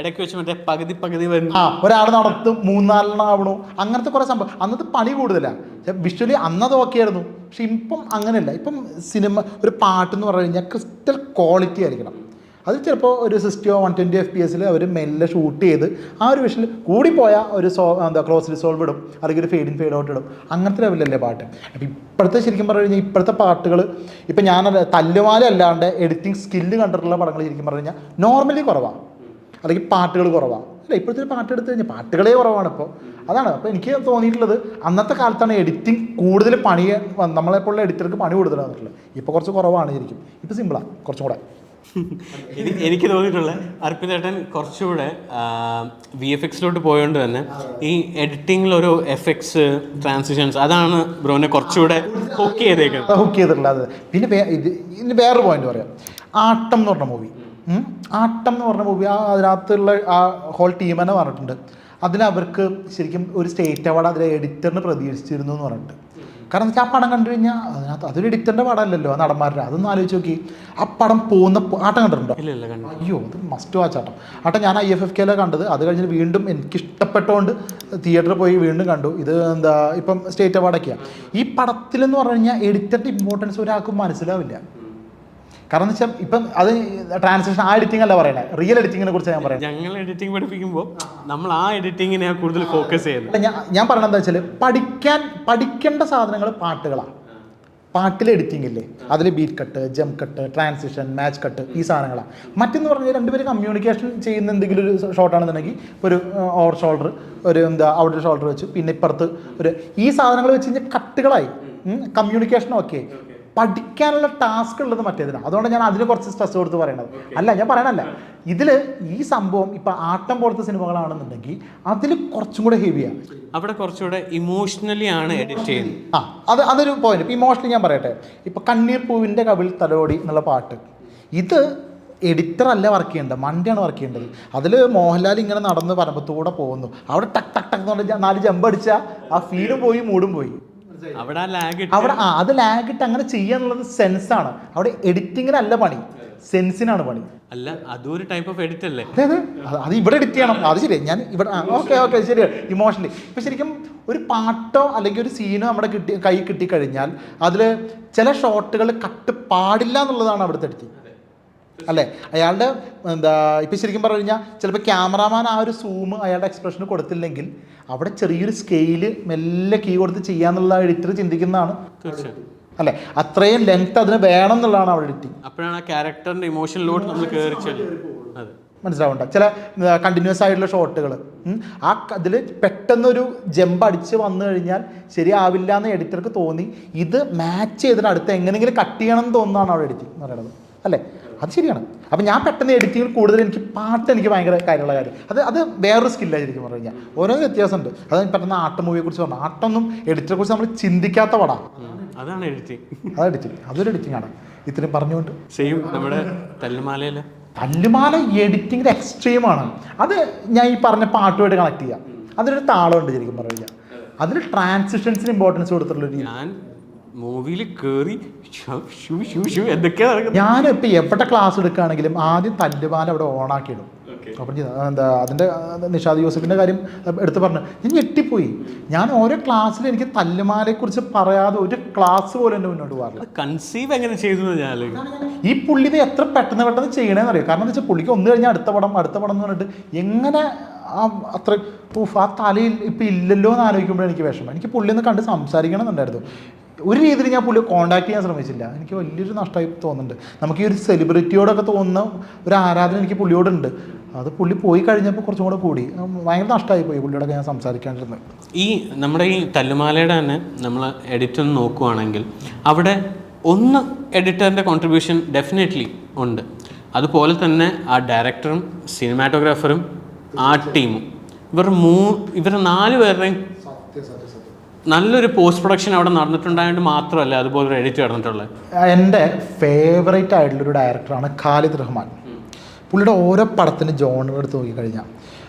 ഇടയ്ക്ക് വെച്ച് മറ്റേ പകുതി വരുന്നു. ഒരാൾ നടത്തും 3-4 ആവണു, അങ്ങനത്തെ കുറേ സംഭവം. അന്നത്തെ പണി കൂടുതലാണ്. വിഷ്വലി അന്നത് ഓക്കെ ആയിരുന്നു. പക്ഷെ ഇപ്പം അങ്ങനെയല്ല. ഇപ്പം സിനിമ ഒരു പാട്ടെന്ന് പറഞ്ഞു കഴിഞ്ഞാൽ ക്രിസ്റ്റൽ ക്വാളിറ്റി ആയിരിക്കണം. അത് ചിലപ്പോൾ ഒരു 60 or 120 FPS അവർ മെല്ലെ ഷൂട്ട് ചെയ്ത് ആ ഒരു വിഷയിൽ കൂടിപ്പോയാൽ ഒരു ക്ലോസ് റിസോൾവ് ഇടും, അല്ലെങ്കിൽ ഒരു ഫെയ്ഡ് ഇൻ ഫെയ്ഡ് ഔട്ട് ഇടും. അങ്ങനത്തെ ലെവലല്ലേ പാട്ട്. അപ്പോൾ ഇപ്പോഴത്തെ ശരിക്കും പറഞ്ഞു കഴിഞ്ഞാൽ ഇപ്പോഴത്തെ പാട്ടുകൾ, ഇപ്പം ഞാൻ തല്ലുമാല അല്ലാണ്ട് എഡിറ്റിംഗ് സ്കില്ല് കണ്ടിട്ടുള്ള പടങ്ങൾ ശരിക്കും പറഞ്ഞു കഴിഞ്ഞാൽ നോർമലി കുറവാണ്, അല്ലെങ്കിൽ പാട്ടുകൾ കുറവാണ്. അല്ല, ഇപ്പോഴത്തെ പാട്ട് എടുത്തു കഴിഞ്ഞാൽ പാട്ടുകളേ കുറവാണ് ഇപ്പോൾ. അതാണ് അപ്പോൾ എനിക്ക് തോന്നിയിട്ടുള്ളത്, അന്നത്തെ കാലത്താണ് എഡിറ്റിംഗ് കൂടുതൽ പണി, നമ്മളെപ്പോലുള്ള എഡിറ്റർക്ക് പണി കൂടുതലാണ് വന്നിട്ടുള്ളത്. ഇപ്പോൾ കുറച്ച് കുറവാണ് ശരിക്കും. ഇപ്പോൾ സിമ്പിളാണ് കുറച്ചും കൂടെ. എനിക്ക് തോന്നിയിട്ടുള്ള അർപ്പിതേട്ടൻ കുറച്ചുകൂടെ VFX പോയോണ്ട് തന്നെ ഈ എഡിറ്റിങ്ങിൽ ഒരു എഫക്ട്സ് ട്രാൻസിഷൻസ് അതാണ് ബ്രോനെ കുറച്ചുകൂടെ ഹുക്ക് ചെയ്തേക്കുന്നത്. ഹുക്ക് ചെയ്തിട്ടുള്ളത്. പിന്നെ ഇതിന് വേറൊരു പോയിന്റ് പറയാം. ആട്ടം എന്ന് പറഞ്ഞ മൂവി, ആട്ടം എന്ന് പറഞ്ഞ മൂവി അതിനകത്തുള്ള ആ ഹോൾ ടീം തന്നെ പറഞ്ഞിട്ടുണ്ട്, അതിലവർക്ക് ശരിക്കും ഒരു സ്റ്റേറ്റ് അവാർഡ് അതിലെ എഡിറ്ററിന് പ്രതീക്ഷിച്ചിരുന്നു എന്ന് പറഞ്ഞിട്ട്. കാരണം എന്താ വെച്ചാൽ ആ പടം കണ്ടു കഴിഞ്ഞാൽ അതിനകത്ത് അതൊരു എഡിറ്ററിൻ്റെ പടമല്ലല്ലോ, ആ നടന്മാരുടെ. അതൊന്നും ആലോചിച്ച് നോക്കി. ആ പടം പോകുന്ന ആട്ടം കണ്ടിട്ടുണ്ടോ? അയ്യോ, അത് മസ്റ്റ് വാച്ച് ആട്ടം. ആട്ടം ഞാൻ IFFK കണ്ടത്. അത് കഴിഞ്ഞിട്ട് വീണ്ടും എനിക്കിഷ്ടപ്പെട്ടുകൊണ്ട് തിയേറ്ററിൽ പോയി വീണ്ടും കണ്ടു. ഇത് എന്താ ഇപ്പം സ്റ്റേറ്റ് അവാർഡൊക്കെയാണ്. ഈ പടത്തിലെന്ന് പറഞ്ഞു കഴിഞ്ഞാൽ എഡിറ്ററിൻ്റെ ഇമ്പോർട്ടൻസ് ഒരാൾക്കും മനസ്സിലാവില്ല. കാരണം എന്ന് വെച്ചാൽ ഇപ്പം അത് ട്രാൻസ്ലേഷൻ ആ എഡിറ്റിംഗ് അല്ല പറയുന്നത്, റിയൽ എഡിറ്റിങ്ങിനെ കുറിച്ച് ഞാൻ പറയാം. ഞങ്ങൾ എഡിറ്റിംഗ് പഠിപ്പിക്കുമ്പോൾ നമ്മൾ ആ എഡിറ്റിങ്ങിനെ കൂടുതൽ ഫോക്കസ് ചെയ്യുന്നത്. ഞാൻ പറയണത് എന്താ വെച്ചാൽ പഠിക്കേണ്ട സാധനങ്ങൾ പാട്ടുകളാണ്. പാട്ടിൽ എഡിറ്റിംഗ് ഇല്ലേ, അതിൽ beat cut, jump cut, transition, match cut, ഈ സാധനങ്ങളാണ്. മറ്റെന്ന് പറഞ്ഞാൽ രണ്ടുപേരും കമ്മ്യൂണിക്കേഷൻ ചെയ്യുന്ന എന്തെങ്കിലും ഒരു ഷോട്ടാണെന്നുണ്ടെങ്കിൽ ഒരു ഓവർ ഷോൾഡർ, ഒരു ഔട്ടർ ഷോൾഡർ വെച്ച് പിന്നെ ഇപ്പുറത്ത് ഒരു ഈ സാധനങ്ങൾ വെച്ച് കഴിഞ്ഞാൽ കട്ടുകളായി. Communication okay. പഠിക്കാനുള്ള ടാസ്ക് ഉള്ളത് മറ്റേതിനാണ്. അതുകൊണ്ട് ഞാൻ അതിന് കുറച്ച് സ്ട്രെസ് കൊടുത്ത് പറയണത് അല്ല, ഞാൻ പറയണല്ല. ഇതിൽ ഈ സംഭവം ഇപ്പം ആട്ടം പോലത്തെ സിനിമകളാണെന്നുണ്ടെങ്കിൽ അതിൽ കുറച്ചും കൂടെ ഹെവിയാണ്. അവിടെ കുറച്ചുകൂടെ ഇമോഷണലി ആണ് എഡിറ്റ് ചെയ്യുന്നത്. അതൊരു പോയിന്റ്. ഇപ്പം ഇമോഷണലി ഞാൻ പറയട്ടെ, ഇപ്പം കണ്ണീർ പൂവിൻ്റെ കവിൾ തലോടി എന്നുള്ള പാട്ട്, ഇത് എഡിറ്റർ അല്ല വർക്ക് ചെയ്യേണ്ടത്, മണ്ടിയാണ് വർക്ക് ചെയ്യേണ്ടത്. അതിൽ മോഹൻലാൽ ഇങ്ങനെ നടന്ന് പരമ്പത്തൂടെ പോകുന്നു, അവിടെ ടക്ക് ടക്ക് ടക്ക് എന്ന് പറഞ്ഞാൽ 4 ജമ്പ് അടിച്ചാൽ ആ ഫീലും പോയി മൂടും പോയി. അവിടെ അത് ലാഗ് ഇട്ട് അങ്ങനെ ചെയ്യാന്നുള്ളത് സെൻസാണ്. അവിടെ എഡിറ്റിങ്ങിനല്ല പണി, സെൻസിനാണ് പണി. അല്ല, അതൊരു ടൈപ്പ് ഓഫ് എഡിറ്റ് അല്ലേ? അത് ഇവിടെ എഡിറ്റ് ചെയ്യണം. അത് ശരി, ഞാൻ ഇവിടെ ഓക്കെ ശരി. ഇമോഷണലി ഇപ്പം ശരിക്കും ഒരു പാട്ടോ അല്ലെങ്കിൽ ഒരു സീനോ നമ്മുടെ കൈ കിട്ടിക്കഴിഞ്ഞാൽ അതിൽ ചില ഷോട്ടുകൾ കട്ട് പാടില്ല എന്നുള്ളതാണ് അവിടുത്തെ എഡിറ്റിങ് അല്ലേ. അയാളുടെ ഇപ്പം ശരിക്കും പറഞ്ഞു കഴിഞ്ഞാൽ ചിലപ്പോൾ ക്യാമറാമാൻ ആ ഒരു സൂം അയാളുടെ എക്സ്പ്രഷന് കൊടുത്തില്ലെങ്കിൽ അവിടെ ചെറിയൊരു സ്കെയില് മെല്ലെ കീ കൊടുത്ത് ചെയ്യാന്നുള്ള എഡിറ്റർ ചിന്തിക്കുന്നതാണ് അല്ലേ. അത്രയും ലെങ്ത് അതിന് വേണം എന്നുള്ളതാണ് അവിടെ എഡിറ്റിംഗ്. അപ്പോഴാണ് ആ ക്യാരക്ടറിന്റെ ഇമോഷനിലോട്ട് നമ്മൾ മനസ്സിലാവണ്ട. ചില കണ്ടിന്യൂസ് ആയിട്ടുള്ള ഷോട്ടുകൾ അതിൽ പെട്ടെന്നൊരു ജമ്പ് അടിച്ച് വന്നു കഴിഞ്ഞാൽ ശരിയാവില്ല എന്ന് എഡിറ്റർക്ക് തോന്നി, ഇത് മാച്ച് ചെയ്തിട്ട് അടുത്ത് എങ്ങനെയെങ്കിലും കട്ട് ചെയ്യണം എന്ന് തോന്നുന്നതാണ് അവിടെ എഡിറ്റിംഗ് എന്ന് പറയുന്നത് അല്ലേ. അത് ശരിയാണ്. അപ്പം ഞാൻ പെട്ടെന്ന് എഡിറ്റിങ്ങിൽ കൂടുതൽ എനിക്ക് ഭയങ്കര കാര്യമുള്ള കാര്യം അത് വേറൊരു സ്കില്ലാണ് ശരിക്കും പറഞ്ഞു കഴിഞ്ഞാൽ. ഓരോ വ്യത്യാസമുണ്ട്. അത് പെട്ടെന്ന് ആട്ടം മൂവിയെ കുറിച്ച് പറഞ്ഞു. ആട്ടൊന്നും എഡിറ്ററെ കുറിച്ച് നമ്മൾ ചിന്തിക്കാത്ത പടമാണ്. അതാണ് എഡിറ്റിംഗ്. അതൊരു എഡിറ്റിംഗ് ആണ്. ഇത്രയും പറഞ്ഞുകൊണ്ട് നമ്മുടെ തല്ലുമാല എഡിറ്റിങ്ങിൻ്റെ എക്സ്ട്രീമാണ്. അത് ഞാൻ ഈ പറഞ്ഞ പാട്ടുമായിട്ട് കണക്ട് ചെയ്യാം. അതിനൊരു താളമുണ്ട് ശരിക്കും പറഞ്ഞു കഴിഞ്ഞാൽ. അതിൽ ട്രാൻസിഷൻസിന് ഇമ്പോർട്ടൻസ് കൊടുത്തിട്ടുള്ളൊരു മൂവിയിൽ കയറി എന്തൊക്കെയാ. ഞാനിപ്പോൾ എവിടെ ക്ലാസ് എടുക്കുകയാണെങ്കിലും ആദ്യം തല്ലുമാല അവിടെ ഓണാക്കിയിടും. അപ്പം അതിൻ്റെ നിഷാദ് യൂസഫിൻ്റെ കാര്യം എടുത്ത് പറഞ്ഞു, ഞാൻ ഞെട്ടിപ്പോയി. ഞാൻ ഓരോ ക്ലാസ്സിൽ എനിക്ക് തല്ലുമാലയെക്കുറിച്ച് പറയാതെ ഒരു ക്ലാസ് പോലും എൻ്റെ മുന്നോട്ട് പോകാറില്ല. കൺസീവ് എങ്ങനെ ചെയ്തു ഈ പുള്ളി ഇത് എത്ര പെട്ടെന്ന് ചെയ്യണേന്ന് അറിയാം. കാരണം എന്താ വെച്ചാൽ പുള്ളിക്ക് ഒന്ന് കഴിഞ്ഞാൽ അടുത്ത പടം എന്ന് പറഞ്ഞിട്ട് എങ്ങനെ അത്ര ആ തലയിൽ ഇപ്പം ഇല്ലല്ലോ എന്ന് ആലോചിക്കുമ്പോഴേ എനിക്ക് വിഷമം. എനിക്ക് പുള്ളി ഒന്ന് കണ്ട് സംസാരിക്കണം എന്നുണ്ടായിരുന്നു. ഒരു രീതിയിൽ ഞാൻ പുള്ളിയെ കോൺടാക്ട് ചെയ്യാൻ ശ്രമിച്ചില്ല. എനിക്ക് വലിയൊരു നഷ്ടമായി തോന്നുന്നുണ്ട്. നമുക്ക് ഈ ഒരു സെലിബ്രിറ്റിയോടൊക്കെ തോന്നുന്ന ഒരു ആരാധന എനിക്ക് പുള്ളിയോടുണ്ട്. അത് പുള്ളി പോയി കഴിഞ്ഞപ്പോൾ കുറച്ചും കൂടെ കൂടി ഭയങ്കര നഷ്ടമായി പോയി പുള്ളിയോടൊക്കെ ഞാൻ സംസാരിക്കാണ്ടിരുന്നത്. ഈ നമ്മുടെ ഈ തല്ലുമാലയുടെ തന്നെ നമ്മൾ എഡിറ്റ് ഒന്ന് നോക്കുവാണെങ്കിൽ അവിടെ ഒന്ന് എഡിറ്ററിൻ്റെ കോൺട്രിബ്യൂഷൻ ഡെഫിനറ്റ്ലി ഉണ്ട്. അതുപോലെ തന്നെ ആ ഡയറക്ടറും സിനിമാറ്റോഗ്രാഫറും ആർട്ട് ടീമും ഇവർ 4 പേരുടെയും നല്ലൊരു പോസ്റ്റ് പ്രൊഡക്ഷൻ അവിടെ നടന്നിട്ടുണ്ടായതുകൊണ്ട് മാത്രമല്ല അതുപോലൊരു എഡിറ്റ് നടന്നിട്ടുള്ളത്. എൻ്റെ ഫേവറേറ്റ് ആയിട്ടുള്ളൊരു ഡയറക്ടറാണ് ഖാലിദ് റഹ്മാൻ. പുള്ളിയുടെ ഓരോ പടത്തിന് ജോണർ എടുത്ത് നോക്കിക്കഴിഞ്ഞാൽ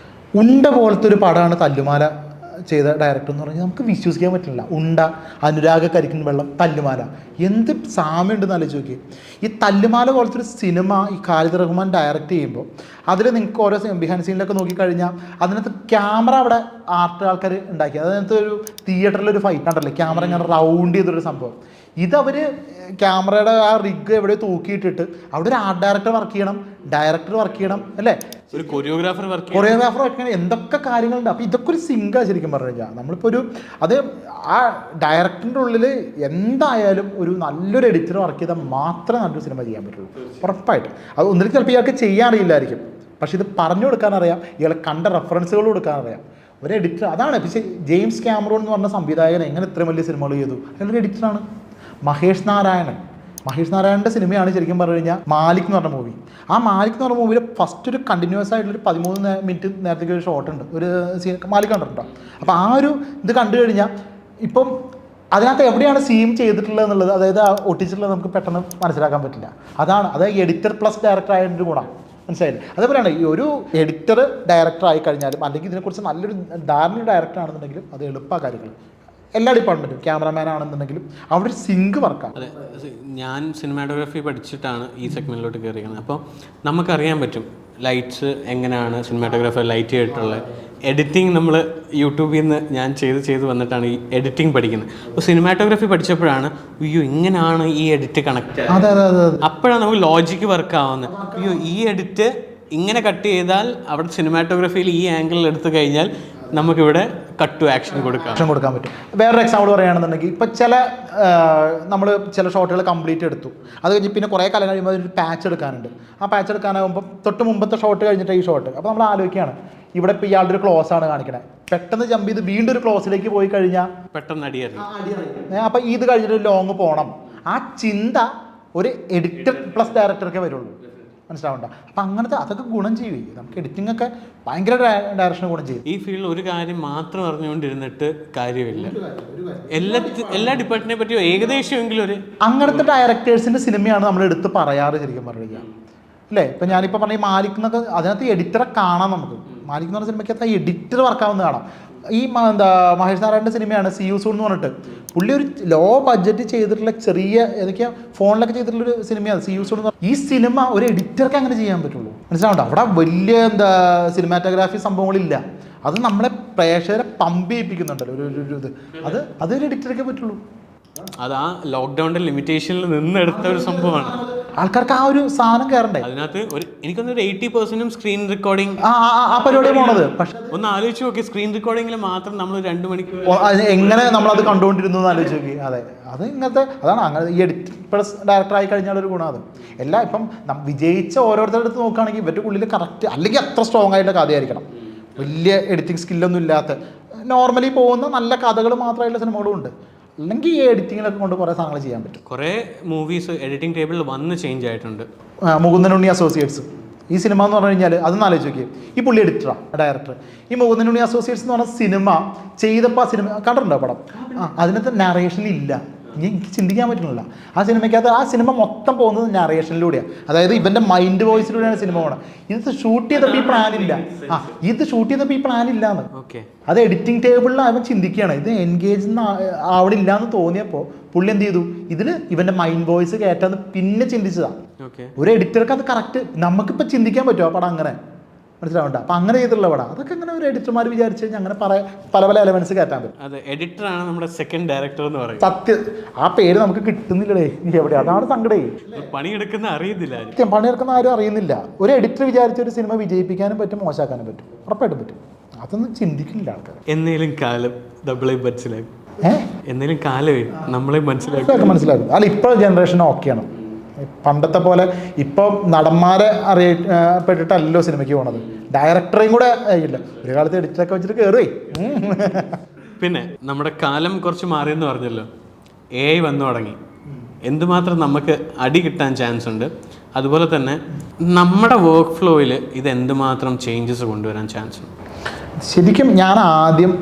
ഉണ്ട പോലത്തെ ഒരു പടമാണ് തല്ലുമാല ചെയ്ത ഡയറക്ടർ എന്ന് പറഞ്ഞാൽ നമുക്ക് വിശ്വസിക്കാൻ പറ്റില്ല. ഉണ്ട, അനുരാഗ കരിക്കിൻ വെള്ളം, തല്ലുമാല, എന്ത് സാമ്യമുണ്ടെന്ന് ആലോചിച്ച് നോക്കി. ഈ തല്ലുമാല പോലത്തെ ഒരു സിനിമ ഈ ഖാലിദ് റഹ്മാൻ ഡയറക്റ്റ് ചെയ്യുമ്പോൾ അതിൽ നിങ്ങൾക്ക് ഓരോ ബിഹൈൻഡ് സീനിലൊക്കെ നോക്കിക്കഴിഞ്ഞാൽ അതിനകത്ത് ക്യാമറ അവിടെ ആൾക്കാർ ഉണ്ടാക്കി. അതിനകത്ത് ഒരു തിയേറ്ററിലൊരു ഫൈറ്റ് ഉണ്ടല്ലോ, ക്യാമറ ഇങ്ങനെ റൗണ്ട് ചെയ്തൊരു സംഭവം. ഇതവർ ക്യാമറയുടെ ആ റിഗ് എവിടെ തൂക്കിയിട്ടിട്ട് അവിടെ ഒരു ആർട്ട് ഡയറക്ടർ വർക്ക് ചെയ്യണം, ഡയറക്ടർ വർക്ക് ചെയ്യണം അല്ലേ, ഒരു കൊറിയോഗ്രാഫർ വർക്ക് ചെയ്യണം, എന്തൊക്കെ കാര്യങ്ങളുണ്ട്. അപ്പോൾ ഇതൊക്കെ ഒരു സിങ്കാണ് ശരിക്കും പറഞ്ഞു കഴിഞ്ഞാൽ. നമ്മളിപ്പോൾ അത് ആ ഡയറക്ടറിൻ്റെ ഉള്ളിൽ എന്തായാലും ഒരു നല്ലൊരു എഡിറ്റർ വർക്ക് ചെയ്താൽ മാത്രമേ നല്ലൊരു സിനിമ ചെയ്യാൻ പറ്റുള്ളൂ, ഉറപ്പായിട്ട്. അത് ഒന്നിനും ചിലപ്പോൾ ഇയാൾക്ക് ചെയ്യാൻ അറിയില്ലായിരിക്കും, പക്ഷെ ഇത് പറഞ്ഞു കൊടുക്കാനറിയാം, ഇയാൾ കണ്ട റെഫറൻസുകൾ കൊടുക്കാനറിയാം. ഒരു എഡിറ്റർ അതാണ്. പക്ഷേ ജെയിംസ് ക്യാമറോൺ എന്ന് പറഞ്ഞ സംവിധായകൻ എങ്ങനെ ഇത്രയും വലിയ സിനിമകൾ ചെയ്തു? അയാളൊരു എഡിറ്ററാണ്. മഹേഷ് നാരായണൻ മഹേഷ് നാരായണൻ്റെ സിനിമയാണ് ശരിക്കും പറഞ്ഞു കഴിഞ്ഞാൽ മാലിക് എന്ന് പറഞ്ഞ മൂവി. ആ മാലിക് എന്ന് പറഞ്ഞ മൂവിയിൽ ഫസ്റ്റ് ഒരു കണ്ടിന്യൂസ് ആയിട്ടുള്ളൊരു 13 മിനിറ്റ് നേരത്തേക്ക് ഒരു ഷോട്ട് ഉണ്ട്, ഒരു സീൻ മാലിക് കണ്ടിട്ടുണ്ടോ? അപ്പോൾ ആ ഒരു ഇത് കണ്ടു കഴിഞ്ഞാൽ ഇപ്പം അതിനകത്ത് എവിടെയാണ് സീം ചെയ്തിട്ടുള്ളത് എന്നുള്ളത്, അതായത് ഒട്ടിച്ചിട്ടുള്ളത് നമുക്ക് പെട്ടെന്ന് മനസ്സിലാക്കാൻ പറ്റില്ല. അത് എഡിറ്റർ പ്ലസ് ഡയറക്ടർ ആയതിൻ്റെ ഗുണം, മനസ്സിലായില്ലേ? അതേപോലെയാണ് ഈ ഒരു എഡിറ്റർ ഡയറക്ടർ ആയി കഴിഞ്ഞാലും അല്ലെങ്കിൽ ഇതിനെക്കുറിച്ച് നല്ലൊരു ധാരണ ഡയറക്ടർ ആണെന്നുണ്ടെങ്കിലും അത് എളുപ്പ കാര്യങ്ങൾ എല്ലാ ഡിപ്പാർട്ട്മെൻറ്റും ക്യാമറമാൻ ആണെന്നുണ്ടെങ്കിലും അവിടെ ഒരു സിങ്ക് വർക്കാണ്. അതെ, ഞാൻ സിനിമാറ്റോഗ്രാഫി പഠിച്ചിട്ടാണ് ഈ സെഗ്മെൻറ്റിലോട്ട് കയറിയിരിക്കുന്നത്. അപ്പോൾ നമുക്കറിയാൻ പറ്റും ലൈറ്റ്സ് എങ്ങനെയാണ് സിനിമാറ്റോഗ്രാഫർ ലൈറ്റ് ചെയ്തിട്ടുള്ളത്. എഡിറ്റിംഗ് നമ്മൾ യൂട്യൂബിൽ നിന്ന് ഞാൻ ചെയ്ത് വന്നിട്ടാണ് ഈ എഡിറ്റിംഗ് പഠിക്കുന്നത്. അപ്പോൾ സിനിമാറ്റോഗ്രാഫി പഠിച്ചപ്പോഴാണ് അയ്യോ ഇങ്ങനെയാണ് ഈ എഡിറ്റ് കണക്ട്, അപ്പോഴാണ് നമുക്ക് ലോജിക്ക് വർക്ക് ആവുന്നത്. അയ്യോ ഈ എഡിറ്റ് ഇങ്ങനെ കട്ട് ചെയ്താൽ അവിടെ സിനിമാറ്റോഗ്രാഫിയിൽ ഈ ആംഗിളിൽ എടുത്തു കഴിഞ്ഞാൽ നമുക്കിവിടെ കട്ട് ടു ആക്ഷൻ കൊടുക്കാൻ പറ്റും. വേറൊരു എക്സാമ്പിൾ പറയുകയാണെന്നുണ്ടെങ്കിൽ ഇപ്പോൾ നമ്മൾ ചില ഷോട്ടുകൾ കംപ്ലീറ്റ് എടുത്തു, അത് കഴിഞ്ഞ് പിന്നെ കുറേ കാലം കഴിയുമ്പോൾ ഒരു പാച്ച് എടുക്കാനുണ്ട്. ആ പാച്ച് എടുക്കാനാകുമ്പോൾ തൊട്ട് മുമ്പത്തെ ഷോട്ട് കഴിഞ്ഞിട്ട് ഈ ഷോട്ട്, അപ്പോൾ നമ്മൾ ആലോചിക്കുകയാണ് ഇവിടെ ഇപ്പോൾ ഇയാളുടെ ഒരു ക്ലോസ് ആണ് കാണിക്കണേ, പെട്ടെന്ന് ജമ്പ് ചെയ്ത് വീണ്ടും ഒരു ക്ലോസിലേക്ക് പോയി കഴിഞ്ഞാൽ പെട്ടെന്ന് അടിയായി. അപ്പോൾ ഇത് കഴിഞ്ഞിട്ട് ലോങ് പോകണം. ആ ചിന്ത ഒരു എഡിറ്റർ പ്ലസ് ഡയറക്ടർക്കേ വരുള്ളൂ, മനസ്സിലാവണ്ട. അപ്പം അങ്ങനത്തെ അതൊക്കെ ഗുണം ചെയ്യും. നമുക്ക് എഡിറ്റിംഗ് ഒക്കെ ഭയങ്കര ഡയറക്ഷന് ഗുണം ചെയ്യും. ഈ ഫീൽഡിൽ ഒരു കാര്യം മാത്രം അറിഞ്ഞുകൊണ്ടിരുന്നിട്ട് കാര്യമില്ല, എല്ലാ ഡിപ്പാർട്ട്മെന്റിനെ പറ്റിയോ ഏകദേശമെങ്കിലും ഒരു അങ്ങനത്തെ ഡയറക്ടേഴ്സിൻ്റെ സിനിമയാണ് നമ്മൾ എടുത്ത് പറയാറ് ശരിക്കും പറയുക, അല്ലേ? ഇപ്പം ഞാനിപ്പോൾ പറഞ്ഞ ഈ മാലിക് എന്നൊക്കെ അതിനകത്ത് എഡിറ്ററെ കാണാം. നമുക്ക് മാലിക് എന്ന് പറഞ്ഞ സിനിമയ്ക്കകത്ത് ആ എഡിറ്റർ വർക്കാവുന്ന കാണാം. ഈ മഹേഷ് നാരായണൻ്റെ സിനിമയാണ് സി യു സൂൺ എന്ന് പറഞ്ഞിട്ട്, പുള്ളി ഒരു ലോ ബഡ്ജറ്റ് ചെയ്തിട്ടുള്ള ചെറിയ ഏതൊക്കെയാ ഫോണിലൊക്കെ ചെയ്തിട്ടുള്ളൊരു സിനിമയാണ് സി യു സൂൺ എന്ന് പറഞ്ഞാൽ. ഈ സിനിമ ഒരു എഡിറ്റർക്ക് അങ്ങനെ ചെയ്യാൻ പറ്റുള്ളൂ, മനസ്സിലാവണ്ട. അവിടെ വലിയ സിനിമാറ്റോഗ്രാഫി സംഭവങ്ങളില്ല, അത് നമ്മളെ പ്രേക്ഷകരെ പമ്പ് ചെയ്യിപ്പിക്കുന്നുണ്ടല്ലോ ഒരു ഇത്, അതൊരു എഡിറ്റർക്കേ പറ്റുള്ളൂ. അത് ആ ലോക്ക്ഡൗണിന്റെ ലിമിറ്റേഷനിൽ നിന്നെടുത്ത ഒരു സംഭവമാണ്. ആൾക്കാർക്ക് ആ ഒരു സാധനം കയറണ്ടേ. അതിനകത്ത് എനിക്കൊന്നൊരു 80% സ്ക്രീൻ റെക്കോർഡിംഗ് ആ പരിപാടി പോണത്. പക്ഷെ ഒന്ന് ആലോചിച്ച് നോക്കി, സ്ക്രീൻ റെക്കോർഡിങ്ങിൽ മാത്രം നമ്മൾ 2 മണിക്കൂർ എങ്ങനെ നമ്മളത് കണ്ടുകൊണ്ടിരുന്നു എന്ന് ആലോചിച്ച് നോക്കി. അതെ, അത് ഇങ്ങനത്തെ അതാണ്. അങ്ങനെ ഈ എഡിറ്റ് പ്ലസ് ഡയറക്ടർ ആയി കഴിഞ്ഞാൽ ഒരു ഗുണം അത്. എല്ലാം ഇപ്പം വിജയിച്ച ഓരോരുത്തരുടെ അടുത്ത് നോക്കുകയാണെങ്കിൽ ഇവരുടെ ഉള്ളിൽ കറക്റ്റ് അല്ലെങ്കിൽ അത്ര സ്ട്രോങ് ആയിട്ടുള്ള കഥയായിരിക്കണം. വലിയ എഡിറ്റിംഗ് സ്കില്ലൊന്നും ഇല്ലാത്ത നോർമലി പോകുന്ന നല്ല കഥകൾ മാത്രമായിട്ടുള്ള സിനിമകളും ഉണ്ട്. അല്ലെങ്കിൽ ഈ എഡിറ്റിങ്ങിലൊക്കെ കൊണ്ട് കുറേ സാധനങ്ങൾ ചെയ്യാൻ പറ്റും. കുറേ മൂവീസ് എഡിറ്റിംഗ് ടേബിളിൽ വന്ന് ചേഞ്ച് ആയിട്ടുണ്ട്. മുകുന്ദൻ ഉണ്ണി അസോസിയേറ്റ്സ് ഈ സിനിമ എന്ന് പറഞ്ഞു കഴിഞ്ഞാൽ അതൊന്ന് ആലോചിച്ച് നോക്കിയേ. ഈ പുള്ളി എഡിറ്ററാണ്, ഡയറക്ടർ. ഈ മുകുന്ദൻ ഉണ്ണി അസോസിയേറ്റ്സ് എന്ന് പറഞ്ഞ സിനിമ ചെയ്തപ്പോൾ ആ സിനിമ കണ്ടിട്ടുണ്ടോ പടം? അതിനകത്ത് നറേഷനിലില്ല. എനിക്ക് ചിന്തിക്കാൻ പറ്റുന്നില്ല. ആ സിനിമയ്ക്കകത്ത് ആ സിനിമ മൊത്തം പോകുന്നത് നറേഷനിലൂടെയാണ്, അതായത് ഇവൻ്റെ മൈൻഡ് വോയിസിലൂടെയാണ് സിനിമ പോകുന്നത്. ഇത് ഷൂട്ട് ചെയ്തപ്പോൾ ഈ പ്ലാനില്ല. ഇത് ഷൂട്ട് ചെയ്തപ്പോൾ ഈ പ്ലാനില്ലാന്ന്. അത് എഡിറ്റിംഗ് ടേബിളിൽ അവൻ ചിന്തിക്കുകയാണ്, ഇത് എൻഗേജ് അവിടെ ഇല്ലാന്ന് തോന്നിയപ്പോൾ പുള്ളി എന്ത് ചെയ്തു, ഇതിൽ ഇവൻ്റെ മൈൻഡ് വോയിസ് കയറ്റാന്ന് പിന്നെ ചിന്തിച്ചതാണ്. ഒരു എഡിറ്റർക്ക് അത് കറക്റ്റ് നമുക്കിപ്പോൾ ചിന്തിക്കാൻ പറ്റുമോ ആ പടം അങ്ങനെ, മനസ്സിലാവണ്ട. അപ്പം അങ്ങനെ ചെയ്തിട്ടുള്ള പടം അതൊക്കെ അങ്ങനെ ഒരു എഡിറ്റർമാർ വിചാരിച്ചു കഴിഞ്ഞാൽ അങ്ങനെ പല പല എലമെന്റ്സ് കയറ്റാൻ പറ്റും. അതെ, എഡിറ്ററാണ് നമ്മുടെ സെക്കൻഡ് ഡയറക്ടർ എന്ന് പറയും. സത്യം, ആ പേര് നമുക്ക് കിട്ടുന്നില്ലടേ എവിടെ, അതാണ് സങ്കടേ. പണിയെടുക്കുന്ന അറിയുന്നില്ല, പണിയെടുക്കുന്ന ആരും അറിയുന്നില്ല. ഒരു എഡിറ്റർ വിചാരിച്ച ഒരു സിനിമ വിജയിപ്പിക്കാനും പറ്റും, മോശമാക്കാനും പറ്റും, ഉറപ്പായിട്ടും പറ്റും. അതൊന്നും ചിന്തിക്കുന്നില്ല ആൾക്കാർ. എന്നേലും കാലം നമ്മളെ മനസ്സിലാക്കും, എന്നേലും കാലമേ നമ്മളെ മനസ്സിലാക്കും. അല്ല, ഇപ്പോൾ ജനറേഷൻ ഓക്കെയാണ്. പണ്ടത്തെ പോലെ ഇപ്പം നടന്മാരെ അറിയപ്പെട്ടിട്ടല്ലോ സിനിമയ്ക്ക് പോണത്, ഡയറക്ടറേയും കൂടെ ആയില്ല. ഒരു കാലത്ത് എഡിറ്ററൊക്കെ വെച്ചിട്ട് കയറുവേ. പിന്നെ നമ്മുടെ കാലം കുറച്ച് മാറിയെന്ന് പറഞ്ഞല്ലോ, AI വന്നു തുടങ്ങി. എന്തുമാത്രം നമുക്ക് അടി കിട്ടാൻ ചാൻസ് ഉണ്ട്, അതുപോലെ തന്നെ നമ്മുടെ വർക്ക് ഫ്ലോയിൽ ഇത് എന്തുമാത്രം ചേഞ്ചസ് കൊണ്ടുവരാൻ ചാൻസ് ഉണ്ട്. ശരിക്കും ഞാൻ ആദ്യം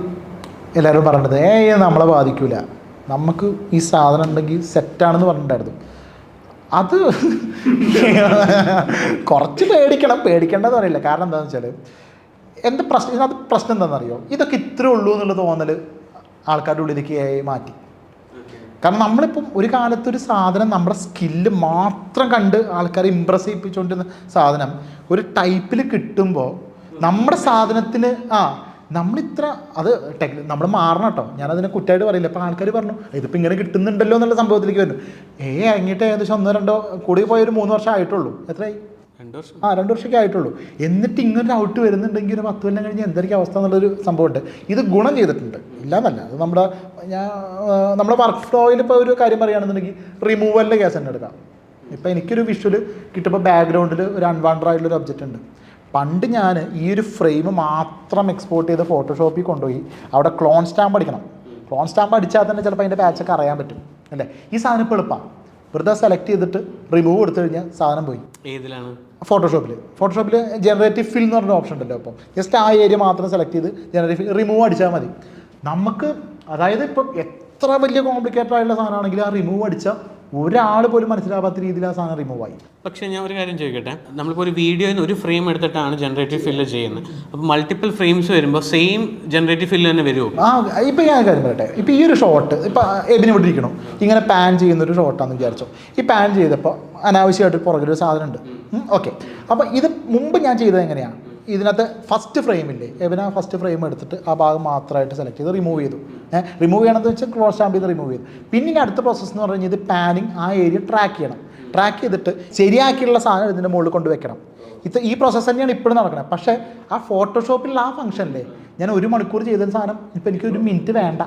എല്ലാവരും പറഞ്ഞത് നമ്മളെ ബാധിക്കില്ല, നമുക്ക് ഈ സാധനം ഉണ്ടെങ്കിൽ സെറ്റാണെന്ന് പറഞ്ഞിട്ടുണ്ടായിരുന്നു. അത് കുറച്ച് പേടിക്കേണ്ടതെന്ന് പറയില്ല. കാരണം എന്താണെന്ന് വെച്ചാൽ എന്താ പ്രശ്നം, ഇതിനകത്ത് പ്രശ്നം എന്താണെന്നറിയോ, ഇതൊക്കെ ഇത്രേ ഉള്ളൂ എന്നുള്ള തോന്നൽ ആൾക്കാരുടെ ഉള്ളിലേക്ക് മാറ്റി. കാരണം നമ്മളിപ്പം ഒരു കാലത്തൊരു സാധനം നമ്മുടെ സ്കില്ല് മാത്രം കണ്ട് ആൾക്കാരെ ഇമ്പ്രസ് ചെയ്യിപ്പിച്ചുകൊണ്ടിരുന്ന സാധനം ഒരു ടൈപ്പിൽ കിട്ടുമ്പോൾ നമ്മുടെ സാധനത്തിന് നമ്മളിത്ര അത് നമ്മൾ മാറണം കേട്ടോ. ഞാനതിനെ കുറ്റമായിട്ട് പറയില്ല. അപ്പോൾ ആൾക്കാർ പറഞ്ഞു ഇതിപ്പോൾ ഇങ്ങനെ കിട്ടുന്നുണ്ടല്ലോ എന്നുള്ള സംഭവത്തിലേക്ക് വരുന്നു. ഇറങ്ങിയിട്ട് ഏകദേശം 1-2 കൂടി പോയൊരു 3 വർഷം ആയിട്ടുള്ളൂ. എത്രയായി? 2 വർഷമൊക്കെ ആയിട്ടുള്ളൂ. എന്നിട്ട് ഇങ്ങനൊരു ഔട്ട് വരുന്നുണ്ടെങ്കിൽ ഒരു 10 കൊല്ലം കഴിഞ്ഞ് എന്തായിരിക്കും അവസ്ഥ എന്നുള്ളൊരു സംഭവമുണ്ട്. ഇത് ഗുണം ചെയ്തിട്ടുണ്ട്, ഇല്ലാന്നല്ല. അത് നമ്മുടെ വർക്ക് ഫ്ലോയിൽ ഇപ്പോൾ ഒരു കാര്യം പറയുകയാണെന്നുണ്ടെങ്കിൽ റിമൂവലിൻ്റെ കേസ് തന്നെ എടുക്കാം. ഇപ്പോൾ എനിക്കൊരു വിഷ്വൽ കിട്ടുമ്പോൾ ബാക്ക്ഗ്രൗണ്ടിൽ ഒരു അൺവാണ്ടഡ് ആയിട്ടുള്ളൊരു ഒബ്ജക്റ്റ് ഉണ്ട്. പണ്ട് ഞാൻ ഈ ഒരു ഫ്രെയിം മാത്രം എക്സ്പോർട്ട് ചെയ്ത് ഫോട്ടോഷോപ്പിൽ കൊണ്ടുപോയി അവിടെ ക്ലോൺ സ്റ്റാമ്പ് അടിക്കണം. ക്ലോൺ സ്റ്റാമ്പ് അടിച്ചാൽ തന്നെ ചിലപ്പോൾ അതിൻ്റെ പാച്ചൊക്കെ അറിയാൻ പറ്റും, അല്ലേ? ഈ സാധനം ഇപ്പോൾ എളുപ്പമാണ്. വെറുതെ സെലക്ട് ചെയ്തിട്ട് റിമൂവ് എടുത്തു കഴിഞ്ഞാൽ സാധനം പോയി. ഏതിലാണ്? ഫോട്ടോഷോപ്പിൽ ജനറേറ്റീവ് ഫിൽ എന്ന് പറഞ്ഞ ഓപ്ഷൻ ഉണ്ടല്ലോ. അപ്പം ജസ്റ്റ് ആ ഏരിയ മാത്രം സെലക്ട് ചെയ്ത് ജനറേറ്റീവ് റിമൂവ് അടിച്ചാൽ മതി. നമുക്ക് അതായത് ഇപ്പം എത്ര വലിയ കോംപ്ലിക്കേറ്റഡ് ആയിട്ടുള്ള സാധനമാണെങ്കിൽ ആ റിമൂവ് അടിച്ചാൽ ഒരാൾ പോലും മനസ്സിലാവാത്ത രീതിയിൽ ആ സാധനം റിമൂവ് ആയി. പക്ഷേ ഞാൻ ഒരു കാര്യം ചോദിക്കട്ടെ, നമ്മളിപ്പോൾ ഒരു വീഡിയോയിൽ ഒരു ഫ്രെയിം എടുത്തിട്ടാണ് ജനറേറ്റീവ് ഫില്ല് ചെയ്യുന്നത്. അപ്പോൾ മൾട്ടിപ്പിൾ ഫ്രെയിംസ് വരുമ്പോൾ സെയിം ജനറേറ്റീവ് ഫില്ല് തന്നെ വരുമോ? ഇപ്പം ഞാൻ കാര്യം പറയട്ടെ, ഇപ്പം ഈ ഒരു ഷോട്ട് ഇപ്പം എബിന് ഇവിടെ ഇരിക്കണം, ഇങ്ങനെ പാൻ ചെയ്യുന്നൊരു ഷോട്ടാണെന്ന് വിചാരിച്ചോ. ഈ പാൻ ചെയ്തപ്പോൾ അനാവശ്യമായിട്ട് പുറകിലൊരു സാധനം ഉണ്ട്. ഓക്കെ, അപ്പോൾ ഇത് മുമ്പ് ഞാൻ ചെയ്തത് എങ്ങനെയാണ്, ഇതിനകത്ത് ഫസ്റ്റ് ഫ്രെയിമില്ലേ, എബിന് ആ ഫസ്റ്റ് ഫ്രെയിം എടുത്തിട്ട് ആ ഭാഗം മാത്രമായിട്ട് സെലക്ട് ചെയ്ത് റിമൂവ് ചെയ്തു. റിമൂവ് ചെയ്യണമെന്ന് വെച്ചാൽ ക്ലോസ് സ്റ്റാമ്പ് ചെയ്ത് റിമൂവ് ചെയ്തു. പിന്നെ അടുത്ത പ്രോസസ്സ് എന്ന് പറഞ്ഞു കഴിഞ്ഞാൽ ഇത് പാനിങ് ആ ഏരിയ ട്രാക്ക് ചെയ്യണം. ട്രാക്ക് ചെയ്തിട്ട് ശരിയാക്കിയുള്ള സാധനം ഇതിൻ്റെ മുകളിൽ കൊണ്ട് വെക്കണം. ഈ പ്രോസസ്സ് തന്നെയാണ് ഇപ്പോഴും നടക്കുന്നത്. പക്ഷേ ആ ഫോട്ടോഷോപ്പിലുള്ള ആ ഫംഗ്ഷനിലെ ഞാൻ 1 മണിക്കൂർ ചെയ്ത സാധനം ഇപ്പം എനിക്ക് 1 മിനിറ്റ് വേണ്ട.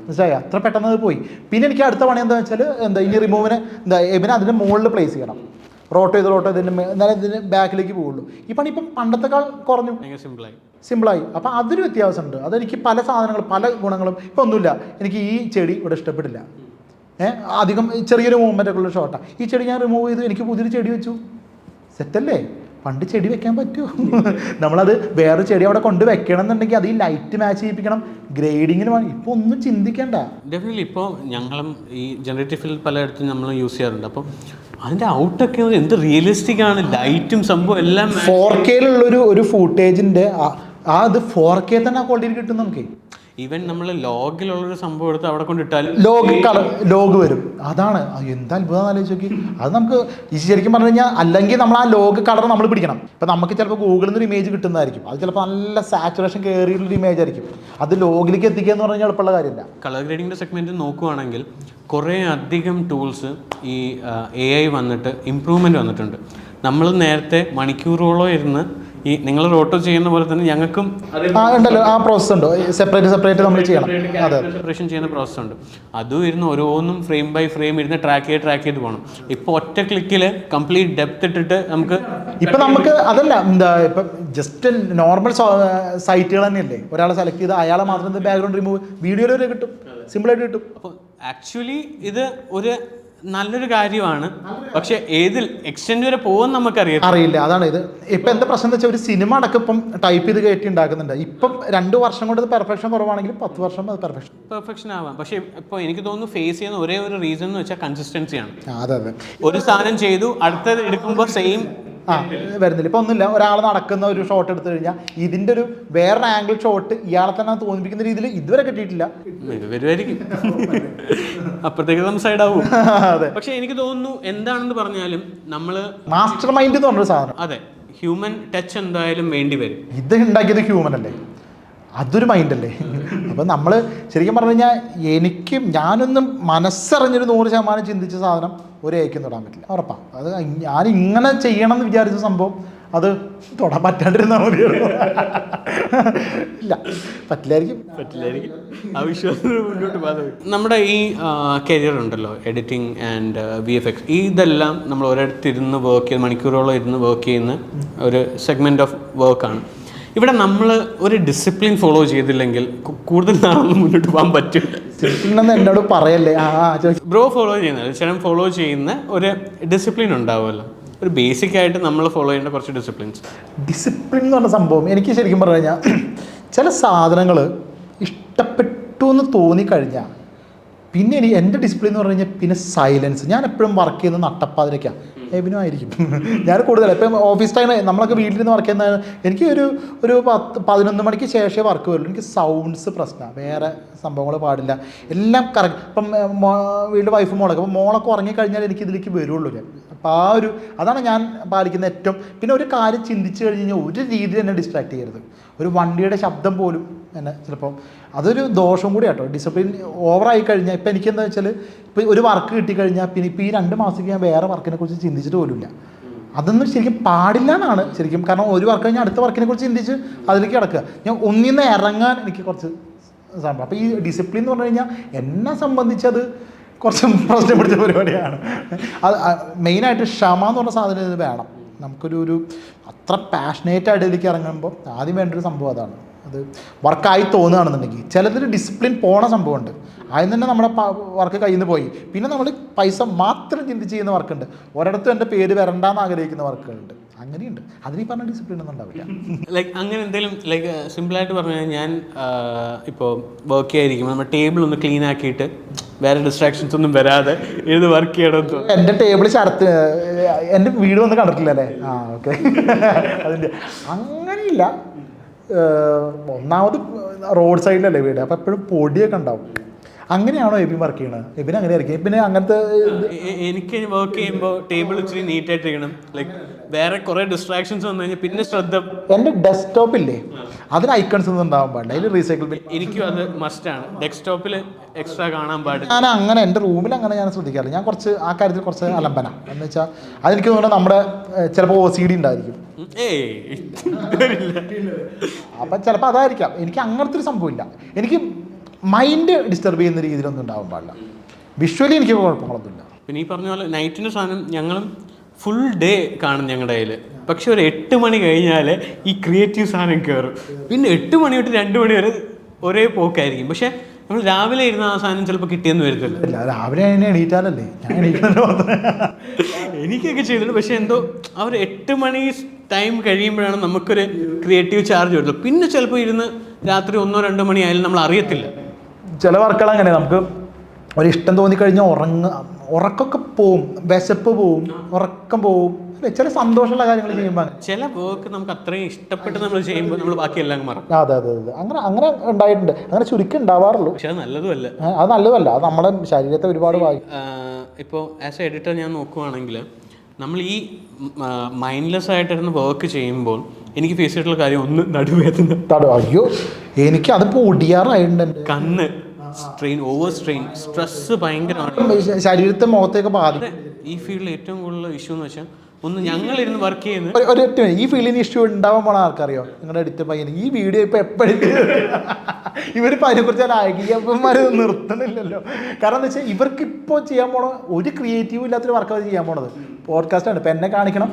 മനസ്സിലായി? അത്ര പെട്ടെന്ന് അത് പോയി. പിന്നെ എനിക്ക് അടുത്ത പണി എന്താണെന്ന് വെച്ചാൽ ഇനി റിമൂവിന് എബിനെ അതിൻ്റെ മുകളിൽ പ്ലേസ് ചെയ്യണം. റോട്ട് ചെയ്ത് എന്നാലും ഇതിന് ബാക്കിലേക്ക് പോകുള്ളൂ. ഈ പണി ഇപ്പം പണ്ടത്തെക്കാൾ കുറഞ്ഞു, സിമ്പിളായി. അപ്പം അതൊരു വ്യത്യാസമുണ്ട്. അതെനിക്ക് പല സാധനങ്ങളും പല ഗുണങ്ങളും ഇപ്പം ഒന്നുമില്ല. എനിക്ക് ഈ ചെടി ഇവിടെ ഇഷ്ടപ്പെട്ടില്ല, അധികം ചെറിയൊരു മൂവ്മെൻ്റ് ഒക്കെ ഉള്ള ഷോട്ടാണ്. ഈ ചെടി ഞാൻ റിമൂവ് ചെയ്തു, എനിക്ക് പുതിയൊരു ചെടി വെച്ചു. സെറ്റല്ലേ? പണ്ട് ചെടി വെക്കാൻ പറ്റുമോ? നമ്മളത് വേറെ ചെടി അവിടെ കൊണ്ട് വെക്കണം എന്നുണ്ടെങ്കിൽ അത് ഈ ലൈറ്റ് മാച്ച് ചെയ്യിപ്പിക്കണം, ഗ്രേഡിങ്ങിന് വേണം. ഇപ്പോൾ ഒന്നും ചിന്തിക്കേണ്ട. ഡെഫിനറ്റ്ലി ഇപ്പോൾ ഞങ്ങളും ഈ ജനറേറ്റീവ് ഫിൽ പലയിടത്തും നമ്മൾ യൂസ് ചെയ്യാറുണ്ട്. അപ്പം അതിൻ്റെ ഔട്ടൊക്കെ എന്ത് റിയലിസ്റ്റിക് ആണ്, ലൈറ്റും സംഭവം എല്ലാം 4K ഒരു ഫൂട്ടേജിൻ്റെ അത് 4K തന്നെ ആ ക്വാളിറ്റിയിൽ കിട്ടും നമുക്ക്. ഈവൻ നമ്മൾ ലോഗിലുള്ളൊരു സംഭവം എടുത്ത് അവിടെ കൊണ്ടിട്ടാൽ ലോഗ് വരും. അതാണ് എന്താ അത്ഭുതം ആലോചിച്ച് നോക്കി. അത് നമുക്ക് ശരിക്കും പറഞ്ഞു കഴിഞ്ഞാൽ അല്ലെങ്കിൽ നമ്മൾ ആ ലോഗ് കളർ നമ്മൾ പിടിക്കണം. ഇപ്പം നമുക്ക് ചിലപ്പോൾ ഗൂഗിളിൽ നിന്ന് ഒരു ഇമേജ് കിട്ടുന്നതായിരിക്കും, അത് ചിലപ്പോൾ നല്ല സാച്ചുറേഷൻ കയറിയിട്ടുള്ളൊരു ഇമേജ് ആയിരിക്കും. അത് ലോഗിലേക്ക് എത്തിക്കുക എന്ന് പറഞ്ഞാൽ എളുപ്പമുള്ള കാര്യമില്ല. കളർ ഗ്രേഡിങ്ങിൻ്റെ സെഗ്മെൻറ്റ് നോക്കുകയാണെങ്കിൽ കുറേ അധികം ടൂൾസ് ഈ AI വന്നിട്ട് ഇമ്പ്രൂവ്മെൻറ്റ് വന്നിട്ടുണ്ട്. നമ്മൾ നേരത്തെ മണിക്കൂറുകളോ ഇരുന്ന് ഈ നിങ്ങൾ റോട്ടോ ചെയ്യുന്ന പോലെ തന്നെ ഞങ്ങൾക്കും ഉണ്ടല്ലോ ആ പ്രോസസ് ഉണ്ട്, സെപ്പറേറ്റ് നമ്മൾ ചെയ്യണം. അതെ, സെപ്പറേഷൻ ചെയ്യുന്ന പ്രോസസ് ഉണ്ട്. അതും ഇരുന്ന് ഓരോന്നും ഫ്രെയിം ബൈ ഫ്രെയിം ഇരുന്ന് ട്രാക്ക് ചെയ്ത് പോകണം. ഇപ്പോൾ ഒറ്റ ക്ലിക്കിൽ കംപ്ലീറ്റ് ഡെപ്ത് ഇട്ടിട്ട് നമുക്ക് അതല്ല ഇപ്പം ജസ്റ്റ് നോർമൽ സൈറ്റുകൾ തന്നെയല്ലേ, ഒരാളെ സെലക്ട് ചെയ്ത് അയാളെ മാത്രം ബാക്ക്ഗ്രൗണ്ട് റിമൂവ് വീഡിയോയിൽ വരെ കിട്ടും, സിമ്പിളായിട്ട് കിട്ടും. അപ്പോൾ ആക്ച്വലി ഇത് ഒരു നല്ലൊരു കാര്യമാണ്. പക്ഷെ ഏതിൽ എക്സ്റ്റെൻഡ് വരെ പോകുമെന്ന് നമുക്കറിയില്ല. അതാണ് ഇത്. ഇപ്പം എന്താ പ്രശ്നം എന്ന് വെച്ചാൽ ഒരു സിനിമ അടക്കം ഇപ്പം ടൈപ്പ് ചെയ്ത് കയറ്റി ഉണ്ടാക്കുന്നുണ്ട്. ഇപ്പം 2 വർഷം കൊണ്ട് പെർഫെക്ഷൻ കുറവാണെങ്കിലും 10 വർഷം അത് പെർഫെക്ഷൻ ആവാം. പക്ഷേ ഇപ്പോൾ എനിക്ക് തോന്നുന്നു ഫേസ് ചെയ്യുന്ന ഒരേ ഒരു റീസൺ എന്ന് വെച്ചാൽ കൺസിസ്റ്റൻസിയാണ്. അതെ, ഒരു സാധനം ചെയ്തു അടുത്തത് എടുക്കുമ്പോൾ സെയിം വരുന്നില്ല. ഇപ്പം ഒന്നുമില്ല, ഒരാൾ നടക്കുന്ന ഒരു ഷോട്ട് എടുത്തു കഴിഞ്ഞാൽ ഇതിൻ്റെ ഒരു വേറൊരു ആംഗിൾ ഷോട്ട് ഇയാളെ തന്നെ തോന്നിപ്പിക്കുന്ന രീതിയിൽ ഇതുവരെ കിട്ടിയിട്ടില്ല. വരുമായിരിക്കും, അപ്പുറത്തേക്ക് നമ്മൾ സൈഡ് ആവും. പക്ഷെ എനിക്ക് തോന്നുന്നു എന്താണെന്ന് പറഞ്ഞാലും നമ്മൾ മാസ്റ്റർ മൈൻഡ് എന്ന് പറഞ്ഞൊരു സാധനം, അതെ, ഹ്യൂമൻ ടച്ച് എന്തായാലും വേണ്ടി വരും. ഇത് ഉണ്ടാക്കിയത് ഹ്യൂമൻ അല്ലേ, അതൊരു മൈൻഡല്ലേ. അപ്പം നമ്മൾ ശരിക്കും പറഞ്ഞു കഴിഞ്ഞാൽ ഞാനൊന്നും മനസ്സറിഞ്ഞൊരു 100% ചിന്തിച്ച സാധനം ഒരു ഏക്കും തൊടാൻ പറ്റില്ല, ഉറപ്പാണ്. അത് ഞാൻ ഇങ്ങനെ ചെയ്യണം എന്ന് വിചാരിച്ച സംഭവം അത് തൊടാൻ പറ്റാണ്ടിരുന്നാൽ മതിയായിരുന്നു. ഇല്ല, പറ്റില്ലായിരിക്കും. ആ വിശ്വാസം മുന്നോട്ട് പോകുന്നത്. നമ്മുടെ ഈ കരിയർ ഉണ്ടല്ലോ, എഡിറ്റിംഗ് ആൻഡ് VFX, ഇതെല്ലാം നമ്മൾ ഒരിടത്തിരുന്ന് വർക്ക് ചെയ്ത് മണിക്കൂറോളം ഇരുന്ന് വർക്ക് ചെയ്യുന്ന ഒരു സെഗ്മെൻറ്റ് ഓഫ് വർക്കാണ്. ഇവിടെ നമ്മൾ ഒരു ഡിസിപ്ലിൻ ഫോളോ ചെയ്തില്ലെങ്കിൽ കൂടുതൽ നാളൊന്നും മുന്നോട്ട് പോകാൻ പറ്റും. ഡിസിപ്ലിൻ എന്നോട് പറയല്ലേ. ബ്രോ ഫോളോ ചെയ്യുന്നത് ചിലം ഫോളോ ചെയ്യുന്ന ഒരു ഡിസിപ്ലിൻ ഉണ്ടാവുമല്ലോ, ഒരു ബേസിക് ആയിട്ട് നമ്മൾ ഫോളോ ചെയ്യേണ്ട കുറച്ച് ഡിസിപ്ലിൻ എന്ന് പറഞ്ഞ സംഭവം എനിക്ക് ശരിക്കും പറഞ്ഞു കഴിഞ്ഞാൽ ചില സാധനങ്ങൾ ഇഷ്ടപ്പെട്ടു എന്ന് തോന്നിക്കഴിഞ്ഞാൽ പിന്നെ എൻ്റെ ഡിസിപ്ലിൻ എന്ന് പറഞ്ഞു കഴിഞ്ഞാൽ പിന്നെ സൈലൻസ്. ഞാൻ എപ്പോഴും വർക്ക് ചെയ്യുന്നത് നട്ടപ്പാതിരയ്ക്കാണ്, എബിനും ആയിരിക്കും. ഞാൻ കൂടുതലാണ് ഇപ്പം ഓഫീസ് ടൈം നമ്മളൊക്കെ വീട്ടിൽ നിന്ന് വർക്ക് ചെയ്യുന്ന എനിക്ക് ഒരു 11 മണിക്ക് ശേഷമേ വർക്ക് വരുള്ളൂ. എനിക്ക് സൗണ്ട്സ് പ്രശ്നമാണ്, വേറെ സംഭവങ്ങൾ പാടില്ല, എല്ലാം കറക്റ്റ്. ഇപ്പം വീട്ടിൽ വൈഫ് മോളൊക്കെ, അപ്പം മോളൊക്കെ ഉറങ്ങിക്കഴിഞ്ഞാൽ എനിക്ക് ഇതിലേക്ക് വരുള്ളൂ ഞാൻ. അപ്പോൾ അതാണ് ഞാൻ പാലിക്കുന്ന ഏറ്റവും. പിന്നെ ഒരു കാര്യം ചിന്തിച്ച് കഴിഞ്ഞ് കഴിഞ്ഞാൽ ഒരു രീതിയിൽ എന്നെ ഡിസ്ട്രാക്ട് ചെയ്യരുത്. ഒരു വണ്ടിയുടെ ശബ്ദം പോലും എന്നെ ചിലപ്പോൾ അതൊരു ദോഷം കൂടി കേട്ടോ. ഡിസിപ്ലിൻ ഓവറായി കഴിഞ്ഞാൽ ഇപ്പം എനിക്കെന്താ വെച്ചാൽ ഇപ്പോൾ ഒരു വർക്ക് കിട്ടിക്കഴിഞ്ഞാൽ പിന്നെ ഇപ്പോൾ ഈ 2 മാസത്തേക്ക് ഞാൻ വേറെ വർക്കിനെ കുറിച്ച് ചിന്തിച്ചിട്ട് പോലുമില്ല. അതൊന്നും ശരിക്കും പാടില്ല എന്നാണ് ശരിക്കും. കാരണം ഒരു വർക്ക് കഴിഞ്ഞാൽ അടുത്ത വർക്കിനെ കുറിച്ച് ചിന്തിച്ച് അതിലേക്ക് കിടക്കുക. ഞാൻ ഒന്നിന്ന് ഇറങ്ങാൻ എനിക്ക് കുറച്ച് സംഭവം. അപ്പോൾ ഈ ഡിസിപ്ലിൻ എന്ന് പറഞ്ഞു കഴിഞ്ഞാൽ എന്നെ സംബന്ധിച്ചത് കുറച്ച് പ്രശ്നം പിടിച്ച പരിപാടിയാണ്. അത് മെയിനായിട്ട് ക്ഷമ എന്ന് പറഞ്ഞ സാധനം ഇത് വേണം. നമുക്കൊരു അത്ര പാഷനേറ്റ് ആയിട്ട് ഇതിലേക്ക് ഇറങ്ങുമ്പോൾ ആദ്യം വേണ്ടൊരു സംഭവം അതാണ്. അത് വർക്കായി തോന്നുകയാണെന്നുണ്ടെങ്കിൽ ചിലതിൽ ഡിസിപ്ലിൻ പോണ സംഭവമുണ്ട്. ആദ്യം തന്നെ നമ്മുടെ വർക്ക് കയ്യിൽ നിന്ന് പോയി, പിന്നെ നമ്മൾ പൈസ മാത്രം ചിന്തിച്ച് ചെയ്യുന്ന വർക്കുണ്ട്, ഒരിടത്തും എൻ്റെ പേര് വരണ്ടെന്ന് ആഗ്രഹിക്കുന്ന വർക്കുകളുണ്ട്, അങ്ങനെയുണ്ട്. അതിന് പറഞ്ഞ ഡിസിപ്ലിൻ ഒന്നും ഉണ്ടാവില്ല. ലൈക്ക് അങ്ങനെ എന്തെങ്കിലും ലൈക്ക് സിമ്പിളായിട്ട് പറഞ്ഞാൽ ഞാൻ ഇപ്പോൾ വർക്ക് ചെയ്യാതിരിക്കുമ്പോൾ നമ്മുടെ ടേബിൾ ഒന്ന് ക്ലീൻ ആക്കിയിട്ട് വേറെ ഡിസ്ട്രാക്ഷൻസ് ഒന്നും വരാതെ ഇത് വർക്ക് ചെയ്യണമെന്ന്. എൻ്റെ ടേബിൾ എൻ്റെ വീട് വന്ന് കണ്ടിട്ടില്ല അല്ലേ? ഓക്കെ. അതിൻ്റെ അങ്ങനെയില്ല. ഒന്നാമത് റോഡ് സൈഡിലല്ലേ വീട്, അപ്പോൾ എപ്പോഴും പൊടിയൊക്കെ ഉണ്ടാവും. അങ്ങനെയാണോ എബിൻ വർക്ക് ചെയ്യണത്? എബിൻ അങ്ങനെ ആയിരിക്കും. പിന്നെ അങ്ങനത്തെ എനിക്ക് വർക്ക് ചെയ്യുമ്പോൾ ടേബിൾ ഇച്ചിരി നീറ്റായിട്ടിരിക്കണം. ലൈക്ക് വേറെ കുറേ ഡിസ്ട്രാക്ഷൻസ് വന്നു കഴിഞ്ഞാൽ പിന്നെ ശ്രദ്ധ. എൻ്റെ ഡെസ്ക്ടോപ്പില്ലേ, അതിന് ഐക്കൺസ് ഒന്നും ഉണ്ടാവാൻ പാടില്ല, അതിൽ റീസൈക്കിൾ ബിൻ. എനിക്കും അത് മസ്റ്റാണ്, ഡെസ്ക്ടോപ്പിൽ എക്സ്ട്രാ കാണാൻ പാടില്ല. ഞാൻ അങ്ങനെ എൻ്റെ റൂമിൽ അങ്ങനെ ഞാൻ ശ്രദ്ധിക്കാറില്ല. ഞാൻ കുറച്ച് ആ കാര്യത്തിൽ കുറച്ച് അലമ്പന എന്ന് വെച്ചാൽ അതെനിക്ക് തോന്നുന്നത് നമ്മുടെ ചിലപ്പോൾ OCD ഉണ്ടായിരിക്കും. അപ്പം ചിലപ്പോൾ അതായിരിക്കാം. എനിക്ക് അങ്ങനത്തെ ഒരു സംഭവമില്ല. എനിക്ക് മൈൻഡ് ഡിസ്റ്റർബ് ചെയ്യുന്ന രീതിയിലൊന്നും ഉണ്ടാവാൻ പാടില്ല. വിഷ്വലി എനിക്ക് കുഴപ്പങ്ങളൊന്നുമില്ല. പിന്നെ ഈ പറഞ്ഞ പോലെ നൈറ്റിൻ്റെ സാധനം ഞങ്ങളും ഫുൾ ഡേ കാണും ഞങ്ങളുടെ കയ്യിൽ. പക്ഷെ ഒരു 8 മണി കഴിഞ്ഞാൽ ഈ ക്രിയേറ്റീവ് സാധനം കയറും. പിന്നെ 8 മണി തൊട്ട് 2 മണി വരെ ഒരേ പോക്കായിരിക്കും. പക്ഷെ നമ്മൾ രാവിലെ ഇരുന്ന ആ സാധനം ചിലപ്പോൾ കിട്ടിയെന്ന് വരത്തില്ല. രാവിലെ അതിനെ എണീറ്റാലല്ലേ ഞാൻ എണീക്കുന്നതിന് എനിക്കൊക്കെ ചെയ്തിട്ടുണ്ട്. പക്ഷെ എന്തോ അവർ 8 മണി ടൈം കഴിയുമ്പോഴാണ് നമുക്കൊരു ക്രിയേറ്റീവ് ചാർജ് വരുന്നത്. പിന്നെ ചിലപ്പോൾ ഇരുന്ന് രാത്രി 1-2 മണി ആയാലും നമ്മൾ അറിയത്തില്ല. ചില വർക്കുകൾ അങ്ങനെ നമുക്ക് ഒരു ഇഷ്ടം തോന്നിക്കഴിഞ്ഞാൽ ഉറക്കമൊക്കെ പോവും, വിശപ്പ് പോവും, ഉറക്കം പോവും. ചില സന്തോഷമുള്ള കാര്യങ്ങൾ ചെയ്യുമ്പോൾ ചില വർക്ക് നമുക്ക് അത്രയും ഇഷ്ടപ്പെട്ട് നമ്മൾ ചെയ്യുമ്പോൾ നമ്മൾ ബാക്കിയെല്ലാം മറക്കും. അതെ അങ്ങനെ ഉണ്ടായിട്ടുണ്ട്. അങ്ങനെ ചുരുക്കി ഉണ്ടാവാറുള്ളൂ. പക്ഷെ അത് നല്ലതുമല്ല. അത് നല്ലതല്ല. അത് നമ്മുടെ ശരീരത്തെ ഒരുപാട് ഇപ്പോൾ ആസ് എ എഡിറ്റർ ഞാൻ നോക്കുവാണെങ്കിൽ നമ്മൾ ഈ മൈൻഡ്ലെസ് ആയിട്ടിരുന്ന് വർക്ക് ചെയ്യുമ്പോൾ എനിക്ക് ഫേസ് ചെയ്തിട്ടുള്ള കാര്യം ഒന്ന് നടുവേദന. അയ്യോ, എനിക്ക് അതിപ്പോൾ ഒടിയാറായിട്ടുണ്ട്. കണ്ണ് സ്ട്രെയിൻ, ഓവർ സ്ട്രെയിൻ, സ്ട്രെസ് ഭയങ്കരമാണ്. ശരീരത്തെ മുഖത്തേക്ക് ബാധിക്കും. ഈ ഫീൽഡിൽ ഏറ്റവും കൂടുതൽ ഇഷ്യൂ എന്ന് വെച്ചാൽ ഒന്ന് ഞങ്ങളിരുന്ന് വർക്ക് ചെയ്യുന്നത് ഒരൊറ്റ ഈ ഫീൽഡിന് ഇഷ്യൂ ഉണ്ടാവാൻ പോണ ആൾക്കറിയോ? നിങ്ങളുടെ അടുത്ത പയ്യന് ഈ വീഡിയോ ഇപ്പോൾ എപ്പോഴും ഇവരിപ്പോൾ അതിനെക്കുറിച്ച് നായകന്മാർ നിർത്തണില്ലല്ലോ. കാരണം എന്താ വെച്ചാൽ ഇവർക്ക് ഇപ്പോൾ ചെയ്യാൻ പോണ ഒരു ക്രിയേറ്റീവ് ഇല്ലാത്തൊരു വർക്ക് അവർ ചെയ്യാൻ പോണത് പോഡ്കാസ്റ്റാണ്. ഇപ്പം എന്നെ കാണിക്കണം,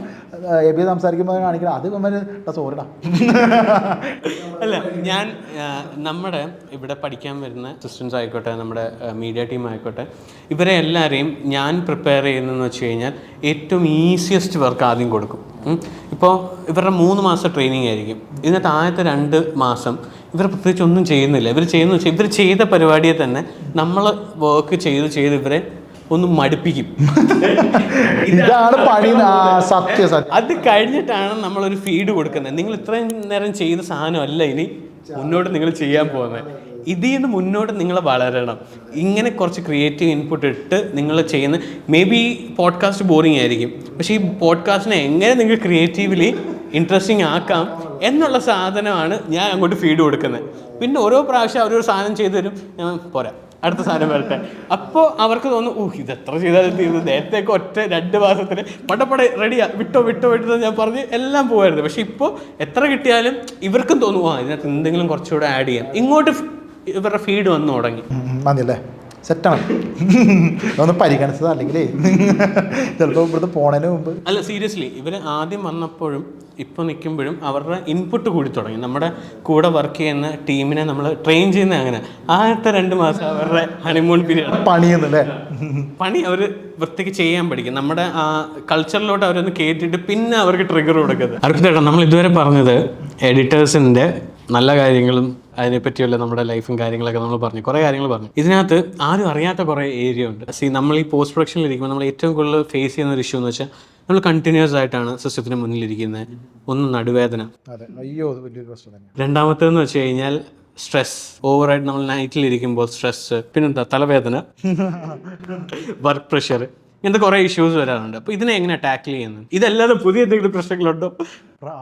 എബി സംസാരിക്കുമ്പോൾ കാണിക്കണം, അത് ഇവന്മാർ സോറിടാ. അല്ല, ഞാൻ നമ്മുടെ ഇവിടെ പഠിക്കാൻ വരുന്ന അസിസ്റ്റൻസ് ആയിക്കോട്ടെ, നമ്മുടെ മീഡിയ ടീം ആയിക്കോട്ടെ, ഇവരെ എല്ലാവരെയും ഞാൻ പ്രിപ്പയർ ചെയ്യുന്നതെന്ന് വെച്ച് കഴിഞ്ഞാൽ ഏറ്റവും ഈസിയസ്റ്റ് വർക്ക് ആദ്യം കൊടുക്കും. ഇപ്പോൾ ഇവരുടെ 3 മാസം ട്രെയിനിങ് ആയിരിക്കും. ഇതിനകത്ത് ആദ്യത്തെ 2 മാസം ഇവർ പ്രത്യേകിച്ച് ഒന്നും ചെയ്യുന്നില്ല. ഇവർ ചെയ്യുന്ന വെച്ചാൽ ഇവർ ചെയ്ത പരിപാടിയെ തന്നെ നമ്മൾ വർക്ക് ചെയ്ത് ഇവരെ ഒന്ന് മടുപ്പിക്കും. ഇതാണ് പണി. സത്യം. അത് കഴിഞ്ഞിട്ടാണ് നമ്മളൊരു ഫീഡ് കൊടുക്കുന്നത്. നിങ്ങൾ ഇത്രയും നേരം ചെയ്ത സാധനമല്ല ഇനി മുന്നോട്ട് നിങ്ങൾ ചെയ്യാൻ പോകുന്നത്. ഇതിൽ നിന്ന് മുന്നോട്ട് നിങ്ങൾ വളരണം. ഇങ്ങനെ കുറച്ച് ക്രിയേറ്റീവ് ഇൻപുട്ട് ഇട്ട് നിങ്ങൾ ചെയ്യുന്ന മേ ബി പോഡ്കാസ്റ്റ് ബോറിംഗ് ആയിരിക്കും, പക്ഷേ ഈ പോഡ്കാസ്റ്റിനെ എങ്ങനെ നിങ്ങൾ ക്രിയേറ്റീവ്ലി ഇൻട്രസ്റ്റിംഗ് ആക്കാം എന്നുള്ള സാധനമാണ് ഞാൻ അങ്ങോട്ട് ഫീഡ് കൊടുക്കുന്നത്. പിന്നെ ഓരോ പ്രാവശ്യം അവരൊരു സാധനം ചെയ്തു തരും, ഞാൻ പോരാ അടുത്ത സാധനം വരട്ടെ. അപ്പോൾ അവർക്ക് തോന്നും, ഇത് എത്ര ചെയ്താലും തീർന്നു, നേരത്തേക്ക് ഒറ്റ 2 മാസത്തിന് പടപട റെഡിയാ, വിട്ടോ ഞാൻ പറഞ്ഞ് എല്ലാം പോകായിരുന്നു. പക്ഷെ ഇപ്പോൾ എത്ര കിട്ടിയാലും ഇവർക്കും തോന്നുമോ ഇതിനകത്ത് എന്തെങ്കിലും കുറച്ചുകൂടെ ആഡ് ചെയ്യാം. ഇങ്ങോട്ട് ഇവരുടെ ഫീഡ് വന്നു തുടങ്ങി. മതിയല്ലേ, സെറ്റാണ്. ഒന്ന് പരിഗണിച്ചത്, അല്ലെങ്കിൽ ചിലപ്പോൾ ഇവിടുത്തെ പോണതിന് മുമ്പ്. അല്ല, സീരിയസ്ലി ഇവർ ആദ്യം വന്നപ്പോഴും ഇപ്പോൾ നിൽക്കുമ്പോഴും അവരുടെ ഇൻപുട്ട് കൂടി തുടങ്ങി. നമ്മുടെ കൂടെ വർക്ക് ചെയ്യുന്ന ടീമിനെ നമ്മൾ ട്രെയിൻ ചെയ്യുന്ന അങ്ങനെ ആദ്യത്തെ 2 മാസം അവരുടെ ഹണിമൂൺ പീരീഡ്. പണി അവർ വൃത്തിക്ക് ചെയ്യാൻ പഠിക്കും. നമ്മുടെ ആ കൾച്ചറിലോട്ട് അവരൊന്ന് കയറ്റിയിട്ട് പിന്നെ അവർക്ക് ട്രിഗർ കൊടുക്കുന്നത്. അർപ്പിതേട്ടാ, നമ്മൾ ഇതുവരെ പറഞ്ഞത് എഡിറ്റേഴ്സിൻ്റെ നല്ല കാര്യങ്ങളും അതിനെപ്പറ്റിയുള്ള നമ്മുടെ ലൈഫും കാര്യങ്ങളൊക്കെ നമ്മൾ പറഞ്ഞു, കുറേ കാര്യങ്ങൾ പറഞ്ഞു. ഇതിനകത്ത് ആരും അറിയാത്ത കുറേ ഏരിയ ഉണ്ട്. നമ്മൾ ഈ പോസ്റ്റ് പ്രൊഡക്ഷനിലിരിക്കുമ്പോൾ നമ്മൾ ഏറ്റവും കൂടുതൽ ഫേസ് ചെയ്യുന്ന ഒരു ഇഷ്യൂ എന്ന് വെച്ചാൽ നമ്മൾ കണ്ടിന്യൂസ് ആയിട്ടാണ് സിസ്റ്റത്തിന് മുന്നിലിരിക്കുന്നത്. ഒന്ന് നടുവേദന, രണ്ടാമത്തേന്ന് വെച്ച് കഴിഞ്ഞാൽ സ്ട്രെസ്, ഓവറായിട്ട് നമ്മൾ നൈറ്റിലിരിക്കുമ്പോൾ സ്ട്രെസ്, പിന്നെന്താ തലവേദന, വർക്ക് പ്രഷർ, ഇങ്ങനത്തെ കുറേ ഇഷ്യൂസ് വരാറുണ്ട്. അപ്പോൾ ഇതിനെ എങ്ങനെയാണ് ടാക്കിൾ ചെയ്യുന്നത്? ഇതല്ലാതെ പുതിയ എന്തെങ്കിലും പ്രശ്നങ്ങളുണ്ടോ?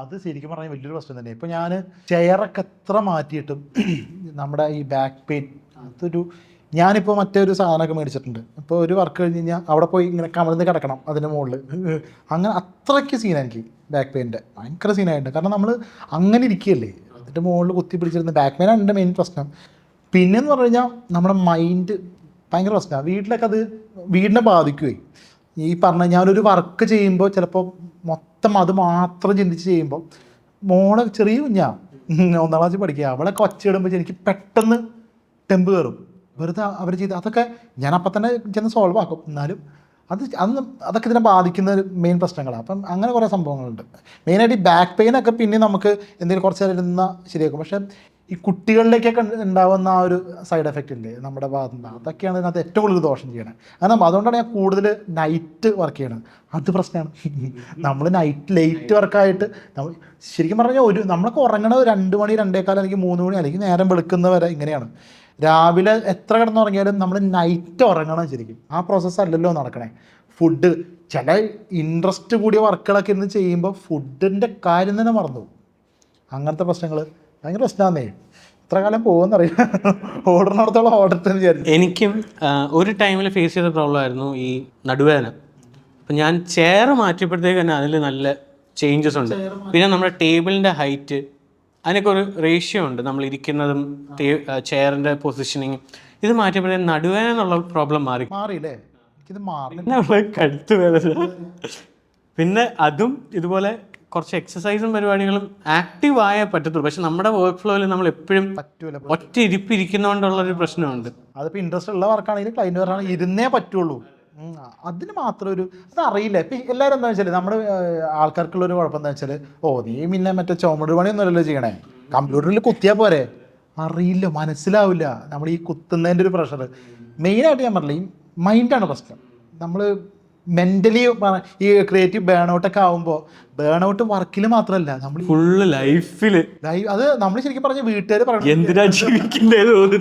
അത് ശരിക്കും പറഞ്ഞാൽ വലിയൊരു പ്രശ്നം തന്നെ. ഇപ്പോൾ ഞാൻ ചെയറൊക്കെ എത്ര മാറ്റിയിട്ടും നമ്മുടെ ഈ ബാക്ക് പെയിൻ അതൊരു, ഞാനിപ്പോൾ മറ്റൊരു സാധനമൊക്കെ മേടിച്ചിട്ടുണ്ട്. ഇപ്പോൾ ഒരു വർക്ക് കഴിഞ്ഞ് കഴിഞ്ഞാൽ അവിടെ പോയി ഇങ്ങനെ കമിഴ്ന്ന് കിടക്കണം അതിൻ്റെ മുകളിൽ. അങ്ങനെ അത്രയ്ക്ക് സീനാണ് എനിക്ക് ബാക്ക് പെയിൻ്റെ, ഭയങ്കര സീനായിട്ടുണ്ട്. കാരണം നമ്മൾ അങ്ങനെ ഇരിക്കുകയല്ലേ, അതിൻ്റെ മുകളിൽ കുത്തി പിടിച്ചിരുന്ന ബാക്ക് പെയിനാണ് എൻ്റെ മെയിൻ പ്രശ്നം. പിന്നെയെന്ന് പറഞ്ഞു കഴിഞ്ഞാൽ നമ്മുടെ മൈൻഡ് ഭയങ്കര പ്രശ്നമാണ്. വീട്ടിലൊക്കെ അത് വീടിനെ ബാധിക്കുകയും, ഈ പറഞ്ഞ ഞാനൊരു വർക്ക് ചെയ്യുമ്പോൾ ചിലപ്പോൾ മൊത്തം അത് മാത്രം ചിന്തിച്ച് ചെയ്യുമ്പോൾ, മോളെ ചെറിയ കുഞ്ഞാ ഒന്നാം ക്ലാസ്സിൽ പഠിക്കുക. അവളൊക്കെ ഒച്ചയിടുമ്പോൾ എനിക്ക് പെട്ടെന്ന് ടെമ്പ് കയറും. വെറുതെ അവർ ചെയ്ത് അതൊക്കെ ഞാൻ അപ്പം തന്നെ ചെന്ന് സോൾവ് ആക്കും. എന്നാലും അതൊക്കെ ഇതിനെ ബാധിക്കുന്ന ഒരു മെയിൻ പ്രശ്നങ്ങളാണ്. അപ്പം അങ്ങനെ കുറേ സംഭവങ്ങളുണ്ട്. മെയിനായിട്ട് ഈ ബാക്ക് പെയിനൊക്കെ പിന്നെ നമുക്ക് എന്തെങ്കിലും കുറച്ച് നേരം ഇരുന്നാൽ ശരിയാക്കും. പക്ഷേ ഈ കുട്ടികളിലേക്കൊക്കെ ഉണ്ടാകുന്ന ആ ഒരു സൈഡ് എഫക്റ്റ് ഇല്ലേ നമ്മുടെ ഭാഗത്ത് നിന്ന്, അതൊക്കെയാണ് ഇതിനകത്ത് ഏറ്റവും കൂടുതൽ ദോഷം ചെയ്യണത്. കാരണം അതുകൊണ്ടാണ് ഞാൻ കൂടുതൽ നൈറ്റ് വർക്ക് ചെയ്യണത്. അത് പ്രശ്നമാണ്. നമ്മൾ നൈറ്റ് ലേറ്റ് വർക്കായിട്ട് നമ്മൾ ശരിക്കും പറഞ്ഞാൽ നമ്മളൊക്കെ ഉറങ്ങണത് 2 മണി 2:15 അല്ലെങ്കിൽ 3 മണി അല്ലെങ്കിൽ നേരം വെളുക്കുന്നവരെ ഇങ്ങനെയാണ്. രാവിലെ എത്ര കിടന്നുറങ്ങിയാലും നമ്മൾ നൈറ്റ് ഉറങ്ങണം ശരിക്കും. ആ പ്രോസസ്സ് അല്ലല്ലോ നടക്കണേ. ഫുഡ് ചില ഇൻട്രസ്റ്റ് കൂടിയ വർക്കുകളൊക്കെ ഇരുന്ന് ചെയ്യുമ്പോൾ ഫുഡിൻ്റെ കാര്യം തന്നെ മറന്നു പോകും. അങ്ങനത്തെ പ്രശ്നങ്ങൾ ഭയങ്കര പ്രശ്നമാണേ. ഇത്ര കാലം പോകുമെന്നറിയില്ല. ഓടുന്നിടത്തോളം ഓടട്ടെ എന്ന് വിചാരിച്ചു. എനിക്കും ഒരു ടൈമിൽ ഫേസ് ചെയ്ത പ്രോബ്ലം ആയിരുന്നു ഈ നടുവേദന. അപ്പം ഞാൻ ചെയർ മാറ്റിയപ്പോഴത്തേക്ക് തന്നെ അതിൽ നല്ല ചേഞ്ചസ് ഉണ്ട്. പിന്നെ നമ്മുടെ ടേബിളിൻ്റെ ഹൈറ്റ് അതിനൊക്കെ ഒരു റേഷ്യോ ഉണ്ട്, നമ്മൾ ഇരിക്കുന്നതും ചെയറിൻ്റെ പൊസിഷനിങ്. ഇത് മാറ്റിയപ്പോഴത്തേക്ക് നടുവേദന എന്നുള്ള പ്രോബ്ലം മാറിയില്ലേ? എനിക്കിത് മാറി. കഴുത്ത് വേദന. പിന്നെ അതും ഇതുപോലെ കുറച്ച് എക്സസൈസും പരിപാടികളും ആക്റ്റീവ് ആയേ പറ്റത്തുള്ളൂ. പക്ഷെ നമ്മുടെ വർക്ക് ഫ്ലോയിൽ നമ്മൾ എപ്പോഴും പറ്റൂല. ഒറ്റ ഇരിപ്പിരിക്കുന്നതുകൊണ്ടുള്ളൊരു പ്രശ്നമുണ്ട്. അതിപ്പോൾ ഇൻട്രസ്റ്റ് ഉള്ള വർക്കാണെങ്കിലും ക്ലൈൻറ്റ് പറഞ്ഞാൽ ഇരുന്നേ പറ്റുള്ളൂ. അതിന് മാത്രം അതറിയില്ല. ഇപ്പം എല്ലാവരും എന്താ വെച്ചാൽ നമ്മുടെ ആൾക്കാർക്കുള്ളൊരു കുഴപ്പം എന്താ വെച്ചാൽ, നീ പിന്നെ മറ്റേ ചുമട് പണിയൊന്നുമല്ലല്ലോ ചെയ്യണേ, കമ്പ്യൂട്ടറിൽ കുത്തിയാൽ പോരെ. അറിയില്ല, മനസ്സിലാവില്ല നമ്മൾ ഈ കുത്തുന്നതിൻ്റെ ഒരു പ്രഷർ. മെയിനായിട്ട് ഞാൻ പറഞ്ഞില്ല, ഈ മൈൻഡാണ് പ്രശ്നം. നമ്മൾ മെൻ്റലി ഈ ക്രിയേറ്റീവ് ബേൺഔട്ടൊക്കെ ആകുമ്പോൾ, ബേൺഔട്ട് വർക്കിൽ മാത്രമല്ല നമ്മൾ ഫുള്ള് ലൈഫിൽ അത് നമ്മൾ ശരിക്കും പറഞ്ഞ വീട്ടുകാർ പറഞ്ഞു എന്തിനാ ജീവിക്കുന്നത്,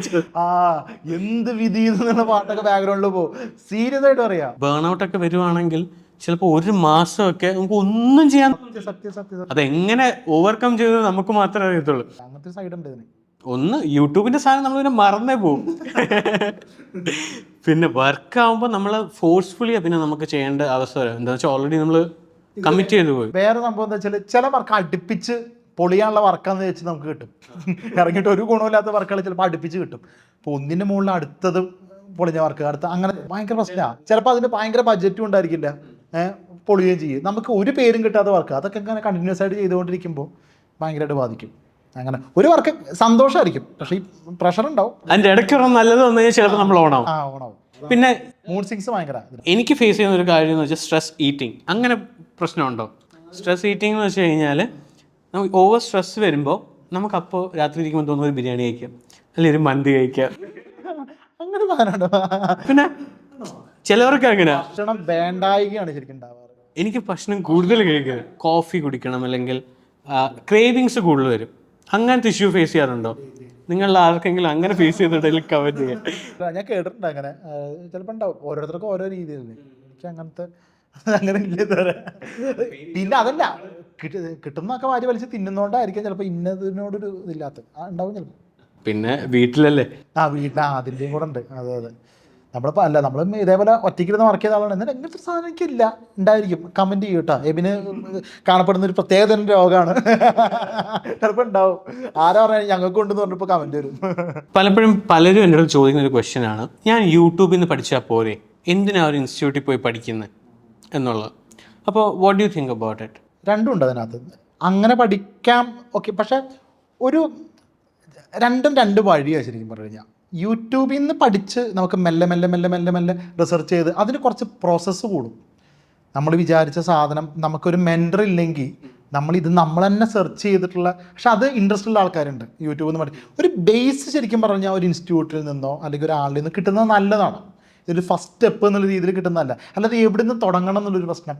എന്ത് വിധി എന്നുള്ള പാട്ടൊക്കെ ബാക്ക്ഗ്രൗണ്ടിൽ പോകും. സീരിയസ് ആയിട്ട് പറയാം. ബേൺഔട്ടൊക്കെ വരുവാണെങ്കിൽ ചിലപ്പോൾ 1 മാസമൊക്കെ നമുക്ക് ഒന്നും ചെയ്യാൻ സത്യം അതെങ്ങനെ ഓവർകം ചെയ്തത് നമുക്ക് മാത്രമേ അറിയത്തുള്ളൂ. അങ്ങനത്തെ സൈഡ് ഉണ്ട് ഇതിന്. ഒന്ന് യൂട്യൂബിന്റെ സാധനം നമ്മളിങ്ങനെ മറന്നേ പോകും. പിന്നെ വർക്ക് ആകുമ്പോൾ നമ്മൾ ഫോഴ്സ്ഫുള്ളി പിന്നെ നമുക്ക് ചെയ്യേണ്ട അവസ്ഥ വരും. എന്താ വെച്ചാൽ ഓൾറെഡി നമ്മൾ കമ്മിറ്റ് ചെയ്തു പോയി. വേറെ സംഭവം എന്താ വെച്ചാൽ ചില വർക്ക് അടുപ്പിച്ച് പൊളിയാനുള്ള വർക്കാന്ന് വെച്ച് നമുക്ക് കിട്ടും. ഇറങ്ങിയിട്ട് ഒരു ഗുണമില്ലാത്ത വർക്കുകൾ ചിലപ്പോൾ അടുപ്പിച്ച് കിട്ടും. അപ്പോൾ ഒന്നിൻ്റെ മുകളിൽ അടുത്തത് പൊളിഞ്ഞ വർക്ക് അങ്ങനെ ഭയങ്കര പ്രശ്നമാണ്. ചിലപ്പോൾ അതിന് ഭയങ്കര ബഡ്ജറ്റും ഉണ്ടായിരിക്കില്ല, പൊളിയുകയും ചെയ്യും. നമുക്ക് ഒരു പേരും കിട്ടാത്ത വർക്ക് അതൊക്കെ ഇങ്ങനെ കണ്ടിന്യൂസ് ആയിട്ട് ചെയ്തുകൊണ്ടിരിക്കുമ്പോൾ ഭയങ്കരമായിട്ട് ബാധിക്കും. അങ്ങനെ ഒരു വർക്ക് സന്തോഷമായിരിക്കും, പക്ഷേ ഈ പ്രഷർ ഉണ്ടാവും. അതിൻ്റെ ഇടയ്ക്ക് നല്ലത് വന്നു കഴിഞ്ഞാൽ ചിലപ്പോൾ നമ്മൾ ഓണാവും. പിന്നെ മൂഡ് സ്വിങ്സ് ഭയങ്കര. എനിക്ക് ഫേസ് ചെയ്യുന്ന ഒരു കാര്യം എന്ന് വെച്ചാൽ സ്ട്രെസ് ഈറ്റിംഗ്. അങ്ങനെ പ്രശ്നമുണ്ടോ? സ്ട്രെസ് ഈറ്റിംഗ് എന്ന് വെച്ച് കഴിഞ്ഞാൽ നമുക്ക് ഓവർ സ്ട്രെസ് വരുമ്പോൾ നമുക്കപ്പോൾ രാത്രി ഇരിക്കുമ്പോൾ തോന്നുന്ന ഒരു ബിരിയാണി കഴിക്കാം, അല്ലെങ്കിൽ ഒരു മന്തി കഴിക്കാം. അങ്ങനെ പറയാനുണ്ടോ? പിന്നെ ചിലവർക്ക് അങ്ങനെ ഭക്ഷണം വേണ്ടായികയാണ് ശരിക്കും ഉണ്ടാവാറ്. എനിക്ക് ഭക്ഷണം കൂടുതൽ കഴിക്കുക, കോഫി കുടിക്കണം, അല്ലെങ്കിൽ ക്രേവിങ്സ് കൂടുതൽ വരും. അങ്ങനത്തെ ഇഷ്യൂ ഫേസ് ചെയ്യാറുണ്ടോ? നിങ്ങളിൽ ആർക്കെങ്കിലും അങ്ങനെ ഫേസ് ചെയ്തിട്ടുണ്ടെങ്കിൽ കമന്റ് ചെയ്യാം. ഞാൻ കേട്ടിട്ടുണ്ട് അങ്ങനെ. ചിലപ്പോൾ ഉണ്ടാവും, ഓരോരുത്തർക്കും ഓരോ രീതിയിലല്ലേ. എനിക്ക് അങ്ങനെ ഇല്ല ഇതുവരെ. പിന്നെ അതല്ല, കിട്ടുന്നൊക്കെ വാരി വലിച്ച് തിന്നുന്നോണ്ടായിരിക്കും ചിലപ്പോൾ ഇന്നതിനോടൊരു ഇതില്ലാത്ത ഉണ്ടാവും ചിലപ്പോൾ. പിന്നെ വീട്ടിലല്ലേ, അതിൻ്റെയും കൂടെ ഉണ്ട്. അതെ നമ്മളിപ്പോൾ അല്ല, നമ്മളും ഇതേപോലെ ഒറ്റയ്ക്കിരുന്ന് വർക്ക് ചെയ്ത ആളാണ്. എന്നാൽ എങ്ങനത്തെ സാധനം എനിക്കില്ല, ഉണ്ടായിരിക്കും. കമൻറ്റ് ചെയ്യും കേട്ടോ. എബിന് കാണപ്പെടുന്ന ഒരു പ്രത്യേക തരം രോഗമാണ്, ചിലപ്പോൾ ഉണ്ടാവും. ആരാ പറഞ്ഞാൽ ഞങ്ങൾക്ക് ഉണ്ടെന്ന് പറഞ്ഞപ്പോൾ കമൻറ്റ് വരും. പലപ്പോഴും പലരും എൻ്റെ അടുത്ത് ചോദിക്കുന്ന ഒരു ക്വസ്റ്റ്യൻ ആണ്, ഞാൻ യൂട്യൂബിൽ നിന്ന് പഠിച്ചാൽ പോരെ, എന്തിനാ ഒരു ഇൻസ്റ്റിറ്റ്യൂട്ടിൽ പോയി പഠിക്കുന്നത് എന്നുള്ളത്. അപ്പോൾ what do you think about it? രണ്ടും ഉണ്ട് അതിനകത്ത്. അങ്ങനെ പഠിക്കാം, ഓക്കെ. പക്ഷേ രണ്ടും രണ്ട് വഴിയാണ് ശരിക്കും പറഞ്ഞു കഴിഞ്ഞാൽ. യൂട്യൂബിൽ നിന്ന് പഠിച്ച് നമുക്ക് മെല്ലെ മെല്ലെ മെല്ലെ മെല്ലെ മെല്ലെ റിസർച്ച് ചെയ്ത് അതിന് കുറച്ച് പ്രോസസ്സ് കൂടും. നമ്മൾ വിചാരിച്ച സാധനം നമുക്കൊരു മെൻറ്റർ ഇല്ലെങ്കിൽ നമ്മളിത് നമ്മൾ തന്നെ സെർച്ച് ചെയ്തിട്ടുള്ള, പക്ഷെ അത് ഇൻട്രസ്റ്റ് ഉള്ള ആൾക്കാരുണ്ട് യൂട്യൂബിൽ നിന്ന് പഠിക്കും. ഒരു ബേസ് ശരിക്കും പറഞ്ഞാൽ ഒരു ഇൻസ്റ്റിറ്റ്യൂട്ടിൽ നിന്നോ അല്ലെങ്കിൽ ഒരാളിൽ നിന്ന് കിട്ടുന്നത് നല്ലതാണ്. ഇതൊരു ഫസ്റ്റ് സ്റ്റെപ്പ് എന്നുള്ള രീതിയിൽ കിട്ടുന്നതല്ല. അല്ലാതെ എവിടെ നിന്ന് തുടങ്ങണം എന്നുള്ളൊരു പ്രശ്നം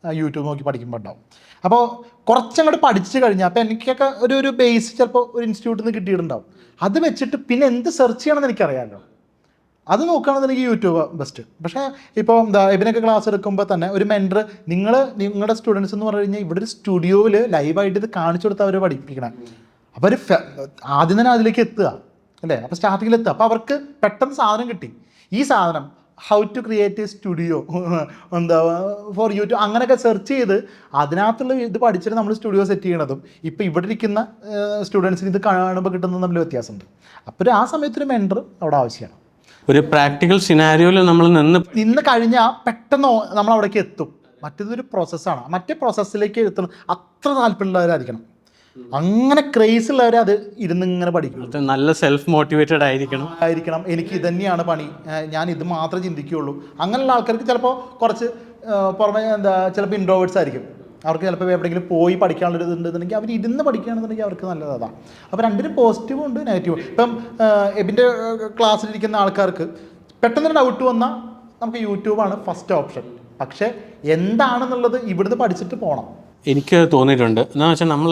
യൂട്യൂബ് നോക്കി പഠിക്കുമ്പോൾ ഉണ്ടാവും. അപ്പോൾ കുറച്ചങ്ങോട്ട് പഠിച്ചു കഴിഞ്ഞാൽ, അപ്പോൾ എനിക്കൊക്കെ ഒരു ബേസ് ചിലപ്പോൾ ഒരു ഇൻസ്റ്റിറ്റ്യൂട്ടിൽ നിന്ന് കിട്ടിയിട്ടുണ്ടാവും. അത് വെച്ചിട്ട് പിന്നെ എന്ത് സെർച്ച് ചെയ്യണമെന്ന് എനിക്കറിയാമല്ലോ. അത് നോക്കുകയാണെന്നുണ്ടെങ്കിൽ യൂട്യൂബ് ബെസ്റ്റ്. പക്ഷേ ഇപ്പോൾ ഇതിനൊക്കെ ക്ലാസ് എടുക്കുമ്പോൾ തന്നെ ഒരു മെൻറ്റർ, നിങ്ങളുടെ സ്റ്റുഡൻസ് എന്ന് പറഞ്ഞു കഴിഞ്ഞാൽ ഇവിടെ ഒരു സ്റ്റുഡിയോയിൽ ലൈവായിട്ട് ഇത് കാണിച്ചു കൊടുത്താൽ അവർ പഠിപ്പിക്കണം. അപ്പോൾ ഒരു ആദ്യം തന്നെ അതിലേക്ക് എത്തുക അല്ലേ, അപ്പോൾ സ്റ്റാർട്ടിങ്ങിൽ എത്തുക. അപ്പോൾ അവർക്ക് പെട്ടെന്ന് സാധനം കിട്ടി. ഈ സാധനം how to create a studio for YouTube അങ്ങനെയൊക്കെ സെർച്ച് ചെയ്ത് അതിനകത്തുള്ള ഇത് പഠിച്ചിട്ട് നമ്മൾ സ്റ്റുഡിയോ സെറ്റ് ചെയ്യണതും ഇപ്പോൾ ഇവിടെ ഇരിക്കുന്ന സ്റ്റുഡൻസിന് ഇത് കാണുമ്പോൾ കിട്ടുന്നത് തമ്മിൽ വ്യത്യാസമുണ്ട്. അപ്പോൾ ആ സമയത്തൊരു മെൻറ്റർ അവിടെ ആവശ്യമാണ്. ഒരു പ്രാക്ടിക്കൽ സിനാരിയോയിൽ നമ്മൾ നിന്ന് കഴിഞ്ഞാൽ പെട്ടെന്ന് നമ്മൾ അവിടേക്ക് എത്തും. മറ്റേതൊരു പ്രോസസ്സാണ്. മറ്റേ പ്രോസസ്സിലേക്ക് എത്തണം അത്ര താല്പര്യമുള്ളവരായിരിക്കണം. അങ്ങനെ ക്രേസ് ഉള്ളവരെ അത് ഇരുന്ന് ഇങ്ങനെ പഠിക്കും. അത് നല്ല സെൽഫ് മോട്ടിവേറ്റഡ് ആയിരിക്കണം, എനിക്ക് ഇത് തന്നെയാണ് പണി, ഞാൻ ഇത് മാത്രമേ ചിന്തിക്കുകയുള്ളൂ. അങ്ങനെയുള്ള ആൾക്കാർക്ക് ചിലപ്പോൾ കുറച്ച് പുറമെ ചിലപ്പോൾ ഇൻട്രോവേർട്സ് ആയിരിക്കും. അവർക്ക് ചിലപ്പോൾ എവിടെയെങ്കിലും പോയി പഠിക്കാനുള്ളൊരു ഇതുണ്ടെന്നുണ്ടെങ്കിൽ അവർ ഇരുന്ന് പഠിക്കുകയാണെന്നുണ്ടെങ്കിൽ അവർക്ക് നല്ലതാണ്. അപ്പോൾ രണ്ടിനും പോസിറ്റീവും ഉണ്ട് നെഗറ്റീവും. ഇപ്പം എബിൻ്റെ ക്ലാസ്സിലിരിക്കുന്ന ആൾക്കാർക്ക് പെട്ടെന്ന് ഡൗട്ട് വന്നാൽ നമുക്ക് യൂട്യൂബാണ് ഫസ്റ്റ് ഓപ്ഷൻ. പക്ഷേ എന്താണെന്നുള്ളത് ഇവിടുന്ന് പഠിച്ചിട്ട് പോകണം. എനിക്ക് തോന്നിയിട്ടുണ്ട്. എന്താണെന്ന് വെച്ചാൽ നമ്മൾ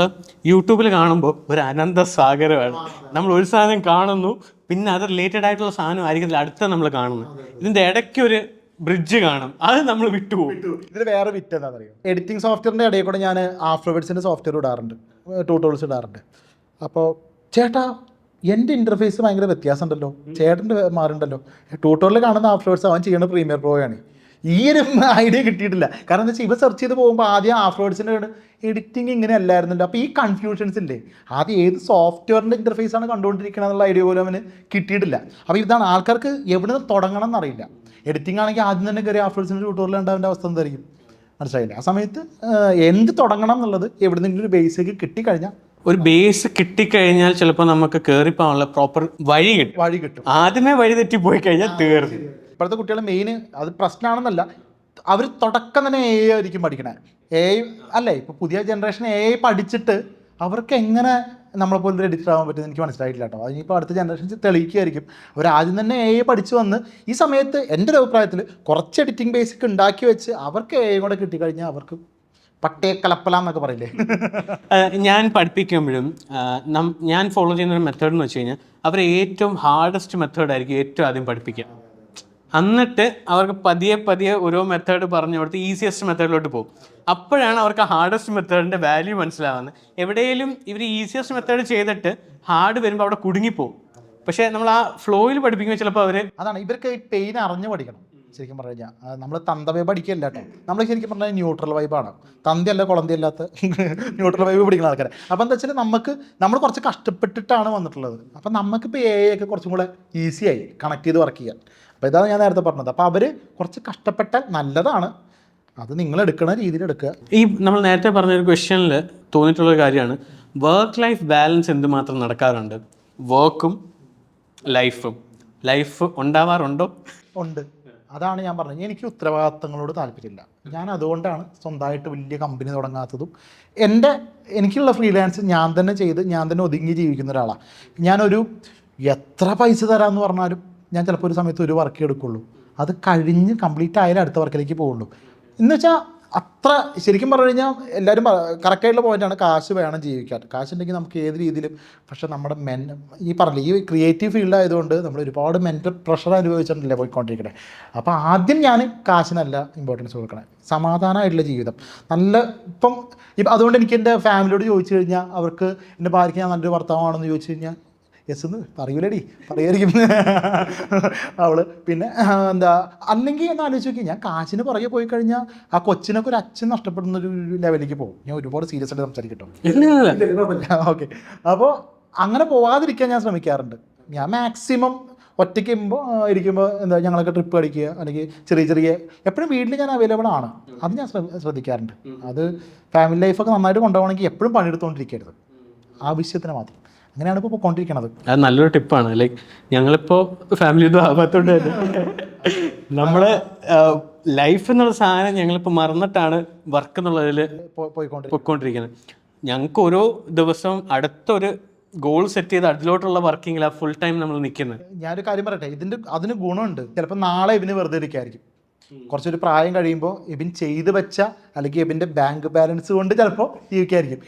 യൂട്യൂബിൽ കാണുമ്പോൾ ഒരു അനന്ത സാഗരമാണ്. നമ്മൾ ഒരു സാധനം കാണുന്നു, പിന്നെ അത് റിലേറ്റഡ് ആയിട്ടുള്ള സാധനം ആയിരിക്കും അടുത്ത നമ്മൾ കാണുന്നത്. ഇതിൻ്റെ ഇടയ്ക്കൊരു ബ്രിഡ്ജ് കാണും, അത് നമ്മൾ വിട്ടുപോകും. ഇതിൽ വേറെ വിറ്റ് എന്താണെന്ന് അറിയാം, എഡിറ്റിംഗ് സോഫ്റ്റ്വെയറിൻ്റെ ഇടയിൽ കൂടെ ഞാൻ ആഫ്റ്റർ എഫക്ട്സിൻ്റെ സോഫ്റ്റ്വെയർ ഇടാറുണ്ട്, ട്യൂട്ടോറിയൽസ് ഇടാറുണ്ട്. അപ്പോൾ ചേട്ടാ എൻ്റെ ഇൻ്റർഫേസ് ഭയങ്കര വ്യത്യാസം ഉണ്ടല്ലോ, ചേട്ടൻ്റെ മാറുണ്ടല്ലോ, ട്യൂട്ടോറിയൽ കാണുന്ന ആഫ്റ്റർ എഫക്ട്സ് അവൻ ചെയ്യുന്ന പ്രീമിയർ പ്രോ ആണ്. ഈ ഒരു ഐഡിയ കിട്ടിയിട്ടില്ല. കാരണം എന്താ വെച്ചാൽ ഇവ സെർച്ച് ചെയ്ത് പോകുമ്പോൾ ആദ്യം ആഫ്റ്റർ എഫക്ട്സിൻ്റെ എഡിറ്റിംഗ് ഇങ്ങനെ അല്ലായിരുന്നല്ലോ. അപ്പോൾ ഈ കൺഫ്യൂഷൻസ് ഇല്ലേ, ആദ്യം ഏത് സോഫ്റ്റ്വെയറിൻ്റെ ഇൻ്റർഫേസാണ് കണ്ടുകൊണ്ടിരിക്കണം എന്നുള്ള ഐഡിയ പോലും അവന് കിട്ടിയിട്ടില്ല. അപ്പോൾ ഇതാണ് ആൾക്കാർക്ക് എവിടെ നിന്ന് തുടങ്ങണം എന്നറിയില്ല. എഡിറ്റിംഗ് ആണെങ്കിൽ ആദ്യം തന്നെ കയറി ആഫ്റ്റർ എഫക്ട്സിൻ്റെ ട്യൂട്ടോറിയൽ ഉണ്ടാവേണ്ട അവസ്ഥ എന്തായിരിക്കും, മനസ്സിലായില്ല. ആ സമയത്ത് എന്ത് തുടങ്ങണം എന്നുള്ളത് എവിടെന്നെങ്കിലും ഒരു ബേസിക്ക് കിട്ടിക്കഴിഞ്ഞാൽ, ഒരു ബേസ് കിട്ടിക്കഴിഞ്ഞാൽ ചിലപ്പോൾ നമുക്ക് കയറിപ്പോകാനുള്ള പ്രോപ്പർ വഴി കിട്ടും. ആദ്യമേ വഴി തെറ്റിപ്പോയി കഴിഞ്ഞാൽ തീർന്നു. ഇപ്പോഴത്തെ കുട്ടികൾ മെയിൻ അത് പ്രശ്നമാണെന്നല്ല, അവർ തുടക്കം തന്നെ എ ആയിരിക്കും പഠിക്കണേ. അല്ലേ, ഇപ്പോൾ പുതിയ ജനറേഷൻ എ പഠിച്ചിട്ട് അവർക്ക് എങ്ങനെ നമ്മളെപ്പോലെ ഒരു എഡിറ്റർ ആവാൻ പറ്റുമെന്ന് എനിക്ക് മനസ്സിലായിട്ടില്ല കേട്ടോ. അതിനിപ്പോൾ അടുത്ത ജനറേഷൻ തെളിയിക്കുമായിരിക്കും. അവർ ആദ്യം തന്നെ എ പഠിച്ചു വന്ന് ഈ സമയത്ത് എൻ്റെ ഒരു അഭിപ്രായത്തിൽ കുറച്ച് എഡിറ്റിംഗ് ബേസിക് ഉണ്ടാക്കി വെച്ച് അവർക്ക് എ കൂടെ കിട്ടിക്കഴിഞ്ഞാൽ അവർക്ക് പട്ടേ കലപ്പല എന്നൊക്കെ പറയില്ലേ. ഞാൻ പഠിപ്പിക്കുമ്പോഴും ഞാൻ ഫോളോ ചെയ്യുന്ന ഒരു മെത്തേഡ് എന്ന് വെച്ച് കഴിഞ്ഞാൽ അവർ ഏറ്റവും ഹാർഡസ്റ്റ് മെത്തേഡായിരിക്കും ഏറ്റവും ആദ്യം പഠിപ്പിക്കുക. എന്നിട്ട് അവർക്ക് പതിയെ പതിയെ ഓരോ മെത്തേഡ് പറഞ്ഞു കൊടുത്ത് ഈസിയസ്റ്റ് മെത്തേഡിലോട്ട് പോകും. അപ്പോഴാണ് അവർക്ക് ഹാർഡസ്റ്റ് മെത്തേഡിൻ്റെ വാല്യൂ മനസ്സിലാവുന്നത്. എവിടെയെങ്കിലും ഇവർ ഈസിയസ്റ്റ് മെത്തേഡ് ചെയ്തിട്ട് ഹാർഡ് വരുമ്പോൾ അവിടെ കുടുങ്ങിപ്പോവും. പക്ഷേ നമ്മൾ ആ ഫ്ലോയിൽ പഠിപ്പിക്കുമ്പോൾ ചിലപ്പോൾ അവർ അതാണ് ഇവർക്ക് ഈ പെയിൻ അറിഞ്ഞ് പഠിക്കണം. ശരിക്കും പറഞ്ഞു കഴിഞ്ഞാൽ നമ്മൾ തന്ത വൈബ് അടിക്കില്ല കേട്ടോ. നമ്മൾ ശരിക്കും പറഞ്ഞാൽ ന്യൂട്രൽ വൈബാണ്, തന്തയല്ല കുളന്തയല്ലാത്ത ന്യൂട്രൽ വൈബ് പിടിക്കുന്ന ആൾക്കാരെ. അപ്പോൾ എന്താ വെച്ചാൽ നമ്മൾ കുറച്ച് കഷ്ടപ്പെട്ടിട്ടാണ് വന്നിട്ടുള്ളത്. അപ്പം നമുക്കിപ്പോൾ എ ഒക്കെ കുറച്ചും കൂടെ ഈസിയായി കണക്ട് ചെയ്ത് വർക്ക് ചെയ്യാൻ. അപ്പോൾ ഇതാണ് ഞാൻ നേരത്തെ പറഞ്ഞത്. അപ്പോൾ അവർ കുറച്ച് കഷ്ടപ്പെട്ടാൽ നല്ലതാണ്, അത് നിങ്ങൾ എടുക്കുന്ന രീതിയിൽ എടുക്കുക. ഈ നമ്മൾ നേരത്തെ പറഞ്ഞൊരു ക്വസ്റ്റ്യനിൽ തോന്നിയിട്ടുള്ളൊരു കാര്യമാണ് വർക്ക് ലൈഫ് ബാലൻസ് എന്തുമാത്രം നടക്കാറുണ്ട്. വർക്കും ലൈഫ് ഉണ്ടാവാറുണ്ടോ? ഉണ്ട്. അതാണ് ഞാൻ പറഞ്ഞത്, എനിക്ക് ഉത്തരവാദിത്തങ്ങളോട് താല്പര്യമില്ല. ഞാൻ അതുകൊണ്ടാണ് സ്വന്തമായിട്ട് വലിയ കമ്പനി തുടങ്ങാത്തതും. എനിക്കുള്ള ഫ്രീലാൻസ് ഞാൻ തന്നെ ചെയ്ത് ഞാൻ തന്നെ ഒതുങ്ങി ജീവിക്കുന്ന ഒരാളാണ്. ഞാനൊരു എത്ര പൈസ തരാമെന്ന് പറഞ്ഞാലും ഞാൻ ചിലപ്പോൾ ഒരു സമയത്ത് ഒരു വർക്ക് എടുക്കുള്ളൂ, അത് കഴിഞ്ഞ് കംപ്ലീറ്റ് ആയാലും അടുത്ത വർക്കിലേക്ക് പോകുള്ളൂ. എന്ന് വെച്ചാൽ അത്ര ശരിക്കും പറഞ്ഞു കഴിഞ്ഞാൽ എല്ലാവരും കറക്റ്റായിട്ടുള്ള പോയിൻ്റാണ്, കാശ് വേണം ജീവിക്കാൻ. കാശുണ്ടെങ്കിൽ നമുക്ക് ഏത് രീതിയിലും. പക്ഷേ നമ്മുടെ ഈ പറഞ്ഞില്ല, ഈ ക്രിയേറ്റീവ് ഫീൽഡ് ആയതുകൊണ്ട് നമ്മൾ ഒരുപാട് മെൻ്റൽ പ്രഷർ അനുഭവിച്ചിട്ടുണ്ടല്ലേ പോയിക്കൊണ്ടിരിക്കണേ. അപ്പോൾ ആദ്യം ഞാൻ കാശിനല്ല ഇമ്പോർട്ടൻസ് കൊടുക്കണേ, സമാധാനമായിട്ടുള്ള ജീവിതം. ഇപ്പം അതുകൊണ്ട് എനിക്ക് എൻ്റെ ഫാമിലിയോട് ചോദിച്ചു കഴിഞ്ഞാൽ, അവർക്ക് എൻ്റെ ഭാര്യയ്ക്ക് ഞാൻ നല്ലൊരു ഭർത്താവാണെന്ന് ചോദിച്ചു കഴിഞ്ഞാൽ യെസ് എന്ന് പറയൂലടി, പറയായിരിക്കും അവള്. പിന്നെ അല്ലെങ്കിൽ എന്ന് ആലോചിച്ച് നോക്കി, ഞാൻ കാശിന് പുറകെ പോയി കഴിഞ്ഞാൽ ആ കൊച്ചിനൊക്കെ ഒരു അച്ഛൻ നഷ്ടപ്പെടുന്ന ഒരു ലെവലിലേക്ക് പോകും. ഞാൻ ഒരുപാട് സീരിയസ് ആയിട്ട് സംസാരിക്കട്ടോ. ഓക്കെ, അപ്പോൾ അങ്ങനെ പോകാതിരിക്കാൻ ഞാൻ ശ്രമിക്കാറുണ്ട്. ഞാൻ മാക്സിമം ഒറ്റയ്ക്ക് ഇരിക്കുമ്പോൾ ഞങ്ങളൊക്കെ ട്രിപ്പ് അടിക്കുക, അല്ലെങ്കിൽ ചെറിയ എപ്പോഴും വീട്ടിൽ ഞാൻ അവൈലബിൾ ആണ്. അത് ഞാൻ ശ്രദ്ധിക്കാറുണ്ട്. അത് ഫാമിലി ലൈഫൊക്കെ നന്നായിട്ട് കൊണ്ടുപോകണമെങ്കിൽ എപ്പോഴും പണിയെടുത്തുകൊണ്ടിരിക്കരുത്, ആവശ്യത്തിന് മാത്രം. അങ്ങനെയാണ് ഇപ്പോൾ പോയിക്കൊണ്ടിരിക്കണത്. അത് നല്ലൊരു ടിപ്പാണ്. ലൈക്ക് ഞങ്ങളിപ്പോൾ ഫാമിലി ഒന്നും ആവാത്തോണ്ട് തന്നെ നമ്മളെ ലൈഫ് എന്നുള്ള സാധനം ഞങ്ങളിപ്പോൾ മറന്നിട്ടാണ് വർക്ക് എന്നുള്ളതിൽ പോയിക്കൊണ്ടിരിക്കുന്നത്. ഞങ്ങൾക്ക് ഓരോ ദിവസവും അടുത്തൊരു ഗോൾ സെറ്റ് ചെയ്ത് അതിലോട്ടുള്ള വർക്കിങ്ങിലാണ് ഫുൾ ടൈം നമ്മൾ നിൽക്കുന്നത്. ഞാനൊരു കാര്യം പറയട്ടെ, അതിന് ഗുണമുണ്ട്. ചിലപ്പോൾ നാളെ ഇവന് വെറുതെ ഇരിക്കായിരിക്കും. കുറച്ചൊരു പ്രായം കഴിയുമ്പോൾ ഇബിൻ ചെയ്ത് വെച്ച അല്ലെങ്കിൽ ഇബിൻ്റെ ബാങ്ക് ബാലൻസ് കൊണ്ട് ചിലപ്പോൾ ജീവിക്കായിരിക്കും.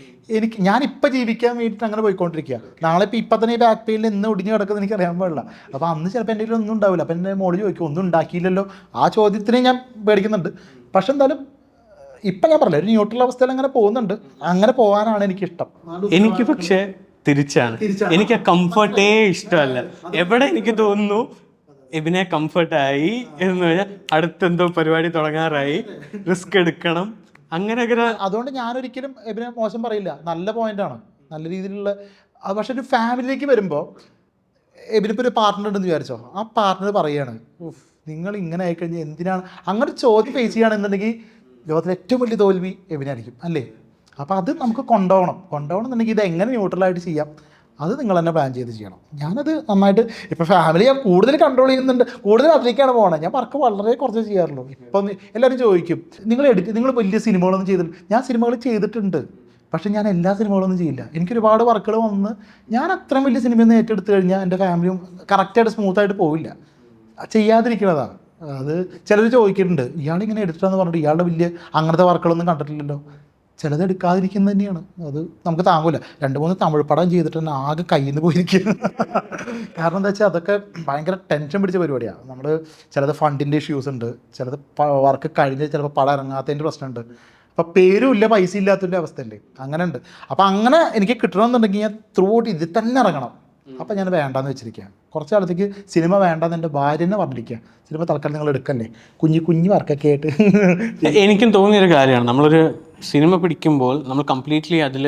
ഞാനിപ്പോൾ ജീവിക്കാൻ വേണ്ടിയിട്ട് അങ്ങനെ പോയിക്കൊണ്ടിരിക്കുക. നാളെ ഇപ്പം തന്നെ ഈ ബാക്ക് പെയിനിൽ ഇന്ന് ഒടിഞ്ഞ് കിടക്കുന്നത് എനിക്ക് അറിയാൻ പാടില്ല. അപ്പോൾ അന്ന് ചിലപ്പോൾ എൻ്റെ ഒന്നും ഉണ്ടാവില്ല. അപ്പം എൻ്റെ മോള് ചോദിക്കും ഒന്നും ഉണ്ടാക്കിയില്ലല്ലോ, ആ ചോദ്യത്തിന് ഞാൻ പേടിക്കുന്നുണ്ട്. പക്ഷെ എന്തായാലും ഇപ്പം ഞാൻ പറഞ്ഞില്ല, ഒരു ന്യൂട്രൽ അവസ്ഥയിൽ അങ്ങനെ പോകുന്നുണ്ട്. അങ്ങനെ പോകാനാണ് എനിക്കിഷ്ടം. എനിക്ക് പക്ഷേ തിരിച്ചാണ്. എനിക്ക് ആ കംഫർട്ടേ ഇഷ്ടമല്ല. എവിടെ എനിക്ക് തോന്നുന്നു ഇവനെ കംഫർട്ടായി എന്ന് പറഞ്ഞാൽ അടുത്തെന്തോ പരിപാടി തുടങ്ങാറായി, റിസ്ക് എടുക്കണം, അങ്ങനെയൊക്കെ. അതുകൊണ്ട് ഞാനൊരിക്കലും ഇവനെ മോശം പറയില്ല, നല്ല പോയിന്റാണ്, നല്ല രീതിയിലുള്ള. പക്ഷെ ഒരു ഫാമിലിയിലേക്ക് വരുമ്പോൾ ഇവനിപ്പോൾ ഒരു പാർട്ട്ണർ ഉണ്ടെന്ന് വിചാരിച്ചോ, ആ പാർട്ട്ണർ പറയുകയാണ് നിങ്ങൾ ഇങ്ങനെ ആയിക്കഴിഞ്ഞാൽ എന്തിനാണ് അങ്ങനെ ചോദ്യം ഫേസ് ചെയ്യുകയാണെന്നുണ്ടെങ്കിൽ ലോകത്തിലെ ഏറ്റവും വലിയ തോൽവി ഇവനായിരിക്കും, അല്ലേ? അപ്പോൾ അത് നമുക്ക് കൊണ്ടുപോകണം എന്നുണ്ടെങ്കിൽ ഇത് എങ്ങനെ ന്യൂട്രലായിട്ട് ചെയ്യാം, അത് നിങ്ങൾ തന്നെ പ്ലാൻ ചെയ്ത് ചെയ്യണം. ഞാനത് നന്നായിട്ട് ഇപ്പോൾ ഫാമിലി ഞാൻ കൂടുതൽ കൺട്രോൾ ചെയ്യുന്നുണ്ട്, കൂടുതൽ അതിലേക്കാണ് പോകുന്നത്. ഞാൻ വർക്ക് വളരെ കുറച്ച് ചെയ്യാറുള്ളൂ. ഇപ്പം എല്ലാവരും ചോദിക്കും നിങ്ങൾ വലിയ സിനിമകളൊന്നും ചെയ്തിട്ടില്ല. ഞാൻ സിനിമകൾ ചെയ്തിട്ടുണ്ട്, പക്ഷേ ഞാൻ എല്ലാ സിനിമകളൊന്നും ചെയ്യില്ല. എനിക്ക് ഒരുപാട് വർക്കുകൾ വന്ന് ഞാൻ അത്രയും വലിയ സിനിമയൊന്നും ഏറ്റെടുത്ത് കഴിഞ്ഞാൽ എൻ്റെ ഫാമിലിയും കറക്റ്റായിട്ട് സ്മൂത്തായിട്ട് പോവില്ല. ചെയ്യാതിരിക്കുന്നതാണ് അത്. ചിലർ ചോദിക്കുന്നുണ്ട്, ഇയാളിങ്ങനെ എടുത്തിട്ടാന്ന് പറഞ്ഞിട്ട് ഇയാളുടെ വലിയ അങ്ങനത്തെ വർക്കുകളൊന്നും കണ്ടിട്ടില്ലല്ലോ. ചിലത് എടുക്കാതിരിക്കുന്നത് തന്നെയാണ്, അത് നമുക്ക് താങ്ങൂല. 2-3 തമിഴ് പടം ചെയ്തിട്ട് തന്നെ ആകെ കയ്യിൽ നിന്ന് പോയിരിക്കും. കാരണം എന്താ വെച്ചാൽ അതൊക്കെ ഭയങ്കര ടെൻഷൻ പിടിച്ച പരിപാടിയാണ്. നമ്മൾ ചിലത് ഫണ്ടിൻ്റെ ഇഷ്യൂസ് ഉണ്ട്, ചിലത് വർക്ക് കഴിഞ്ഞ് ചിലപ്പോൾ പടം ഇറങ്ങാത്തതിൻ്റെ പ്രശ്നമുണ്ട്. അപ്പോൾ പേരും ഇല്ല, പൈസ ഇല്ലാത്തതിൻ്റെ അവസ്ഥയുണ്ട്, അങ്ങനെ ഉണ്ട്. അപ്പോൾ അങ്ങനെ എനിക്ക് കിട്ടണമെന്നുണ്ടെങ്കിൽ ഞാൻ ത്രൂ ഔട്ട് ഇതിൽ തന്നെ ഇറങ്ങണം. അപ്പം ഞാൻ വേണ്ടാന്ന് വെച്ചിരിക്കുക. കുറച്ച് കാലത്തേക്ക് സിനിമ വേണ്ടാന്ന് എൻ്റെ ഭാര്യനെ പറഞ്ഞിരിക്കുക. സിനിമ തൽക്കാലം നിങ്ങൾ എടുക്കല്ലേ, കുഞ്ഞു വർക്കൊക്കെ ആയിട്ട്. എനിക്കും തോന്നിയൊരു കാര്യമാണ്, നമ്മളൊരു സിനിമ പിടിക്കുമ്പോൾ നമ്മൾ കംപ്ലീറ്റ്ലി അതിൽ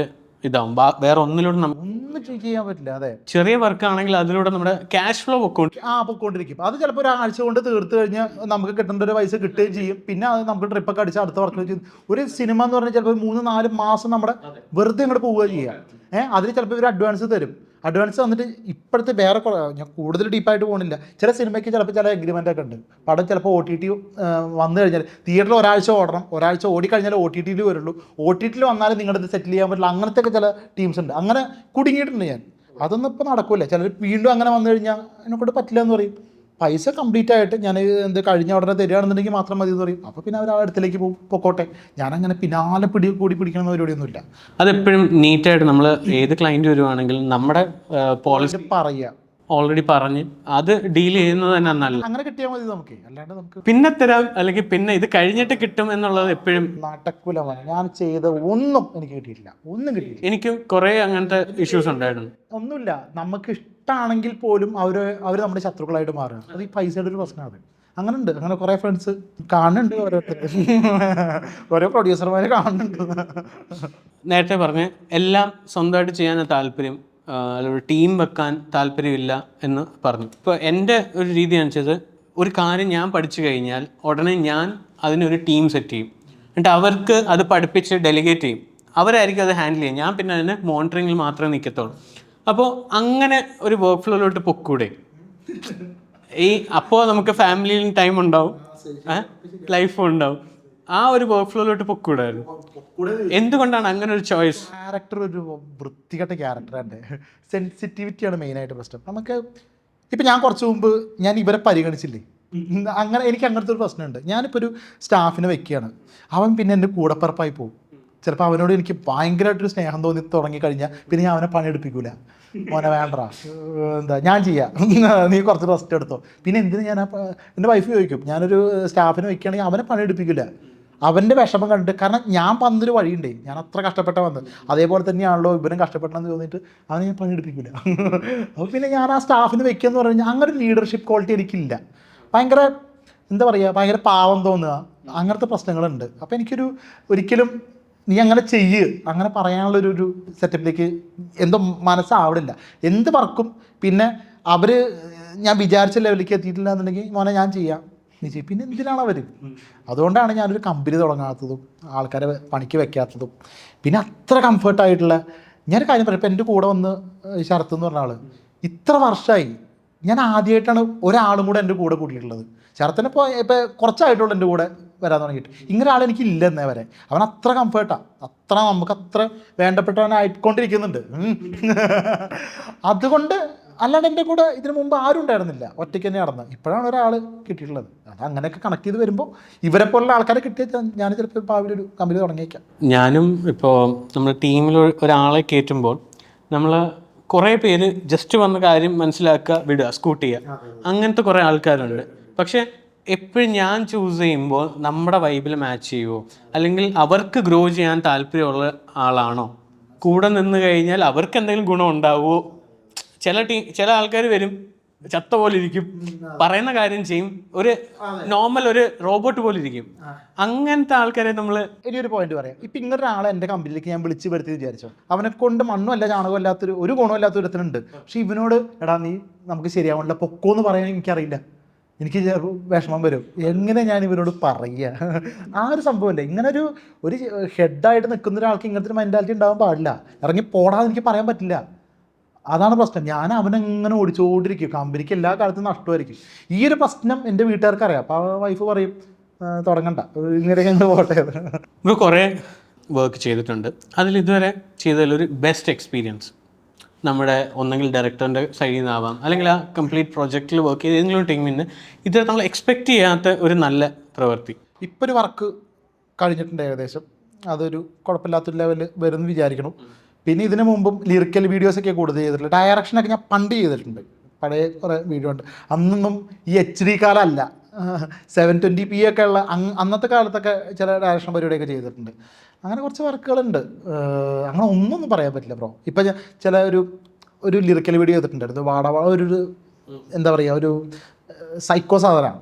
ഇതാവും, വേറെ ഒന്നിലൂടെ ഒന്നും ചെയ്യാൻ പറ്റില്ല. അതെ, ചെറിയ വർക്ക് ആണെങ്കിൽ അതിലൂടെ നമ്മുടെ ക്യാഷ് ഫ്ലോ പൊക്കോണ്ടിരിക്കും. അത് ചിലപ്പോൾ ഒരാഴ്ച കൊണ്ട് തീർത്ത് കഴിഞ്ഞാൽ നമുക്ക് കിട്ടേണ്ട ഒരു പൈസ കിട്ടുകയും ചെയ്യും. പിന്നെ അത് നമുക്ക് ട്രിപ്പൊക്കെ അടിച്ച് അടുത്ത വർക്ക് ചെയ്യും. ഒരു സിനിമ എന്ന് പറഞ്ഞാൽ ചിലപ്പോൾ 3-4 മാസം നമ്മുടെ വെറുതെ അങ്ങോട്ട് പോവുക ചെയ്യാം. അതിൽ ചിലപ്പോൾ ഒരു അഡ്വാൻസ് തരും. അഡ്വാൻസ് വന്നിട്ട് ഇപ്പോഴത്തെ വേറെ ഞാൻ കൂടുതൽ ഡീപ്പായിട്ട് പോകുന്നില്ല. ചില സിനിമയ്ക്ക് ചിലപ്പോൾ ചില എഗ്രിമെൻ്റ് ഒക്കെ ഉണ്ട്. പടം ചിലപ്പോൾ OTT വന്നു കഴിഞ്ഞാൽ തിയേറ്ററിൽ ഒരാഴ്ച ഓടണം, ഒരാഴ്ച ഓടിക്കഴിഞ്ഞാൽ OTTയിൽ വരുള്ളൂ, OTTയിൽ വന്നാലും നിങ്ങളുടെ ഇത് സെറ്റിൽ ചെയ്യാൻ പറ്റില്ല. അങ്ങനത്തെ ഒക്കെ ചില ടീംസ് ഉണ്ട്. അങ്ങനെ കുടുങ്ങിയിട്ടുണ്ട് ഞാൻ. അതൊന്നും ഇപ്പോൾ നടക്കില്ല. ചിലർ വീണ്ടും അങ്ങനെ വന്നു കഴിഞ്ഞാൽ എന്നെക്കൊണ്ട് പറ്റില്ല എന്ന് പറയും. പൈസ കംപ്ലീറ്റ് ആയിട്ട് ഞാൻ കഴിഞ്ഞ ഉടനെ തരികയാണെന്നുണ്ടെങ്കിൽ മാത്രം മതി എന്ന് പറയും. അപ്പോൾ പിന്നെ അവർ ആ അടുത്തേക്ക് പൊക്കോട്ടെ. ഞാനങ്ങനെ പിന്നാലെ പിടിക്കണമെന്ന പരിപാടിയൊന്നുമില്ല. അതെപ്പോഴും നീറ്റായിട്ട് നമ്മൾ ഏത് ക്ലയൻറ്റ് വരുവാണെങ്കിലും നമ്മുടെ പോളിസി പറയുക, ഓൾറെഡി പറഞ്ഞ് അത് ഡീൽ ചെയ്യുന്നത് തന്നെ നല്ലത്. അങ്ങനെ കിട്ടിയാൽ മതി നമുക്ക്. അല്ലാണ്ട് നമുക്ക് പിന്നെ തരാം അല്ലെങ്കിൽ പിന്നെ ഇത് കഴിഞ്ഞിട്ട് കിട്ടും എന്നുള്ളത് എപ്പോഴും നടക്കൂലമാണ്. ഞാൻ ചെയ്ത ഒന്നും എനിക്ക് കിട്ടിയിട്ടില്ല, ഒന്നും കിട്ടിയില്ല. എനിക്ക് കുറേ അങ്ങനത്തെ ഇഷ്യൂസ് ഉണ്ടായിരുന്നു. ഒന്നുമില്ല, നമുക്ക് ഇഷ്ടമാണെങ്കിൽ പോലും അവർ നമ്മുടെ ശത്രുക്കളായിട്ട് മാറുക. അത് ഈ പൈസയുടെ ഒരു പ്രശ്നമാണ്. അങ്ങനെ ഉണ്ട്, അങ്ങനെ കുറേ ഫ്രണ്ട്സ് കാണുന്നുണ്ട്, ഓരോ പ്രൊഡ്യൂസർമാരെ കാണുന്നുണ്ട്. നേരത്തെ പറഞ്ഞ് എല്ലാം സ്വന്തമായിട്ട് ചെയ്യാൻ താല്പര്യം, ഒരു ടീം വെക്കാൻ താല്പര്യമില്ല എന്ന് പറഞ്ഞു. ഇപ്പോൾ എൻ്റെ ഒരു രീതി അനുസരിച്ച് ഒരു കാര്യം ഞാൻ പഠിച്ചു കഴിഞ്ഞാൽ ഉടനെ ഞാൻ അതിനൊരു ടീം സെറ്റ് ചെയ്യും. എന്നിട്ട് അവർക്ക് അത് പഠിപ്പിച്ച് ഡെലിഗേറ്റ് ചെയ്യും. അവരായിരിക്കും അത് ഹാൻഡിൽ ചെയ്യും. ഞാൻ പിന്നെ അതിന് മോണിറ്ററിങ്ങിൽ മാത്രമേ നിൽക്കത്തുള്ളൂ. അപ്പോൾ അങ്ങനെ ഒരു വർക്ക് ഫ്ലോയിലോട്ട് പൊക്കൂടെ. അപ്പോൾ നമുക്ക് ഫാമിലിയിൽ ടൈം ഉണ്ടാവും, ലൈഫും ഉണ്ടാവും. ആ ഒരു വർക്ക് ഫ്ലോയിലോട്ട് പൊക്കൂടായിരുന്നു. എന്തുകൊണ്ടാണ് അങ്ങനെ ഒരു ചോയ്സ്? ക്യാരക്ടർ ഒരു വൃത്തികെട്ട ക്യാരക്ടറാണ്. സെൻസിറ്റിവിറ്റിയാണ് മെയിനായിട്ട് പ്രശ്നം. നമുക്ക് ഇപ്പം ഞാൻ കുറച്ച് മുമ്പ് ഞാൻ ഇവരെ പരിഗണിച്ചില്ലേ, അങ്ങനെ എനിക്ക് അങ്ങനത്തെ ഒരു പ്രശ്നമുണ്ട്. ഞാനിപ്പോൾ ഒരു സ്റ്റാഫിനെ വെക്കുകയാണ്, അവൻ പിന്നെ എൻ്റെ കൂടപ്പിറപ്പായി പോകും. ചിലപ്പോൾ അവനോട് എനിക്ക് ഭയങ്കരമായിട്ടൊരു സ്നേഹം തോന്നി തുടങ്ങിക്കഴിഞ്ഞാൽ പിന്നെ ഞാൻ അവനെ പണിയെടുപ്പിക്കൂല. മോനെ വേണ്ട, ഞാൻ ചെയ്യാം, നീ കുറച്ച് റെസ്റ്റ് എടുത്തോ. പിന്നെ എന്തിനു ഞാൻ എൻ്റെ വൈഫ് ചോദിക്കും, ഞാനൊരു സ്റ്റാഫിനെ വെക്കുകയാണെങ്കിൽ അവനെ പണിയെടുപ്പിക്കില്ല. അവൻ്റെ വിഷമം കണ്ടിട്ട്, കാരണം ഞാൻ വന്നൊരു വഴിയുണ്ടേ, ഞാൻ അത്ര കഷ്ടപ്പെട്ട വന്നത്, അതേപോലെ തന്നെയാണല്ലോ ഇവനും കഷ്ടപ്പെട്ടെന്ന് തോന്നിയിട്ട് അവനെ ഞാൻ പണിയെടുപ്പിക്കില്ല. അപ്പോൾ പിന്നെ ഞാൻ ആ സ്റ്റാഫിന് വെക്കുക എന്ന് പറഞ്ഞു കഴിഞ്ഞാൽ അങ്ങനെ ഒരു ലീഡർഷിപ്പ് ക്വാളിറ്റി എനിക്കില്ല. ഭയങ്കര എന്താ പറയുക, ഭയങ്കര പാവം തോന്നുക, അങ്ങനത്തെ പ്രശ്നങ്ങളുണ്ട്. അപ്പോൾ ഒരിക്കലും നീ അങ്ങനെ അങ്ങനെ പറയാനുള്ളൊരു സെറ്റപ്പിലേക്ക് എന്തോ മനസ്സാവില്ല. എന്ത് വർക്കും പിന്നെ ഞാൻ വിചാരിച്ച ലെവലിലേക്ക് എത്തിയിട്ടില്ല എന്നുണ്ടെങ്കിൽ മോനെ ഞാൻ ചെയ്യാം, നീ ചെയ്യും. പിന്നെ എന്തിനാണ് അവർ? അതുകൊണ്ടാണ് ഞാനൊരു കമ്പനി തുടങ്ങാത്തതും ആൾക്കാരെ പണിക്ക് വെക്കാത്തതും. പിന്നെ അത്ര കംഫർട്ടായിട്ടുള്ള ഞാനൊരു കാര്യം പറയാം. ഇപ്പം എൻ്റെ കൂടെ വന്ന് ശരത്ത് എന്ന് പറഞ്ഞ ആൾ ഇത്ര വർഷമായി, ഞാൻ ആദ്യമായിട്ടാണ് ഒരാളും കൂടെ എൻ്റെ കൂടെ കൂട്ടിയിട്ടുള്ളത്. ശരത്തിനിപ്പോൾ കുറച്ചായിട്ടുള്ളൂ എൻ്റെ കൂടെ വരാൻ തുടങ്ങിയിട്ട്. ഇങ്ങനെ ആൾ എനിക്ക് ഇല്ല എന്നേ വരെ. അവൻ അത്ര കംഫർട്ടാണ്, നമുക്ക് അത്ര വേണ്ടപ്പെട്ടവനായിക്കൊണ്ടിരിക്കുന്നുണ്ട്. അതുകൊണ്ട് അല്ലാണ്ട് എൻ്റെ കൂടെ ഇതിനു മുമ്പ് ആരും ഉണ്ടായിരുന്നില്ല, ഒറ്റയ്ക്ക് തന്നെ നടന്നത്. ഇപ്പോഴാണ് ഒരാൾ കിട്ടിയിട്ടുള്ളത്. അത് അങ്ങനെയൊക്കെ കണക്ട് ചെയ്ത് വരുമ്പോൾ ഇവരെ പോലുള്ള ആൾക്കാരെ കിട്ടിയാൽ ഞാൻ ചിലപ്പോൾ ഭാവിയിലൊരു കമ്പനി തുടങ്ങിയേക്കാം. ഞാനും ഇപ്പോൾ നമ്മൾ ടീമിൽ ഒരാളെ കയറ്റുമ്പോൾ നമ്മൾ കുറേ പേര് ജസ്റ്റ് വന്ന കാര്യം മനസ്സിലാക്കുക, വിടുക, സ്കൂട്ട് ചെയ്യുക, അങ്ങനത്തെ കുറേ ആൾക്കാരുണ്ട്. പക്ഷേ എപ്പോഴും ഞാൻ ചൂസ് ചെയ്യുമ്പോൾ നമ്മുടെ വൈബിൽ മാച്ച് ചെയ്യുമോ, അല്ലെങ്കിൽ അവർക്ക് ഗ്രോ ചെയ്യാൻ താല്പര്യമുള്ള ആളാണോ, കൂടെ നിന്ന് കഴിഞ്ഞാൽ അവർക്ക് എന്തെങ്കിലും ഗുണം ഉണ്ടാവുമോ. ചില ആൾക്കാർ വരും, ചത്ത പോലെ ഇരിക്കും, പറയുന്ന കാര്യം ചെയ്യും, ഒരു നോർമൽ ഒരു റോബോട്ട് പോലെ ഇരിക്കും. അങ്ങനത്തെ ആൾക്കാരെ നമ്മൾ ഇനിയൊരു പോയിന്റ് പറയാം. ഇപ്പം ഇങ്ങനൊരാളെ എൻ്റെ കമ്പനിയിലേക്ക് ഞാൻ വിളിച്ച് വരുത്തി വിചാരിച്ചോ, അവനെ കൊണ്ട് മണ്ണുമല്ല ചാണകമല്ലാത്തൊരു ഒരു ഗുണമില്ലാത്ത ഒരുത്തനുണ്ട്. പക്ഷെ ഇവനോട് എടാ നീ നമുക്ക് ശരിയാവണില്ല പൊക്കോന്ന് പറയാൻ എനിക്കറിയില്ല. എനിക്ക് വിഷമം വരും. എങ്ങനെ ഞാൻ ഇവരോട് പറയുക? ആ ഒരു സംഭവമല്ലേ. ഇങ്ങനെ ഒരു ഹെഡായിട്ട് നിൽക്കുന്ന ഒരാൾക്ക് ഇങ്ങനത്തെ ഒരു മെൻറ്റാലിറ്റി ഉണ്ടാകാൻ പാടില്ല. ഇറങ്ങി പോടാതെ എനിക്ക് പറയാൻ പറ്റില്ല. അതാണ് പ്രശ്നം. ഞാൻ അവനെങ്ങനെ ഓടിച്ചുകൊണ്ടിരിക്കും. കമ്പനിക്ക് എല്ലാ കാലത്തും നഷ്ടമായിരിക്കും. ഈ ഒരു പ്രശ്നം എൻ്റെ വീട്ടുകാർക്ക് അറിയാം. അപ്പോൾ വൈഫ് പറയും തുടങ്ങണ്ട, ഇങ്ങനെയൊക്കെ അങ്ങ് പോട്ടെ. ഇപ്പോൾ കുറേ വർക്ക് ചെയ്തിട്ടുണ്ട്. അതിൽ ഇതുവരെ ചെയ്തതിലൊരു ബെസ്റ്റ് എക്സ്പീരിയൻസ് നമ്മുടെ ഒന്നെങ്കിൽ ഡയറക്ടറിൻ്റെ സൈഡിൽ നിന്നാവാം, അല്ലെങ്കിൽ ആ കംപ്ലീറ്റ് പ്രോജക്റ്റിൽ വർക്ക് ചെയ്ത് ഏതെങ്കിലും ടീമിൽ നിന്ന് ഇത് നമ്മൾ എക്സ്പെക്റ്റ് ചെയ്യാത്ത ഒരു നല്ല പ്രവൃത്തി. ഇപ്പോൾ ഒരു വർക്ക് കഴിഞ്ഞിട്ടുണ്ട് ഏകദേശം. അതൊരു കുഴപ്പമില്ലാത്തൊരു ലെവലിൽ വരുമെന്ന് വിചാരിക്കണം. പിന്നെ ഇതിനു മുമ്പും ലിറിക്കൽ വീഡിയോസൊക്കെ കൂടുതൽ ചെയ്തിട്ടുണ്ട്. ഡയറക്ഷനൊക്കെ ഞാൻ പണ്ട് ചെയ്തിട്ടുണ്ട്. പഴയ കുറേ വീഡിയോ ഉണ്ട്. അന്നൊന്നും ഈ HD കാലമല്ല, 720p ഒക്കെ ഉള്ള അന്നത്തെ കാലത്തൊക്കെ ചില ഡയറക്ഷൻ പരിപാടിയൊക്കെ ചെയ്തിട്ടുണ്ട്. അങ്ങനെ കുറച്ച് വർക്കുകളുണ്ട്. അങ്ങനെ ഒന്നും പറയാൻ പറ്റില്ല ബ്രോ. ഇപ്പം ഞാൻ ചില ഒരു ലിറിക്കൽ വീഡിയോ ചെയ്തിട്ടുണ്ടായിരുന്നു. ഒരു എന്താ പറയുക, ഒരു സൈക്കോ സാധനമാണ്.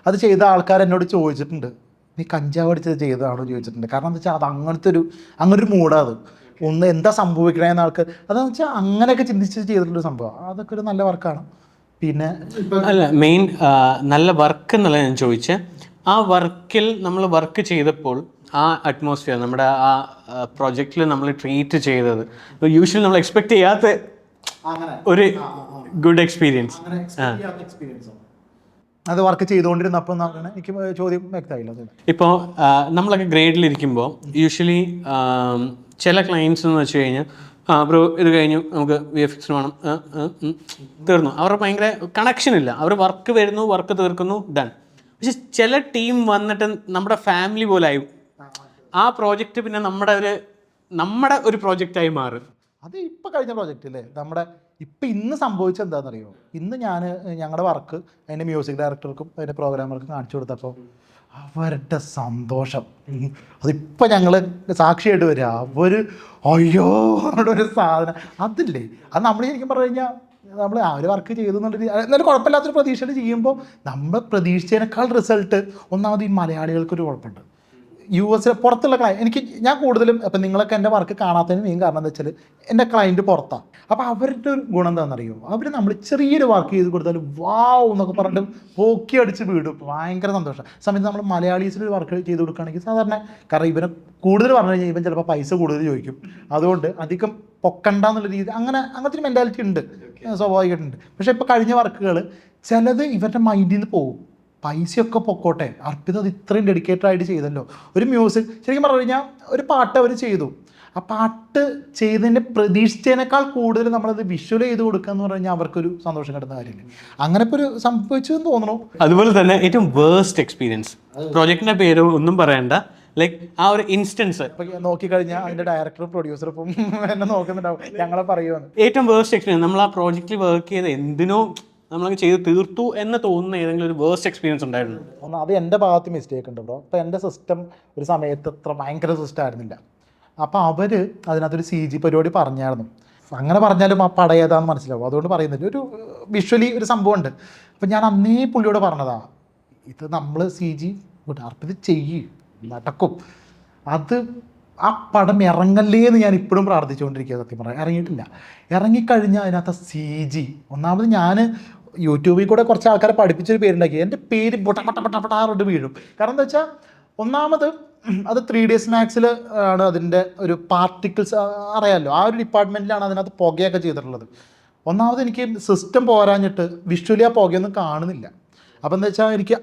അത് ചെയ്ത ആൾക്കാർ എന്നോട് ചോദിച്ചിട്ടുണ്ട്, നീ കഞ്ചാവ് അടിച്ചത് ചെയ്തതാണോ ചോദിച്ചിട്ടുണ്ട്. കാരണം എന്താ വെച്ചാൽ അത് അങ്ങനൊരു മൂടാണ്. അത് ഒന്ന് എന്താ സംഭവിക്കണേന്ന് ആൾക്ക് അതെന്ന് വെച്ചാൽ അങ്ങനെയൊക്കെ ചിന്തിച്ച് ചെയ്തിട്ടുള്ളൊരു സംഭവം. അതൊക്കെ ഒരു നല്ല വർക്കാണ്. പിന്നെ അല്ല, മെയിൻ നല്ല വർക്ക് എന്നല്ല ഞാൻ ചോദിച്ചത്. ആ വർക്കിൽ നമ്മൾ വർക്ക് ചെയ്തപ്പോൾ ആ അറ്റ്മോസ്ഫിയർ, നമ്മുടെ ആ പ്രോജക്റ്റിൽ നമ്മൾ ട്രീറ്റ് ചെയ്തത് യൂഷ്വലി നമ്മൾ എക്സ്പെക്ട് ചെയ്യാത്ത ഒരു ഗുഡ് എക്സ്പീരിയൻസ്. അത് വർക്ക് ചെയ്തുകൊണ്ടിരുന്നപ്പോൾ എനിക്ക് ചോദ്യം വ്യക്തമായില്ല. ഇപ്പോൾ നമ്മളൊക്കെ ഗ്രേഡിലിരിക്കുമ്പോൾ യൂഷ്വലി ചില ക്ലയൻസ് എന്ന് വെച്ച് കഴിഞ്ഞാൽ ബ്രോ ഇത് കഴിഞ്ഞു, നമുക്ക് VFX വേണം, തീർന്നു. അവരുടെ ഭയങ്കര കണക്ഷൻ ഇല്ല. അവർ വർക്ക് വരുന്നു, വർക്ക് തീർക്കുന്നു, ഡൺ. പക്ഷെ ചില ടീം വന്നിട്ട് നമ്മുടെ ഫാമിലി പോലെ ആയി. ആ പ്രോജക്റ്റ് പിന്നെ നമ്മുടെ ഒരു പ്രോജക്റ്റായി മാറും. അത് ഇപ്പം കഴിഞ്ഞ പ്രോജക്റ്റ് അല്ലേ ഇപ്പം ഇന്ന് സംഭവിച്ചത് എന്താണെന്നറിയോ? ഇന്ന് ഞങ്ങളുടെ വർക്ക് അതിൻ്റെ മ്യൂസിക് ഡയറക്ടർക്കും അതിൻ്റെ പ്രോഗ്രാമർക്കും കാണിച്ചു കൊടുത്തപ്പോൾ അവരുടെ സന്തോഷം അതിപ്പോൾ ഞങ്ങൾ സാക്ഷിയായിട്ട് വരിക. അയ്യോ ഒരു സാധനം അതില്ലേ, അത് നമ്മൾ ശരിക്കും പറഞ്ഞു കഴിഞ്ഞാൽ നമ്മൾ ഒരു വർക്ക് ചെയ്തു എന്നുള്ളൊരു എന്നാലും കുഴപ്പമില്ലാത്തൊരു പ്രതീക്ഷയിൽ ചെയ്യുമ്പോൾ നമ്മൾ പ്രതീക്ഷിച്ചതിനേക്കാൾ റിസൾട്ട് ഒന്നാമത് ഈ മലയാളികൾക്കൊരു കുഴപ്പമുണ്ട്. US പുറത്തുള്ള ഞാൻ കൂടുതലും ഇപ്പം നിങ്ങളൊക്കെ എൻ്റെ വർക്ക് കാണാത്തതിന് മെയിൻ കാരണം എന്താ വെച്ചാൽ എൻ്റെ ക്ലയൻറ്റ് പുറത്താണ്. അപ്പോൾ അവരുടെ ഒരു ഗുണം എന്താണെന്നറിയോ? അവർ നമ്മൾ ചെറിയൊരു വർക്ക് ചെയ്ത് കൊടുത്താൽ വാവ് എന്നൊക്കെ പറഞ്ഞിട്ട് പോക്കി അടിച്ച് വീടും. ഭയങ്കര സന്തോഷം. സമയത്ത് നമ്മൾ മലയാളീസിൽ വർക്ക് ചെയ്ത് കൊടുക്കുകയാണെങ്കിൽ സാധാരണ കാരണം ഇവനെ കൂടുതൽ പറഞ്ഞു കഴിഞ്ഞാൽ ഇവൻ ചിലപ്പോൾ പൈസ കൂടുതൽ ചോദിക്കും. അതുകൊണ്ട് അധികം പൊക്കണ്ട എന്നുള്ള രീതി അങ്ങനത്തെ ഒരു മെൻറ്റാലിറ്റി ഉണ്ട്, സ്വാഭാവികമായിട്ടുണ്ട്. പക്ഷേ ഇപ്പോൾ കഴിഞ്ഞ വർക്കുകൾ ചിലത് ഇവരുടെ മൈൻഡിൽ നിന്ന് പോകും. പൈസയൊക്കെ പൊക്കോട്ടെ, അർപ്പിത അത് ഇത്രയും ഡെഡിക്കേറ്റഡ് ആയിട്ട് ചെയ്തല്ലോ. ഒരു മ്യൂസിക് ശരിക്കും പറഞ്ഞു കഴിഞ്ഞാൽ ഒരു പാട്ട് അവർ ചെയ്തു, ആ പാട്ട് ചെയ്തതിൻ്റെ പ്രതീക്ഷിച്ചതിനേക്കാൾ കൂടുതൽ നമ്മളത് വിഷ്വൽ ചെയ്ത് കൊടുക്കുക എന്ന് പറഞ്ഞു കഴിഞ്ഞാൽ അവർക്കൊരു സന്തോഷം കിട്ടുന്ന കാര്യമില്ല. അങ്ങനെ ഇപ്പോൾ ഒരു സംഭവിച്ചു എന്ന് തോന്നുന്നു. അതുപോലെ തന്നെ ഏറ്റവും വേഴ്സ്റ്റ് എക്സ്പീരിയൻസ്, പ്രോജക്റ്റിൻ്റെ പേര് ഒന്നും പറയണ്ട, ലൈക്ക് ആ ഒരു ഇൻസ്റ്റൻസ് ഇപ്പം നോക്കിക്കഴിഞ്ഞാൽ അതിൻ്റെ ഡയറക്ടറും പ്രൊഡ്യൂസറും ഇപ്പം എന്നെ നോക്കുന്നുണ്ടാവും, ഞങ്ങളെ പറയുമെന്ന്. ഏറ്റവും വേഴ്സ്റ്റ് എക്സ്പീരിയൻസ്, നമ്മൾ ആ പ്രോജക്റ്റിൽ വർക്ക് ചെയ്ത് എന്തിനോ നമ്മളൊക്കെ ചെയ്ത് തീർത്തു എന്ന് തോന്നുന്ന ഏതെങ്കിലും ഒരു വേഴ്സ്റ്റ് എക്സ്പീരിയൻസ് ഉണ്ടായിരുന്നു? അത് എൻ്റെ ഭാഗത്ത് മിസ്റ്റേക്ക് ഉണ്ട് ബ്രോ. അപ്പോൾ എൻ്റെ സിസ്റ്റം ഒരു സമയത്ത് അത്ര ഭയങ്കര സിസ്റ്റം ആയിരുന്നില്ല. അപ്പോൾ അവർ അതിനകത്തൊരു CG പരിപാടി പറഞ്ഞായിരുന്നു. അങ്ങനെ പറഞ്ഞാലും ആ പടം ഏതാണെന്ന് മനസ്സിലാവും, അതുകൊണ്ട് പറയുന്നില്ല. ഒരു വിഷ്വലി ഒരു സംഭവമുണ്ട്. അപ്പം ഞാൻ അന്നേ പുള്ളിയോട് പറഞ്ഞതാ, ഇത് നമ്മൾ CG അർപ്പിത് ചെയ്യും, നടക്കും. അത് ആ പടം ഇറങ്ങല്ലേ എന്ന് ഞാൻ ഇപ്പോഴും പ്രാർത്ഥിച്ചുകൊണ്ടിരിക്കുക. സത്യം പറയാം, ഇറങ്ങിയിട്ടില്ല. ഇറങ്ങിക്കഴിഞ്ഞാൽ അതിനകത്ത് CG ഒന്നാമത് ഞാൻ യൂട്യൂബിൽ കൂടെ കുറച്ച് ആൾക്കാരെ പഠിപ്പിച്ചൊരു പേരുണ്ടാക്കി. എൻ്റെ പേര് പൊട്ടപ്പെട്ടാറുണ്ട് വീഴും. കാരണം എന്താ വെച്ചാൽ ഒന്നാമത് അത് 3ds Maxൽ ആണ് അതിൻ്റെ ഒരു പാർട്ടിക്കിൾസ് അറിയാമല്ലോ, ആ ഒരു ഡിപ്പാർട്ട്മെൻറ്റിലാണ് അതിനകത്ത് പുകയൊക്കെ ചെയ്തിട്ടുള്ളത്. ഒന്നാമത് എനിക്ക് സിസ്റ്റം പോരാഞ്ഞിട്ട് വിഷ്വലി ആ പുകയൊന്നും കാണുന്നില്ല. അപ്പോൾ എന്താ വെച്ചാൽ എനിക്ക്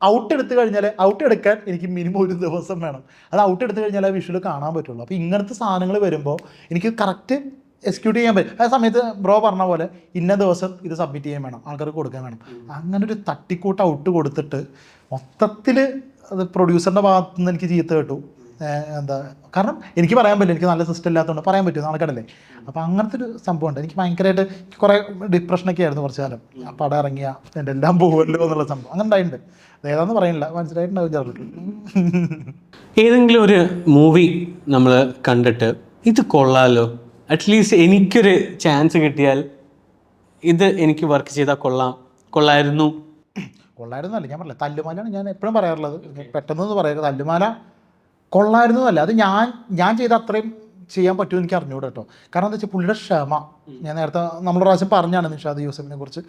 ഔട്ട് എടുത്തു കഴിഞ്ഞാൽ ഔട്ട് എടുക്കാൻ എനിക്ക് മിനിമം ഒരു ദിവസം വേണം. അത് ഔട്ട് എടുത്തു കഴിഞ്ഞാൽ ആ വിഷ്വൽ കാണാൻ പറ്റുള്ളൂ. അപ്പോൾ ഇങ്ങനത്തെ സാധനങ്ങൾ വരുമ്പോൾ എനിക്ക് കറക്റ്റ് എക്സിക്യൂട്ട് ചെയ്യാൻ പറ്റും. ആ സമയത്ത് ബ്രോ പറഞ്ഞ പോലെ ഇന്ന ദിവസം ഇത് സബ്മിറ്റ് ചെയ്യാൻ വേണം, ആൾക്കാർക്ക് കൊടുക്കാൻ വേണം. അങ്ങനെ ഒരു തട്ടിക്കൂട്ട് ഔട്ട് കൊടുത്തിട്ട് മൊത്തത്തിൽ അത് പ്രൊഡ്യൂസറിൻ്റെ ഭാഗത്തു നിന്ന് എനിക്ക് ചീത്ത കേട്ടു. കാരണം എനിക്ക് പറയാൻ പറ്റില്ല, എനിക്ക് നല്ല സിസ്റ്റം ഇല്ലാത്തതുകൊണ്ട് പറയാൻ പറ്റും, ആൾക്കാരല്ലേ. അപ്പോൾ അങ്ങനത്തെ ഒരു സംഭവമുണ്ട്. എനിക്ക് ഭയങ്കരമായിട്ട് കുറേ ഡിപ്രഷനൊക്കെ ആയിരുന്നു കുറച്ച് കാലം. ആ പടം ഇറങ്ങിയ എൻ്റെ എല്ലാം പോകുമല്ലോ എന്നുള്ള സംഭവം അങ്ങനെ ഉണ്ടായിട്ടുണ്ട്. ഏതാണെന്ന് പറയില്ല, മനസ്സിലായിട്ടുണ്ടാവും ചേർത്തിട്ട്. ഏതെങ്കിലും ഒരു മൂവി നമ്മൾ കണ്ടിട്ട് ഇത് കൊള്ളാമല്ലോ, അറ്റ്ലീസ്റ്റ് എനിക്കൊരു ചാൻസ് കിട്ടിയാൽ ഇത് എനിക്ക് വർക്ക് ചെയ്താൽ കൊള്ളായിരുന്നല്ല, ഞാൻ പറഞ്ഞില്ല. തല്ലുമാലയാണ് ഞാൻ എപ്പോഴും പറയാറുള്ളത്. പെട്ടെന്ന് പറയുക തല്ലുമാല കൊള്ളായിരുന്നല്ല, അത് ഞാൻ ചെയ്ത അത്രയും ചെയ്യാൻ പറ്റുമെന്ന് എനിക്ക് അറിഞ്ഞൂടെ കേട്ടോ. കാരണം എന്താ വെച്ചാൽ പുള്ളിയുടെ ക്ഷമ, ഞാൻ നേരത്തെ നമ്മൾ പ്രാവശ്യം പറഞ്ഞാണ് നിഷാദ് യൂസഫിനെ കുറിച്ച്.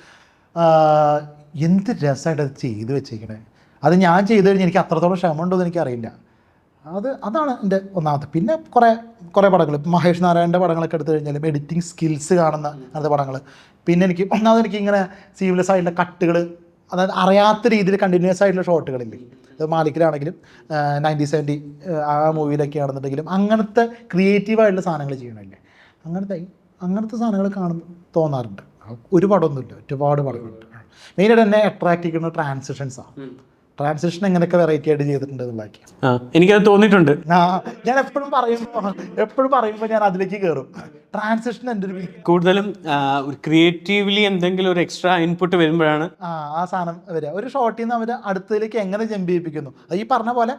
എന്ത് രസമായിട്ട് അത് ചെയ്ത് വെച്ചേക്കണേ. അത് ഞാൻ ചെയ്ത് കഴിഞ്ഞാൽ എനിക്ക് അത്രത്തോളം ക്ഷമ ഉണ്ടോ എന്ന് എനിക്കറിയില്ല. അതാണ് എൻ്റെ ഒന്നാമത്തെ. പിന്നെ കുറേ പടങ്ങൾ, മഹേഷ് നാരായണൻ്റെ പടങ്ങളൊക്കെ എടുത്തു കഴിഞ്ഞാലും എഡിറ്റിംഗ് സ്കിൽസ് കാണുന്ന അങ്ങനത്തെ പടങ്ങൾ. പിന്നെ എനിക്ക് ഇങ്ങനെ സീംലെസ് ആയിട്ടുള്ള കട്ടുകൾ, അതായത് അറിയാത്ത രീതിയിൽ കണ്ടിന്യൂസ് ആയിട്ടുള്ള ഷോട്ടുകളില്ലേ, അത് മാലിക്കിലാണെങ്കിലും 1970 ആ മൂവിയിലൊക്കെ ആണെന്നുണ്ടെങ്കിലും അങ്ങനത്തെ ക്രിയേറ്റീവായിട്ടുള്ള സാധനങ്ങൾ ചെയ്യണമല്ലേ, അങ്ങനത്തെ സാധനങ്ങൾ കാണുമ്പോൾ തോന്നാറുണ്ട്. ഒരു പടമൊന്നുമില്ല, ഒരുപാട് പടങ്ങളുണ്ട്. മെയിനായിട്ട് എന്നെ അട്രാക്ട് ചെയ്യുന്ന ട്രാൻസിഷൻസാണ്. ട്രാൻസിഷൻ എങ്ങനെയൊക്കെ വെറൈറ്റി ആയിട്ട് ചെയ്തിട്ടുണ്ട് എന്നുള്ളതൊക്കെ എനിക്കത് തോന്നിയിട്ടുണ്ട്. ഞാൻ എപ്പോഴും പറയുമ്പോൾ ഞാൻ അതിലേക്ക് കയറും. ട്രാൻസിഷൻ എൻ്റെ ഒരു കൂടുതലും ക്രിയേറ്റീവ്ലി എന്തെങ്കിലും ഒരു എക്സ്ട്രാ ഇൻപുട്ട് വരുമ്പോഴാണ് ആ സാധനം വരിക. ഒരു ഷോട്ടിൽ നിന്ന് അവർ അടുത്തതിലേക്ക് എങ്ങനെ ജമ്പ് ചെയ്യിപ്പിക്കുന്നു, അത് ഈ പറഞ്ഞ പോലെ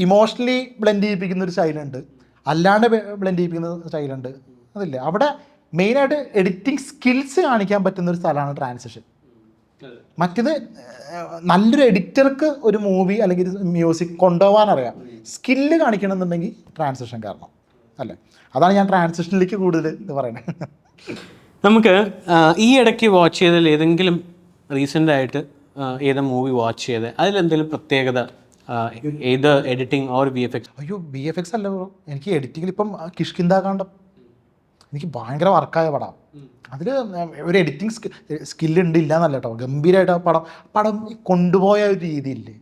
ഇമോഷണലി ബ്ലെൻഡ് ചെയ്യിപ്പിക്കുന്ന ഒരു സ്റ്റൈലുണ്ട്, അല്ലാണ്ട് ബ്ലെൻഡ് ചെയ്യിപ്പിക്കുന്ന സ്റ്റൈലുണ്ട്. അതില്ല, അവിടെ മെയിനായിട്ട് എഡിറ്റിംഗ് സ്കിൽസ് കാണിക്കാൻ പറ്റുന്ന ഒരു സ്ഥലമാണ് ട്രാൻസിഷൻ. മറ്റേത് നല്ലൊരു എഡിറ്റർക്ക് ഒരു മൂവി അല്ലെങ്കിൽ മ്യൂസിക് കൊണ്ടുപോകാൻ അറിയാം, സ്കില്ല് കാണിക്കണമെന്നുണ്ടെങ്കിൽ ട്രാൻസിഷൻ കാരണം അല്ലേ. അതാണ് ഞാൻ ട്രാൻസിഷനിലേക്ക് കൂടുതൽ ഇത് പറയുന്നത്. നമുക്ക് ഈ ഇടയ്ക്ക് വാച്ച് ചെയ്തതിൽ ഏതെങ്കിലും റീസെൻ്റായിട്ട് ഏത് മൂവി വാച്ച് ചെയ്ത് അതിലെന്തെങ്കിലും പ്രത്യേകത, ഏത് എഡിറ്റിംഗ് ഓർ VFX? അയ്യോ, VFX അല്ല ബ്രോ, എനിക്ക് എഡിറ്റിങ്ങിൽ ഇപ്പം കിഷ്കിന്താകാന്ഡം എനിക്ക് ഭയങ്കര വർക്കായ പടം. അതിൽ ഒരു എഡിറ്റിംഗ് സ്കില്ലുണ്ട്, ഇല്ല എന്നല്ല കേട്ടോ, ഗംഭീരമായിട്ട് പടം കൊണ്ടുപോയ ഒരു രീതിയില്ലേ.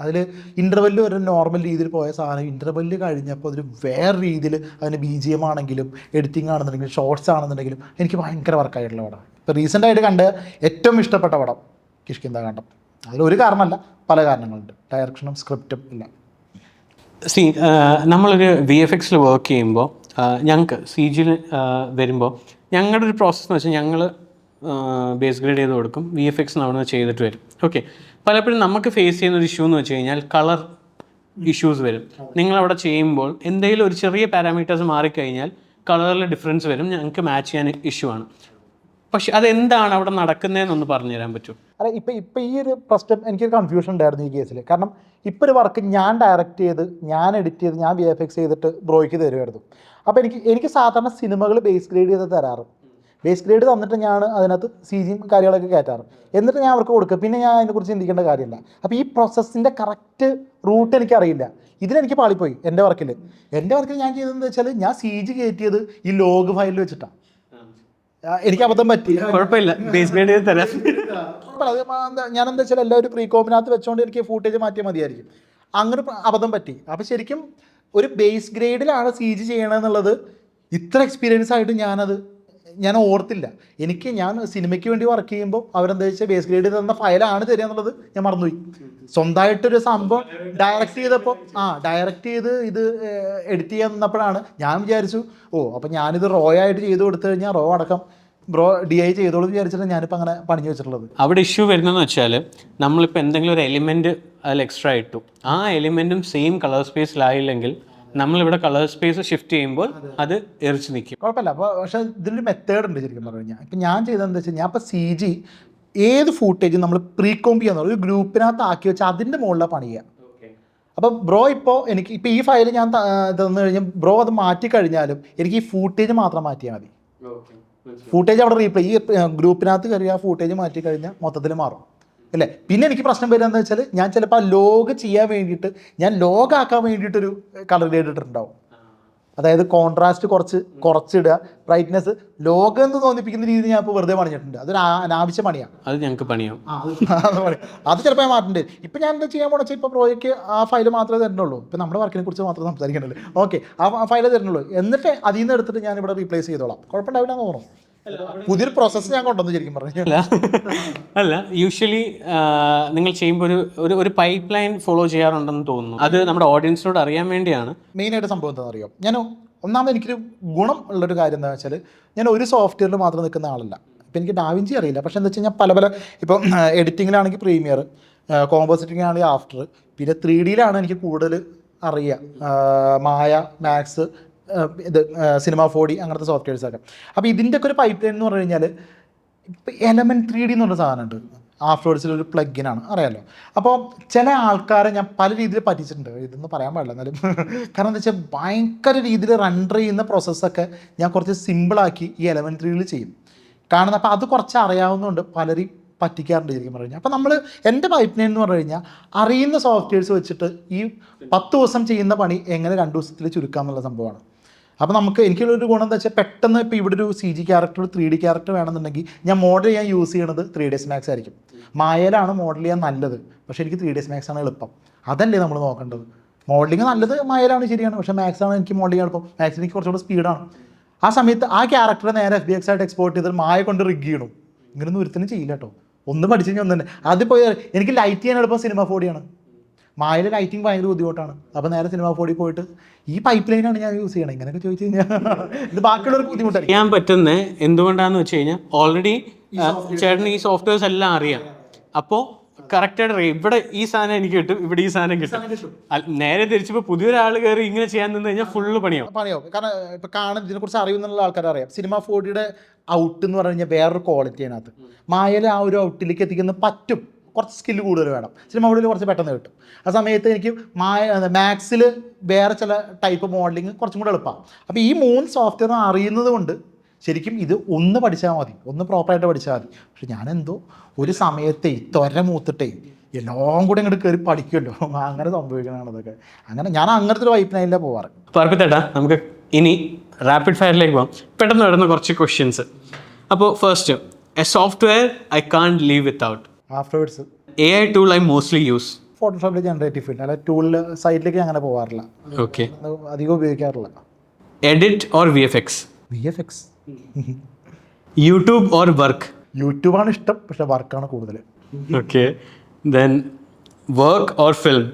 അതിൽ ഇൻ്റർവെല്ല് ഒരു നോർമൽ രീതിയിൽ പോയ സാധനം ഇൻ്റർവെല്ല് കഴിഞ്ഞപ്പോൾ അതിൽ വേറെ രീതിയിൽ അതിന് BGM ആണെങ്കിലും എഡിറ്റിംഗ് ആണെന്നുണ്ടെങ്കിലും ഷോർട്സ് ആണെന്നുണ്ടെങ്കിലും എനിക്ക് ഭയങ്കര വർക്കായിട്ടുള്ള പടം. ഇപ്പോൾ റീസെൻ്റായിട്ട് കണ്ട ഏറ്റവും ഇഷ്ടപ്പെട്ട പടം കിഷ്കിന്താകാന്ഡം. അതിലൊരു കാരണമല്ല, പല കാരണങ്ങളുണ്ട്, ഡയറക്ഷനും സ്ക്രിപ്റ്റും എല്ലാം. നമ്മളൊരു VFXൽ വർക്ക് ചെയ്യുമ്പോൾ ഞങ്ങൾക്ക് CG വരുമ്പോൾ ഞങ്ങളുടെ ഒരു പ്രോസസ്സ് എന്ന് വെച്ചാൽ ഞങ്ങൾ ബേസ് ഗ്രേഡ് ചെയ്ത് കൊടുക്കും, VFX അവിടെ ചെയ്തിട്ട് വരും. ഓക്കെ, പലപ്പോഴും നമുക്ക് ഫേസ് ചെയ്യുന്ന ഒരു ഇഷ്യൂ എന്ന് വെച്ച് കഴിഞ്ഞാൽ കളർ ഇഷ്യൂസ് വരും. നിങ്ങളവിടെ ചെയ്യുമ്പോൾ എന്തെങ്കിലും ഒരു ചെറിയ പാരാമീറ്റേഴ്സ് മാറിക്കഴിഞ്ഞാൽ കളറിൽ ഡിഫറൻസ് വരും, ഞങ്ങൾക്ക് മാച്ച് ചെയ്യാൻ ഇഷ്യൂ ആണ്. പക്ഷെ അതെന്താണ് അവിടെ നടക്കുന്നതെന്നൊന്ന് പറഞ്ഞു തരാൻ പറ്റുമോ? അല്ല, ഇപ്പം ഈ ഒരു പ്രശ്നം എനിക്കൊരു കൺഫ്യൂഷൻ ഉണ്ടായിരുന്നു ഈ കേസിൽ. കാരണം ഇപ്പോൾ ഒരു വർക്ക് ഞാൻ ഡയറക്റ്റ് ചെയ്ത്, ഞാൻ എഡിറ്റ് ചെയ്ത്, ഞാൻ VFX ചെയ്തിട്ട് ബ്രോയ്ക്ക് തരുമായിരുന്നു. അപ്പോൾ എനിക്ക് സാധാരണ സിനിമകൾ ബേസ് ഗ്രേഡ് ചെയ്ത് തരാറ്. ബേസ് ഗ്രേഡ് തന്നിട്ട് ഞാൻ അതിനകത്ത് CG കാര്യങ്ങളൊക്കെ കയറ്റാറ്, എന്നിട്ട് ഞാൻ അവർക്ക് കൊടുക്കുക. പിന്നെ ഞാൻ അതിനെക്കുറിച്ച് ചിന്തിക്കേണ്ട കാര്യമില്ല. അപ്പോൾ ഈ പ്രോസസ്സിൻ്റെ കറക്റ്റ് റൂട്ട് എനിക്കറിയില്ല. ഇതിലെനിക്ക് പാളിപ്പോയി എൻ്റെ വർക്കിൽ. ഞാൻ ചെയ്തതെന്ന് വെച്ചാൽ ഞാൻ CG കയറ്റിയത് ഈ ലോഗ് ഫയലിൽ വെച്ചിട്ടാണ്. എനിക്ക് അബദ്ധം പറ്റി. കുഴപ്പമില്ല, ബേസ് ഗ്രേഡ് ചെയ്ത് തരാം. ഞാൻ എന്താ വെച്ചാൽ എല്ലാവരും പ്രീ കോമ്പിനകത്ത് വെച്ചുകൊണ്ട് എനിക്ക് ഫൂട്ടേജ് മാറ്റിയാൽ മതിയായിരിക്കും. അങ്ങനെ അബദ്ധം പറ്റി. അപ്പോൾ ശരിക്കും ഒരു ബേസ് ഗ്രേഡിലാണ് CG ചെയ്യണമെന്നുള്ളത് ഇത്ര എക്സ്പീരിയൻസ് ആയിട്ട് ഞാൻ ഓർത്തില്ല. ഞാൻ സിനിമയ്ക്ക് വേണ്ടി വർക്ക് ചെയ്യുമ്പോൾ അവരെന്താ വെച്ചാൽ ബേസ് ഗ്രേഡ് തന്ന ഫയലാണ് തരിക എന്നുള്ളത് ഞാൻ മറന്നുപോയി. സ്വന്തമായിട്ടൊരു സംഭവം ഡയറക്റ്റ് ചെയ്ത് ഇത് എഡിറ്റ് ചെയ്യാൻ നിന്നപ്പോഴാണ് ഞാൻ വിചാരിച്ചു, അപ്പോൾ ഞാനിത് റോ ആയിട്ട് ചെയ്ത് കൊടുത്തു കഴിഞ്ഞാൽ റോ അടക്കം ബ്രോ DI ചെയ്തോളൂ വിചാരിച്ചിട്ട് ഞാനിപ്പോൾ അങ്ങനെ പണിഞ്ഞു വെച്ചിട്ടുള്ളത്. അവിടെ ഇഷ്യൂ വരുന്നതെന്ന് വെച്ചാൽ നമ്മളിപ്പോൾ എന്തെങ്കിലും ഒരു എലിമെൻറ്റ് അതിൽ എക്സ്ട്രാ ഇട്ടു, ആ എലിമെൻറ്റും സെയിം കളർ സ്പേസിലായില്ലെങ്കിൽ നമ്മളിവിടെ കളർ സ്പേസ് ഷിഫ്റ്റ് ചെയ്യുമ്പോൾ അത് എറിച്ച് നിൽക്കും. കുഴപ്പമില്ല. അപ്പോൾ പക്ഷേ ഇതിലൊരു മെത്തേഡ് ഉണ്ട് ശരിക്കും പറഞ്ഞു കഴിഞ്ഞാൽ. ഇപ്പം ഞാൻ ചെയ്തതെന്ന് വെച്ചാൽ, ഞാൻ ഇപ്പോൾ CG ഏത് ഫൂട്ടേജും നമ്മൾ പ്രീ കോംബ് ചെയ്യാന്ന് ഒരു ഗ്രൂപ്പിനകത്ത് ആക്കി വെച്ച് അതിൻ്റെ മുകളിലാണ് പണിയുക. അപ്പം ബ്രോ ഇപ്പോൾ ഈ ഫയൽ ഞാൻ തന്നു കഴിഞ്ഞാൽ ബ്രോ അത് മാറ്റി കഴിഞ്ഞാലും എനിക്ക് ഈ ഫൂട്ടേജ് മാത്രം മാറ്റിയാൽ മതി. ഫൂട്ടേജ് അവിടെ ഈ ഗ്രൂപ്പിനകത്ത് കയറി ആ ഫൂട്ടേജ് മാറ്റി കഴിഞ്ഞാൽ മൊത്തത്തിൽ മാറും അല്ലേ. പിന്നെ എനിക്ക് പ്രശ്നം വരുന്നത് വെച്ചാൽ ഞാൻ ചിലപ്പോൾ ആ ലോഗ് ചെയ്യാൻ വേണ്ടിയിട്ട് ഞാൻ ലോഗാക്കാൻ വേണ്ടിയിട്ടൊരു കളർ ഗ്രേഡ് ഇട്ടിട്ടുണ്ടാവും. അതായത് കോൺട്രാസ്റ്റ് കുറച്ചിടുക, ബ്രൈറ്റ്നെസ് ലോഗ് എന്ന് തോന്നിപ്പിക്കുന്ന രീതിയിൽ ഞാൻ ഇപ്പോൾ വെറുതെ പണിഞ്ഞിട്ടുണ്ട്. അതൊരു അനാവശ്യ പണിയാണ്. അത് ഞങ്ങൾക്ക് പണിയാവും. അത് ചിലപ്പോൾ ഞാൻ മാറ്റുന്നുണ്ട്. ഇപ്പം ഞാൻ എന്താ ചെയ്യാൻ പോണെന്ന് വെച്ചാൽ ഇപ്പോൾ പ്രോയ്ക്ക് ആ ഫയൽ മാത്രമേ തരുന്നുള്ളൂ. ഇപ്പം നമ്മുടെ വർക്കിനെ കുറിച്ച് മാത്രമേ സംസാരിക്കണല്ലോ. ഓക്കെ, ആ ഫയൽ തരുന്നുള്ളൂ. എന്നിട്ട് അതിൽ നിന്ന് എടുത്തിട്ട് ഞാൻ ഇവിടെ റീപ്ലേസ് ചെയ്തോളാം. കുഴപ്പമുണ്ടാവില്ല എന്ന് തോന്നുന്നു. പുതിയൊരു പ്രോസസ്സ് ഞാൻ കൊണ്ടുവന്നു ശരിക്കും പറഞ്ഞു. അല്ല, യൂഷ്വലി നിങ്ങൾ ചെയ്യുമ്പോൾ ഒരു പൈപ്പ് ലൈൻ ഫോളോ ചെയ്യാറുണ്ടെന്ന് തോന്നുന്നു. അത് നമ്മുടെ ഓഡിയൻസിനോട് അറിയാൻ വേണ്ടിയാണ്. മെയിനായിട്ട് സംഭവം എന്താണെന്ന് അറിയാം. ഒന്നാമത് എനിക്കൊരു ഗുണം ഉള്ളൊരു കാര്യം എന്താണെന്ന് വെച്ചാൽ, ഞാൻ ഒരു സോഫ്റ്റ്വെയറിൽ മാത്രം നിൽക്കുന്ന ആളല്ല. ഇപ്പം എനിക്ക് ഡാവിഞ്ചി അറിയില്ല, പക്ഷേ എന്താ വെച്ച് കഴിഞ്ഞാൽ പല ഇപ്പം എഡിറ്റിങ്ങിലാണെങ്കിൽ പ്രീമിയർ, കോമ്പോസിറ്റിംഗ് ആണെങ്കിൽ ആഫ്റ്റർ, പിന്നെ 3Dയിലാണ് എനിക്ക് കൂടുതൽ അറിയുക, മായ, മാക്സ്, സിനിമ 4D അങ്ങനത്തെ സോഫ്റ്റ്വെയർസൊക്കെ. അപ്പോൾ ഇതിൻ്റെയൊക്കെ ഒരു പൈപ്പ് ലൈൻ എന്ന് പറഞ്ഞു കഴിഞ്ഞാൽ, ഇപ്പോൾ എലമെൻറ്റ് 3D എന്നുള്ള സാധനമുണ്ട്, ആഫ്റ്റർവേഡ്സിലൊരു പ്ലഗിനാണ്, അറിയാമല്ലോ. അപ്പോൾ ചില ആൾക്കാരെ ഞാൻ പല രീതിയിൽ പറ്റിച്ചിട്ടുണ്ട്, ഇതൊന്നും പറയാൻ പാടില്ല എന്നാലും. കാരണം എന്താ വെച്ചാൽ ഭയങ്കര രീതിയിൽ റണ്ടർ ചെയ്യുന്ന പ്രോസസ്സൊക്കെ ഞാൻ കുറച്ച് സിമ്പിളാക്കി ഈ എലമെൻറ്റ് 3Dയിൽ ചെയ്യും കാണുന്നത്. അപ്പോൾ അത് കുറച്ച് അറിയാവുന്നതുകൊണ്ട് പലരും പറ്റിക്കാറുണ്ട് ശരിക്കും പറഞ്ഞു കഴിഞ്ഞാൽ. അപ്പോൾ നമ്മൾ എൻ്റെ പൈപ്പ് ലൈൻ എന്ന് പറഞ്ഞു കഴിഞ്ഞാൽ അറിയുന്ന സോഫ്റ്റ്വെയർസ് വെച്ചിട്ട് ഈ 10 ദിവസം ചെയ്യുന്ന പണി എങ്ങനെ 2 ദിവസത്തിൽ ചുരുക്കാം എന്നുള്ള സംഭവമാണ്. അപ്പോൾ നമുക്ക് എനിക്കുള്ളൊരു ഗുണം എന്താ വെച്ചാൽ പെട്ടെന്ന് ഇപ്പോൾ ഇവിടെ ഒരു CG ക്യാരക്ടർ 3D ക്യാരക്ടർ വേണമെന്നുണ്ടെങ്കിൽ ഞാൻ മോഡൽ ചെയ്യാൻ യൂസ് ചെയ്യണത് 3ds Max ആയിരിക്കും. മായയിലാണ് മോഡൽ ചെയ്യാൻ നല്ലത്, പക്ഷേ എനിക്ക് 3ds Max ആണ് എളുപ്പം. അതല്ലേ നമ്മൾ നോക്കേണ്ടത്. മോഡലിംഗ് നല്ലത് മായയിലാണ് ശരിയാണ്, പക്ഷേ മാക്സ് ആണ് എനിക്ക് മോഡൽ ചെയ്യാൻ എളുപ്പം. മാക്സിന് എനിക്ക് കുറച്ചുകൂടെ സ്പീഡാണ്. ആ സമയത്ത് ആ ക്യാരക്ടറെ നേരെ FBX ആയിട്ട് എക്സ്പോർട്ട് ചെയ്ത് മായ കൊണ്ട് റിഗ് ചെയ്യണം. ഇങ്ങനൊന്നും ഒരുത്തനും ചെയ്യില്ല കേട്ടോ. ഒന്ന് പഠിച്ചു കഴിഞ്ഞാൽ ഒന്ന് തന്നെ അതിപ്പോൾ എനിക്ക് ലൈറ്റ് ചെയ്യാൻ എളുപ്പം സിനിമ 4D. മായയിലെ ലൈറ്റിംഗ് ഭയങ്കര ബുദ്ധിമുട്ടാണ്. അപ്പോൾ നേരെ സിനിമ 4D പോയിട്ട് ഈ പൈപ്പ് ലൈനാണ് ഞാൻ യൂസ് ചെയ്യണം. ഇങ്ങനെയൊക്കെ ചോദിച്ചു കഴിഞ്ഞാൽ ഇത് ബാക്കിയുള്ളവർക്ക് ബുദ്ധിമുട്ടായിരിക്കും. ചെയ്യാൻ പറ്റുന്നത് എന്തുകൊണ്ടാണെന്ന് വെച്ച് കഴിഞ്ഞാൽ ഓൾറെഡി ചേട്ടന് ഈ സോഫ്റ്റ്വെയർസ് എല്ലാം അറിയാം. അപ്പോൾ കറക്റ്റായിട്ട് അറിയാം ഇവിടെ ഈ സാധനം എനിക്ക് കിട്ടും, ഇവിടെ ഈ സാധനം കിട്ടും. നേരെ തിരിച്ചപ്പോൾ പുതിയൊരാൾ കയറി ഇങ്ങനെ ചെയ്യാൻ നിന്ന് കഴിഞ്ഞാൽ ഫുള്ള് പണിയാവും. കാരണം ഇപ്പോൾ കാണാൻ ഇതിനെക്കുറിച്ച് അറിയുന്നുള്ള ആൾക്കാർ അറിയാം. സിനിമ 4Dയുടെ ഔട്ട് എന്ന് പറഞ്ഞു കഴിഞ്ഞാൽ വേറൊരു ക്വാളിറ്റി അതിനകത്ത്. മായയിലെ ആ ഒരു ഔട്ടിലേക്ക് എത്തിക്കുന്ന പറ്റും, കുറച്ച് സ്കില്ല് കൂടുതൽ വേണം. സിനിമ 4Dയിൽ കുറച്ച് പെട്ടെന്ന് കിട്ടും. ആ സമയത്ത് എനിക്ക് മാക്സിൽ വേറെ ചില ടൈപ്പ് മോഡലിങ് കുറച്ചും കൂടെ എളുപ്പമാണ്. അപ്പോൾ ഈ 3 സോഫ്റ്റ്വെയർ അറിയുന്നത് കൊണ്ട് ശരിക്കും ഇത് ഒന്ന് പഠിച്ചാൽ മതി, ഒന്ന് പ്രോപ്പറായിട്ട് പഠിച്ചാൽ മതി. പക്ഷെ ഞാനെന്തോ ഒരു സമയത്തെ ത്വര മൂത്തിട്ടേ എല്ലാം കൂടെ ഇങ്ങോട്ട് കയറി പഠിക്കുമല്ലോ, അങ്ങനെ സംഭവിക്കണതാണ് അതൊക്കെ. അങ്ങനെ ഞാൻ അങ്ങനത്തെ ഒരു വൈപ്പ് ലൈനിലാണ് പോവാറ്. പറപ്പിത്തേട്ടാ, നമുക്ക് ഇനി റാപ്പിഡ് ഫയറിലേക്ക് പോകാം. പെട്ടെന്ന് വരുന്ന കുറച്ച് ക്വസ്റ്റ്യൻസ്. അപ്പോൾ first, a software I can't live without. Afterwards AI tool I mostly use. ഫോട്ടോഷോപ്പിൽ ജനറേറ്റീവ് ഫീൽഡ് അല്ല ടൂളിൽ സൈഡിലേക്ക് അങ്ങനെ പോകാറില്ല. Okay. അധികം ഉപയോഗിക്കാറില്ല. Edit or VFX? VFX. YouTube or work? യൂട്യൂബാണ് ഇഷ്ടം, പക്ഷെ വർക്കാണ് കൂടുതൽ. Okay. Then work or film?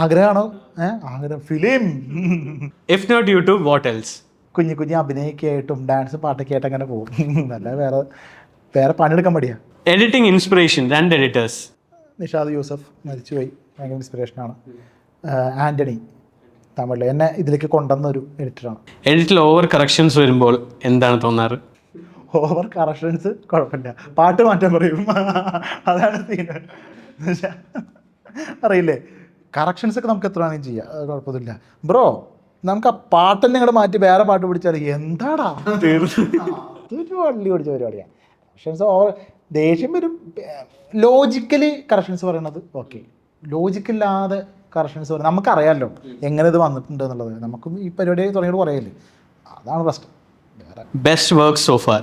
ആഗ്രഹമാണോ? ആഗ്രഹം film. If not YouTube, what else? കുഞ്ഞു കുഞ്ഞു അഭിനയൊക്കെ ആയിട്ടും ഡാൻസ് പാട്ടൊക്കെ ആയിട്ട് അങ്ങനെ പോകും. നല്ല വേറെ പണിയെടുക്കാൻ മടിയാ. Editing inspiration, രണ്ട് editors. നിഷാദ് യൂസഫ് മരിച്ചുപോയി, ഭയങ്കര ഇൻസ്പിറേഷനാണ്. ആൻ്റണി തമിഴിൽ എന്നെ ഇതിലേക്ക് കൊണ്ടുവന്ന ഒരു എഡിറ്ററാണ്. എഡിറ്റിൽ ഓവർ കറക്ഷൻസ് വരുമ്പോൾ എന്താണ് തോന്നാറ്? ഓവർ കറക്ഷൻസ് കുഴപ്പമില്ല, പാട്ട് മാറ്റാൻ പറയും. അതാണ് സീൻ. അറിയില്ലേ, കറക്ഷൻസ് ഒക്കെ നമുക്ക് എത്ര വേണമെങ്കിലും ചെയ്യാം, അത് കുഴപ്പമൊന്നുമില്ല. ബ്രോ നമുക്ക് ആ പാട്ടെല്ലാം ഇങ്ങോട്ട് മാറ്റി വേറെ പാട്ട് പിടിച്ചാൽ എന്താടാ, അതൊരു വള്ളി പിടിച്ച പരിപാടിയാണ്. കറക്ഷൻസ് ഓവർ ദേഷ്യം വരും. ലോജിക്കലി കറക്ഷൻസ് പറയണത് ഓക്കെ, ലോജിക്കില്ലാതെ കറക്ഷൻസ് പറയും. നമുക്കറിയാമല്ലോ എങ്ങനെ ഇത് വന്നിട്ടുണ്ട് എന്നുള്ളത്. നമുക്കും ഈ പരിപാടി തുടങ്ങിയിട്ട് കുറേയല്ലേ, അതാണ് പ്രശ്നം. വേറെ ബെസ്റ്റ് വർക്ക് സോ ഫാർ?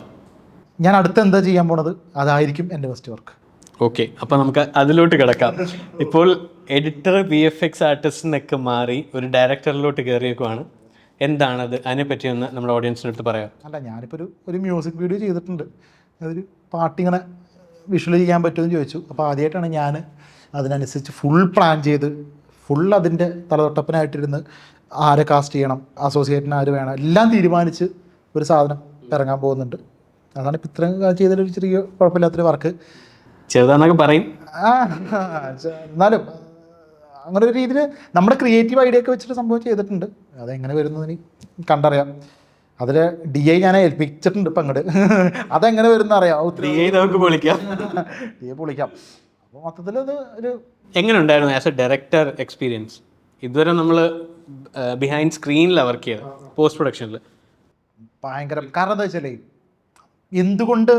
ഞാൻ അടുത്ത് എന്താ ചെയ്യാൻ പോണത് അതായിരിക്കും എൻ്റെ ബെസ്റ്റ് വർക്ക്. ഓക്കെ, അപ്പോൾ നമുക്ക് അതിലോട്ട് കിടക്കാം. ഇപ്പോൾ എഡിറ്റർ VFX ആർട്ടിസ്റ്റിനൊക്കെ മാറി ഒരു ഡയറക്ടറിലോട്ട് കയറിയേക്കുവാണ്. എന്താണത്, അതിനെപ്പറ്റി ഒന്ന് നമ്മുടെ ഓഡിയൻസിനടുത്ത് പറയാം. അല്ല, ഞാനിപ്പോൾ ഒരു മ്യൂസിക് വീഡിയോ ചെയ്തിട്ടുണ്ട്. അതൊരു പാട്ടിങ്ങനെ വിഷ്വൽ ചെയ്യാൻ പറ്റുമെന്ന് ചോദിച്ചു. അപ്പോൾ ആദ്യമായിട്ടാണ് ഞാൻ അതിനനുസരിച്ച് ഫുൾ പ്ലാൻ ചെയ്ത് ഫുൾ അതിൻ്റെ തലതൊട്ടപ്പനായിട്ടിരുന്ന് ആരെ കാസ്റ്റ് ചെയ്യണം, അസോസിയേറ്റിന് ആര് വേണം, എല്ലാം തീരുമാനിച്ച് ഒരു സാധനം ഇറങ്ങാൻ പോകുന്നുണ്ട്. അതാണ് ഇപ്പം ഇത്രയും ചെയ്തൊരു ചെറിയ കുഴപ്പമില്ലാത്തൊരു വർക്ക്. ചെറുതാന്നൊക്കെ പറയും, എന്നാലും അങ്ങനെ ഒരു രീതിയിൽ നമ്മുടെ ക്രിയേറ്റീവ് ഐഡിയ ഒക്കെ വെച്ചിട്ട് സംഭവം ചെയ്തിട്ടുണ്ട്. അതെങ്ങനെ വരുന്നതിന് കണ്ടറിയാം. അതിൽ DI ഞാൻ ഏൽപ്പിച്ചിട്ടുണ്ട് ഇപ്പം അങ്ങോട്ട്. അതെങ്ങനെ വരുന്ന അറിയാം. നമുക്ക് പൊളിക്കാം. DI പൊളിക്കാം. അപ്പോൾ മൊത്തത്തിൽ അത് ഒരു എങ്ങനെ ഉണ്ടായിരുന്നു ആസ് എ ഡയറക്ടർ എക്സ്പീരിയൻസ്? ഇതുവരെ നമ്മൾ ബിഹൈൻഡ് സ്ക്രീനിലാണ് വർക്ക് ചെയ്തത്, പോസ്റ്റ് പ്രൊഡക്ഷനിൽ. ഭയങ്കര. കാരണം എന്താ വെച്ചാൽ എന്തുകൊണ്ട്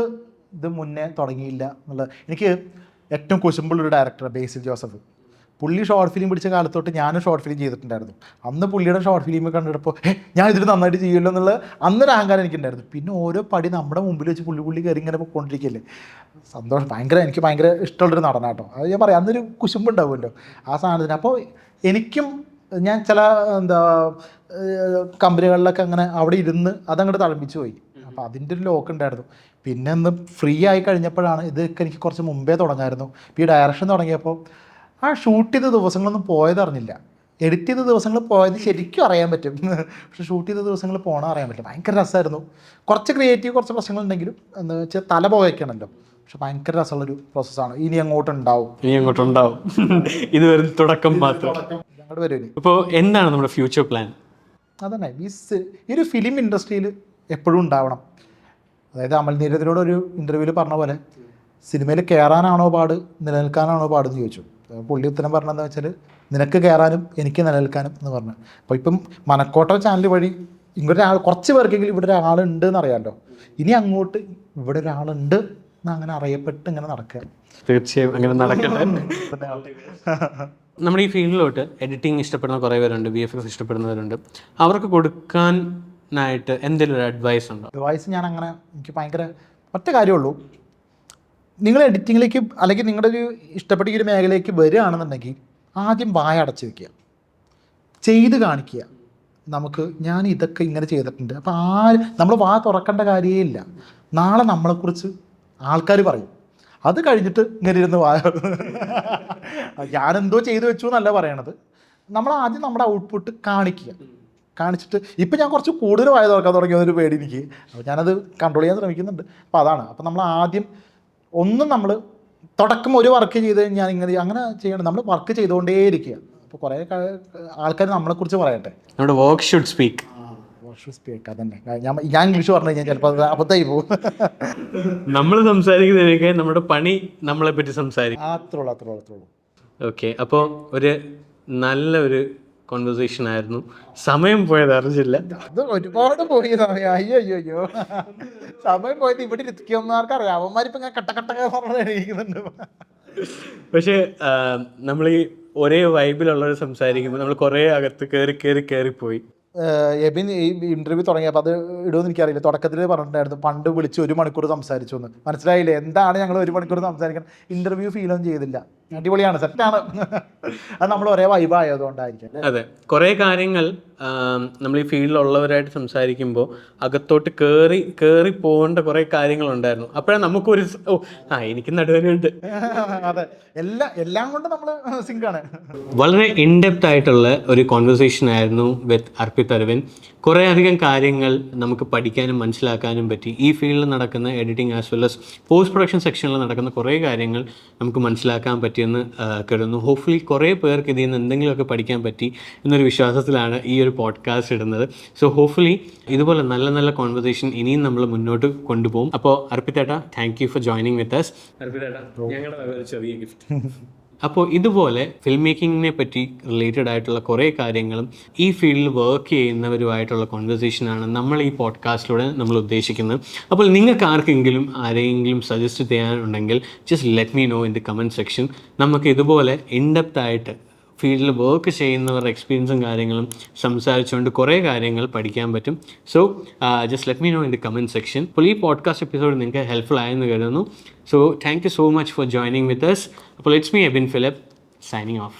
ഇത് മുന്നേ തുടങ്ങിയില്ല എന്നുള്ളത്. എനിക്ക് ഏറ്റവും കുശുമ്പുള്ളൊരു ഡയറക്ടർ ബേസിൽ ജോസഫ്. പുള്ളി ഷോർട്ട് ഫിലിം പിടിച്ച കാലത്തോട്ട് ഞാനും ഷോർട്ട് ഫിലിം ചെയ്തിട്ടുണ്ടായിരുന്നു. അന്ന് പുള്ളിയുടെ ഷോർട്ട് ഫിലിം കണ്ടിട്ടപ്പോൾ ഞാൻ ഇതിൽ നന്നായിട്ട് ചെയ്യുമല്ലോ എന്നുള്ള അന്നൊരു അഹങ്കാരം എനിക്കുണ്ടായിരുന്നു. പിന്നെ ഓരോ പടി നമ്മുടെ മുമ്പിൽ വെച്ച് പുള്ളി കയറി ഇങ്ങനെ പോയിക്കൊണ്ടിരിക്കുകയല്ലേ. സന്തോഷം. എനിക്ക് ഭയങ്കര ഇഷ്ടമുള്ളൊരു നടനാട്ടോ. അത് ഞാൻ പറയാം, അന്നൊരു കുശുമ്പുണ്ടാവുമല്ലോ ആ സാധനത്തിന്. അപ്പോൾ എനിക്കും ഞാൻ ചില കമ്പനികളിലൊക്കെ അങ്ങനെ അവിടെ ഇരുന്ന് അതങ്ങോട്ട് തഴമ്പിച്ച് പോയി. അപ്പോൾ അതിൻ്റെ ഒരു ലോക്ക് ഉണ്ടായിരുന്നു. പിന്നെ ഒന്ന് ഫ്രീ ആയി കഴിഞ്ഞപ്പോഴാണ് ഇതൊക്കെ എനിക്ക് കുറച്ച് മുമ്പേ തുടങ്ങായിരുന്നു. ഇപ്പോൾ ഈ ഡയറക്ഷൻ തുടങ്ങിയപ്പോൾ ആ ഷൂട്ട് ചെയ്ത ദിവസങ്ങളൊന്നും പോയതറിഞ്ഞില്ല. എഡിറ്റ് ചെയ്ത ദിവസങ്ങൾ പോയത് ശരിക്കും അറിയാൻ പറ്റും, പക്ഷെ ഷൂട്ട് ചെയ്ത ദിവസങ്ങൾ പോകണം അറിയാൻ പറ്റില്ല. ഭയങ്കര രസമായിരുന്നു. കുറച്ച് ക്രിയേറ്റീവ് കുറച്ച് പ്രശ്നങ്ങളുണ്ടെങ്കിലും എന്ന് വെച്ചാൽ തല പോകയ്ക്കണമല്ലോ. പക്ഷെ ഭയങ്കര രസമുള്ളൊരു പ്രോസസ്സാണ്. ഇനി അങ്ങോട്ടുണ്ടാവും. ഇത് വെറും തുടക്കം മാത്രം. ഞങ്ങളുടെ വരുമല്ലേ. ഇപ്പോൾ എന്താണ് നമ്മുടെ ഫ്യൂച്ചർ പ്ലാൻ? അതന്നെ ഈ ഒരു ഫിലിം ഇൻഡസ്ട്രിയിൽ എപ്പോഴും ഉണ്ടാവണം. അതായത് അമൽ നീരദിനോടൊരു ഇൻ്റർവ്യൂവിൽ പറഞ്ഞ പോലെ സിനിമയിൽ കയറാനാണോ പാട് നിലനിൽക്കാനാണോ പാടെന്ന് ചോദിച്ചു. പുള്ളി ഉത്തരം പറഞ്ഞതെന്ന് വെച്ചാൽ നിനക്ക് കയറാനും എനിക്ക് നിലനിൽക്കാനും എന്ന് പറഞ്ഞു. അപ്പോൾ ഇപ്പം മനക്കോട്ട ചാനൽ വഴി ഇങ്ങോട്ട് കുറച്ച് പേർക്കെങ്കിലും ഇവിടെ ഒരാളുണ്ട് എന്നറിയാമല്ലോ. ഇനി അങ്ങോട്ട് ഇവിടെ ഒരാളുണ്ട് അങ്ങനെ അറിയപ്പെട്ട് ഇങ്ങനെ നടക്കുക. തീർച്ചയായും അങ്ങനെ നടക്കട്ടെ. നമ്മുടെ ഈ ഫീൽഡിലോട്ട് എഡിറ്റിംഗ് ഇഷ്ടപ്പെടുന്ന കുറേ പേരുണ്ട്, VFX ഇഷ്ടപ്പെടുന്നവരുണ്ട്. അവർക്ക് കൊടുക്കാനായിട്ട് എന്തെങ്കിലും ഒരു അഡ്വൈസ് ഉണ്ടോ? അഡ്വൈസ് ഞാൻ അങ്ങനെ എനിക്ക് ഭയങ്കര ഒറ്റ കാര്യമുള്ളൂ. നിങ്ങൾ എഡിറ്റിങ്ങിലേക്ക് അല്ലെങ്കിൽ നിങ്ങളുടെ ഒരു ഇഷ്ടപ്പെട്ട ഈ ഒരു മേഖലയിലേക്ക് വരികയാണെന്നുണ്ടെങ്കിൽ ആദ്യം വായ അടച്ച് വയ്ക്കുക, ചെയ്ത് കാണിക്കുക. നമുക്ക് ഞാൻ ഇതൊക്കെ ഇങ്ങനെ ചെയ്തിട്ടുണ്ട്. അപ്പോൾ നമ്മൾ വാ തുറക്കേണ്ട കാര്യമേ ഇല്ല. നാളെ നമ്മളെക്കുറിച്ച് ആൾക്കാർ പറയും. അത് കഴിഞ്ഞിട്ട് ഇങ്ങനെ ഇരുന്ന് ഞാനെന്തോ ചെയ്തു വെച്ചു എന്നല്ല പറയണത്. നമ്മൾ ആദ്യം നമ്മുടെ ഔട്ട്പുട്ട് കാണിച്ചിട്ട് ഇപ്പം ഞാൻ കുറച്ച് കൂടുതൽ വായ തുറക്കാൻ തുടങ്ങിയതൊരു പേടി എനിക്ക്. അപ്പോൾ ഞാനത് കൺട്രോൾ ചെയ്യാൻ ശ്രമിക്കുന്നുണ്ട്. അപ്പോൾ അതാണ്. അപ്പോൾ നമ്മൾ ആദ്യം ഒന്നും നമ്മൾ തുടക്കം ഒരു വർക്ക് ചെയ്ത് കഴിഞ്ഞാൽ അങ്ങനെ ചെയ്യണം. നമ്മൾ വർക്ക് ചെയ്തുകൊണ്ടേയിരിക്കുക. അപ്പോൾ കുറേ ആൾക്കാർ നമ്മളെക്കുറിച്ച് പറയട്ടെ. നമ്മുടെ വർക്ക് ഷുഡ് സ്പീക്ക്. അതന്നെ. ഞാൻ ഇംഗ്ലീഷ് പറഞ്ഞു കഴിഞ്ഞാൽ ചിലപ്പോൾ അബദ്ധമായി പോകും. നമ്മൾ സംസാരിക്കുന്നതിനൊക്കെ നമ്മുടെ പണി നമ്മളെ പറ്റി സംസാരിക്കും. അത്രേ ഉള്ളൂ. ഓക്കെ, അപ്പോൾ ഒരു നല്ലൊരു കോൺവെർസേഷൻ ആയിരുന്നു. സമയം പോയത് അറിഞ്ഞില്ല. അത് ഒരുപാട് പോയി സമയം. അയ്യോ സമയം പോയത് ഇവിടെ ഇരിക്കുന്നവർക്ക് അറിയാം. അവന്മാരിപ്പോൾ ഇങ്ങനെ കട്ട പറഞ്ഞിരിക്കുന്നുണ്ട്. പക്ഷേ നമ്മൾ ഈ ഒരേ വൈബിലുള്ളവർ സംസാരിക്കുമ്പോൾ നമ്മൾ കുറേ അകത്ത് കയറിപ്പോയി. എബിൻ ഈ ഇൻ്റർവ്യൂ തുടങ്ങിയപ്പോൾ അത് ഇടുമെന്ന് എനിക്കറിയില്ല. തുടക്കത്തിൽ പറഞ്ഞിട്ടുണ്ടായിരുന്നു പണ്ട് വിളിച്ച് 1 മണിക്കൂർ സംസാരിച്ചു എന്ന്. മനസ്സിലായില്ലേ എന്താണ് ഞങ്ങൾ 1 മണിക്കൂർ സംസാരിക്കണം? ഇൻ്റർവ്യൂ ഫീലൊന്നും ചെയ്തില്ല. അടിപൊളിയാണ്, സെറ്റാണ്. അത് നമ്മൾ ഒരേ വൈബ് ആയതുകൊണ്ടായിരിക്കും. അതെ, കുറേ കാര്യങ്ങൾ നമ്മൾ ഈ ഫീൽഡിലുള്ളവരായിട്ട് സംസാരിക്കുമ്പോൾ അകത്തോട്ട് കയറി പോകേണ്ട കുറേ കാര്യങ്ങളുണ്ടായിരുന്നു. അപ്പോഴാണ് നമുക്കൊരു എനിക്ക് നടുവനുണ്ട്. അതെ, എല്ലാം കൊണ്ട് നമ്മൾ സിങ്കാണ്. വളരെ ഇൻഡെപ്ത് ആയിട്ടുള്ള ഒരു കോൺവെർസേഷൻ ആയിരുന്നു വിത്ത് അർപ്പിത് അരവിന്ദ്. കുറേ അധികം കാര്യങ്ങൾ നമുക്ക് പഠിക്കാനും മനസ്സിലാക്കാനും പറ്റി. ഈ ഫീൽഡിൽ നടക്കുന്ന editing as well as post production സെക്ഷനിൽ നടക്കുന്ന കുറേ കാര്യങ്ങൾ നമുക്ക് മനസ്സിലാക്കാൻ പറ്റിയെന്ന് കരുതുന്നു. ഹോപ്പ്ഫുള്ളി കുറേ പേർക്ക് ഇതിൽ നിന്ന് എന്തെങ്കിലുമൊക്കെ പഠിക്കാൻ പറ്റി എന്നൊരു വിശ്വാസത്തിലാണ് ഈ ഒരു പോഡ്കാസ്റ്റ് ഇടുന്നത്. സോ ഹോപ്പ്ഫുള്ളി ഇതുപോലെ നല്ല നല്ല കോൺവെർസേഷൻ ഇനിയും നമ്മൾ മുന്നോട്ട് കൊണ്ടുപോകും. അപ്പോൾ അർപ്പിത് ഏട്ടാ, thank you for joining with us. Arpit ഏട്ടാ, ഞങ്ങളുടെ ചെറിയ ഗിഫ്റ്റ്. അപ്പോൾ ഇതുപോലെ ഫിലിം മേക്കിങ്ങിനെ പറ്റി റിലേറ്റഡ് ആയിട്ടുള്ള കുറേ കാര്യങ്ങളും ഈ ഫീൽഡിൽ വർക്ക് ചെയ്യുന്നവരുമായിട്ടുള്ള കോൺവെർസേഷനാണ് നമ്മൾ ഈ പോഡ്കാസ്റ്റിലൂടെ നമ്മൾ ഉദ്ദേശിക്കുന്നത്. അപ്പോൾ നിങ്ങൾക്ക് ആരെങ്കിലും സജസ്റ്റ് ചെയ്യാനുണ്ടെങ്കിൽ just let me know in the comment section. നമുക്ക് ഇതുപോലെ ഇൻഡെപ്ത് ആയിട്ട് ഫീൽഡിൽ വർക്ക് ചെയ്യുന്നവരുടെ എക്സ്പീരിയൻസും കാര്യങ്ങളും സംസാരിച്ചുകൊണ്ട് കുറേ കാര്യങ്ങൾ പഠിക്കാൻ പറ്റും. So just let me know in the comment section. അപ്പോൾ ഈ പോഡ്കാസ്റ്റ് എപ്പിസോഡ് നിങ്ങൾക്ക് ഹെൽപ്ഫുൾ ആയെന്ന് കരുതുന്നു. So thank you so much for joining with us. അപ്പോൾ it's me Ebin Philip signing of.